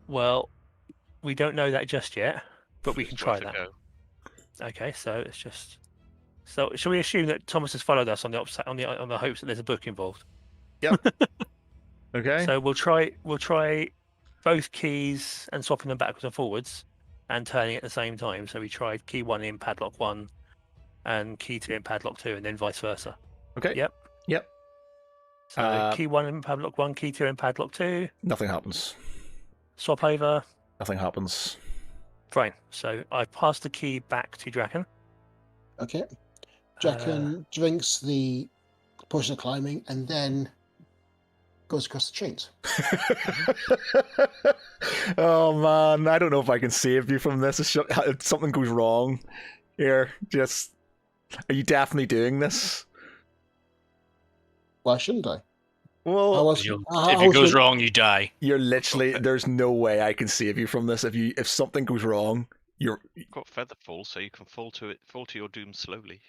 Well, we don't know that just yet, but we can It's try worth a that. go. Okay, so it's just. So, shall we assume that Thomas has followed us on the hopes that there's a book involved? Okay. So we'll try both keys and swapping them backwards and forwards, and turning at the same time. So we tried key 1 in padlock 1, and key 2 in padlock 2, and then vice versa. Okay. Yep. Yep. So key 1 in padlock 1, key 2 in padlock 2, Nothing happens. swap over. Nothing happens. Fine. So I pass the key back to Draken. Okay. Draken drinks the potion of climbing and then goes across the chains. Oh man, I don't know if I can save you from this. If something goes wrong here, just are you definitely doing this? Why shouldn't I? Well, If it goes wrong, you die. you're literally there's no way I can save you from this. If something goes wrong, you're You've got Featherfall, so you can fall to your doom slowly.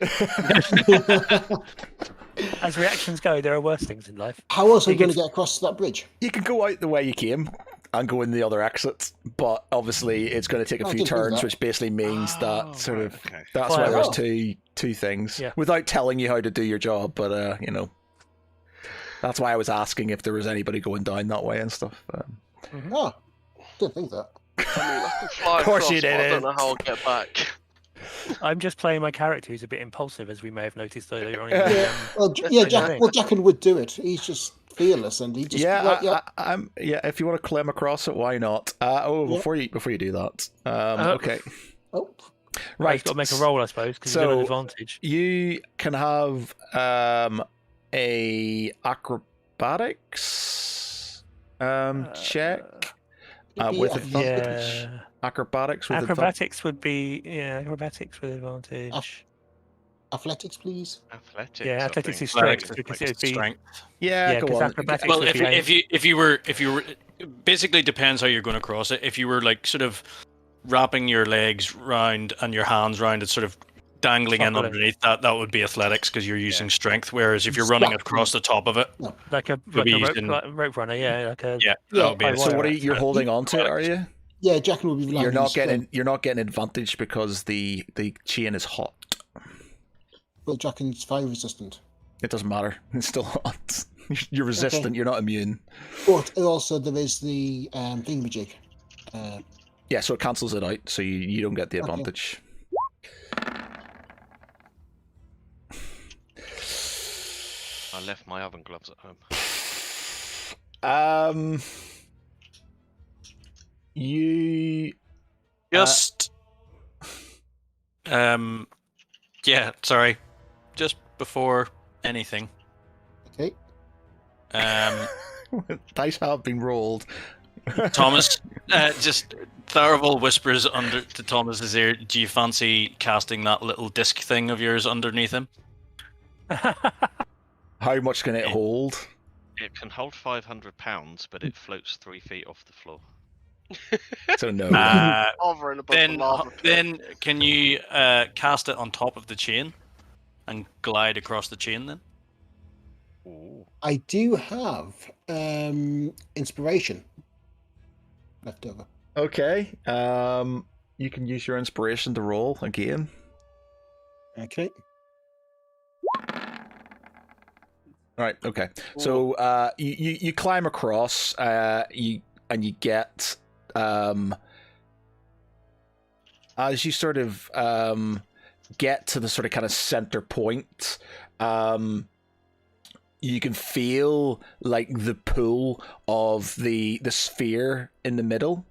As reactions go, there are worse things in life. How else are He we going to gets- get across that bridge? you can go out the way you came and go in the other exit, but obviously it's going to take a I few didn't think of turns, that. which basically means Oh, that sort right, of okay. that's Fire why there's off. two things. Yeah. Without telling you how to do your job, but you know, that's why I was asking if there was anybody going down that way and stuff. Oh, didn't think that. I mean, I can fly Of course across, you but I didn't. don't know how I'll get back. I'm just playing my character who's a bit impulsive, as we may have noticed earlier on. Yeah. Well, That's yeah, what I think. Draken would do it. He's just fearless, and he just I'm yeah. If you want to climb across it, why not? Before you do that, okay, Oh, Right, he's got to make a roll, I suppose, because he's got an So- advantage. You can have a acrobatics check with Yeah. advantage. Yeah. Acrobatics with Acrobatics would be acrobatics with advantage. athletics, please. Athletics. Yeah, I athletics think. is strength, Athletics. because it'd be Strength. Yeah, Yeah, go 'cause on. acrobatics Well, would if be if you were basically depends how you're going to cross it. If you were like sort of wrapping your legs round and your hands round it, sort of dangling in Buckling. underneath that would be athletics because you're using strength. Whereas if you're running across the top of it, like a be using- rope runner, yeah, like a yeah, Yeah, that would be I a was. So what are strength. you're holding on to it? Are you? Yeah, Draken will be. You're landing not straight. getting advantage because the chain is hot. Well, Draken's fire resistant, It doesn't matter. It's still hot. You're resistant. You're not immune. but also there is the thingamajig. Yeah, so it cancels it out, so you don't get the Okay. advantage. I left my oven gloves at home. You Just, yeah, sorry, just before anything, Okay. Dice have been rolled. Thomas, just Tharavel whispers under to Thomas's ear, "Do you fancy casting that little disc thing of yours underneath him?" How much can it hold? It can hold 500 pounds, but it floats 3 feet off the floor. So no. Hovering above the lava pit. Then can you cast it on top of the chain and glide across the chain then? Ooh. I do have inspiration left over. Okay. You can use your inspiration to roll again. Okay. Right. Okay. So you climb across. You get as you sort of get to the sort of kind of center point. You can feel like the pull of the sphere in the middle.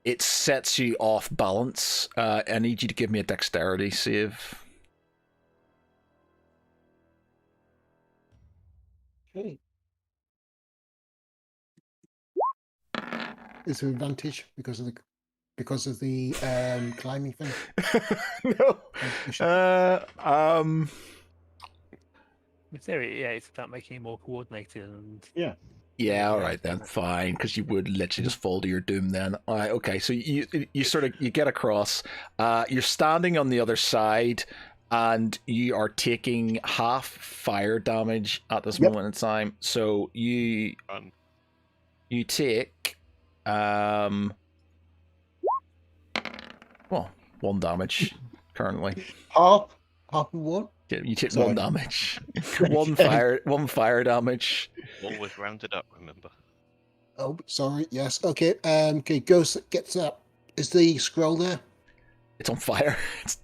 It sets you off balance. I need you to give me a dexterity save. Okay. Is there advantage because of the climbing thing? No. In theory, yeah, it's about making it more coordinated and Yeah, all right then, fine, because you would literally just fall to your doom then. All right, okay, so you get across. You're standing on the other side, and you are taking half fire damage at this moment in time. So you take well, 1 damage currently. Half of what? You take Sorry. 1 damage. One fire damage. Always rounded up, remember. Oh, sorry. Yes. Okay. Okay. Ghost gets up. Is the scroll there? It's on fire.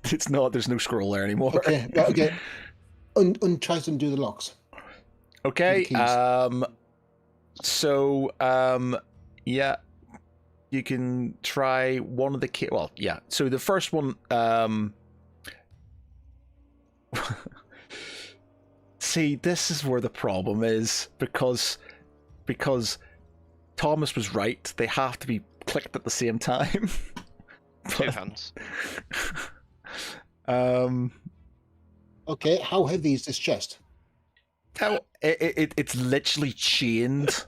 It's not. There's no scroll there anymore. Okay. Right, okay. Tries to undo the locks. Okay. The So yeah, you can try one of the key. Well, yeah. So the first one. See, this is where the problem is because Thomas was right. They have to be clicked at the same time. 2 hands. Okay. How heavy is this chest? It's literally chained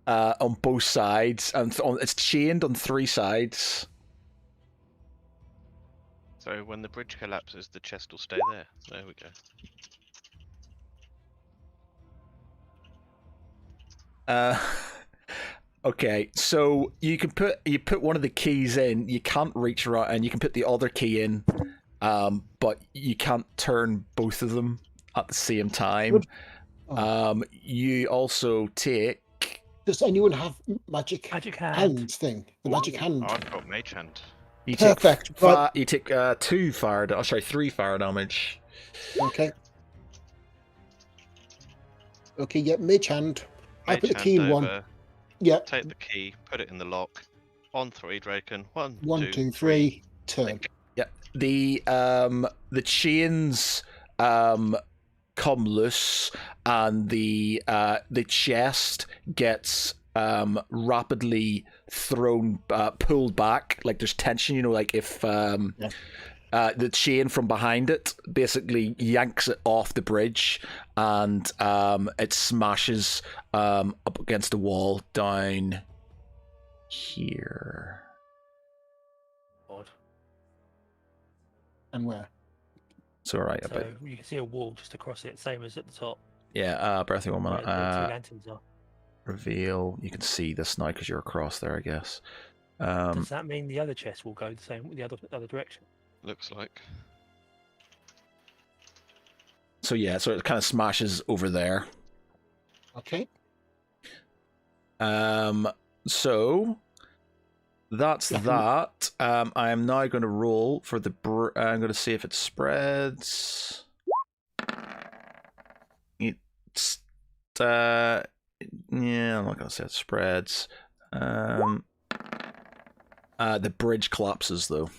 on both sides, and it's chained on 3 sides. So when the bridge collapses, the chest will stay there. There we go. Okay, so you put one of the keys in. You can't reach around, and you can put the other key in, but you can't turn both of them at the same time. You also take. Does anyone have magic hand hands thing? The magic hand. Oh, I've got mage hand. You Perfect. Take Right. you take 3 fire damage. Okay. Okay. Yeah. Mage hand. I Mage put the hand key in one. over, Yeah. Take the key, put it in the lock. On 3, Draken. 1, 1, 2, 3. Turn. Click. Yeah. The chains come loose, and the chest gets rapidly pulled back. Like there's tension, you know, like if the chain from behind it basically yanks it off the bridge, and it smashes up against the wall down here. Odd. And where? So right, So you can see a wall just across it, same as at the top. yeah. Breath of 1 Where minute. the 2 lanterns are. Reveal. You can see this now because you're across there, I guess. Does that mean the other chest will go the same, the other direction? Looks like. So yeah, so it kind of smashes over there. Okay. So that's that. I am now going to roll for the. I'm going to see if it spreads. It's. Yeah, I'm not going to say it spreads. The bridge collapses though.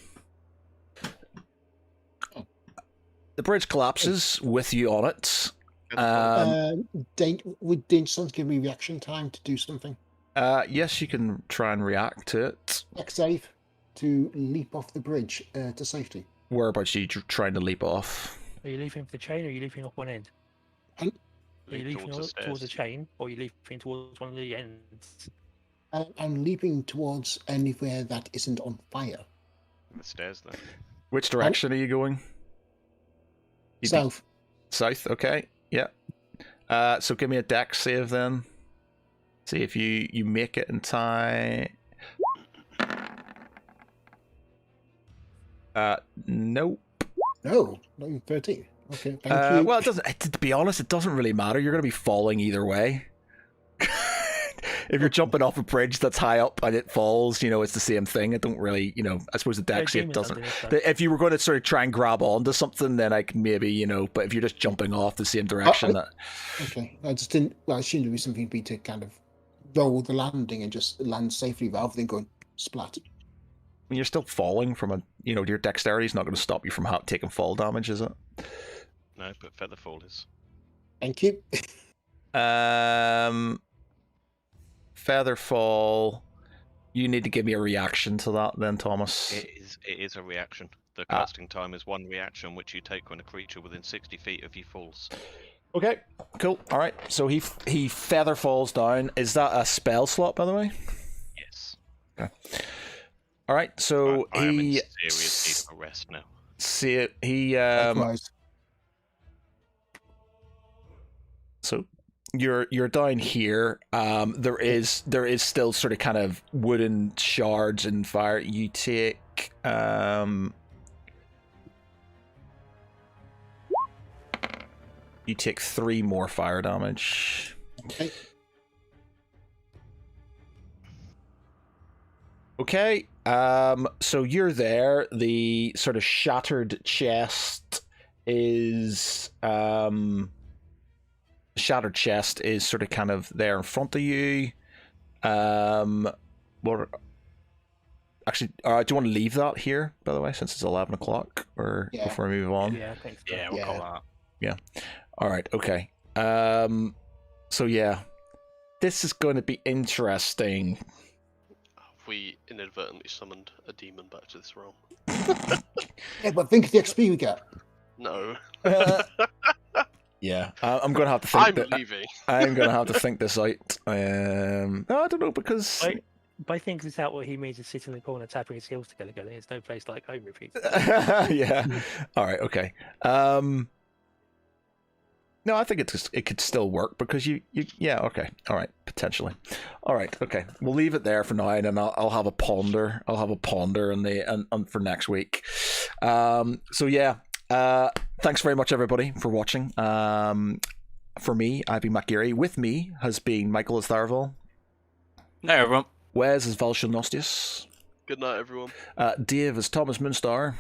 The bridge collapses with you on it. Would Danger Sons give me reaction time to do something? Yes, you can try and react to it. Next save to leap off the bridge to safety. Whereabouts are you trying to leap off? Are you leaping for the chain, or are you leaping off one end? Are you Leap leaping towards the towards the stairs. chain, or are you leaping towards one of the ends? I'm leaping towards anywhere that isn't on fire. The stairs then. Which direction are you going? You'd be South. south, okay. Yeah. So give me a dex save then. See if you make it in time. Nope. No, 13. Okay, thank you. Well, it doesn't. To be honest, it doesn't really matter. You're going to be falling either way. If you're jumping off a bridge that's high up and it falls, it's the same thing. It don't really, I suppose the dex save demons doesn't. underneath that. If you were going to sort of try and grab onto something, then I can maybe, but if you're just jumping off the same direction, Okay, I just didn't. Well, I assumed there was something to be to kind of roll the landing and just land safely rather than going splat. you're still falling from a, your dexterity is not going to stop you from taking fall damage, is it? No, but Featherfall is. Thank you. Featherfall. You need to give me a reaction to that, then, Thomas. It is a reaction. The casting time is one reaction which you take when a creature within 60 feet of you falls. Okay, cool. All right. So he feather falls down. Is that a spell slot, by the way? Yes. Okay. All right. So I am in he serious need of a rest now. see it. He Likewise. So you're down here. There is still sort of kind of wooden shards and fire. You take you take 3 more fire damage. Okay. Okay. So you're there. The sort of shattered chest is sort of kind of there in front of you. What? Actually, do you want to leave that here, by the way, since it's 11 o'clock, or Yeah. before we move on? Yeah, thanks. Yeah, we'll call that. All right. Okay. So yeah, this is going to be interesting. We inadvertently summoned a demon back to this realm. Yeah, but think of the XP we get. No, Yeah, I'm going to have to think. I'm leaving. I'm going to have to think this out. No, I don't know, because By thinking this out, what he means is sitting in the corner tapping his heels together, going, "There's no place like home." Repeat. yeah. All right. Okay. No, I think it could still work because you yeah, okay. All right, potentially. All right, okay. We'll leave it there for now, and then I'll have a ponder. I'll have a ponder and for next week. So yeah, thanks very much everybody for watching. For me, I've been Matt Geary. With me has been Michael as Tharval. Hey, everyone. Wes as Valshal Nostius. Good night, everyone. Dave as Thomas Moonstar.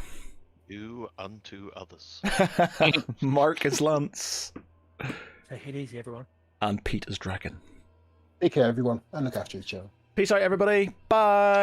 Do unto others. Mark as Lance. Take it easy, everyone. And Pete as Dragon. Take care, everyone, and look after each other. Peace out, everybody. Bye.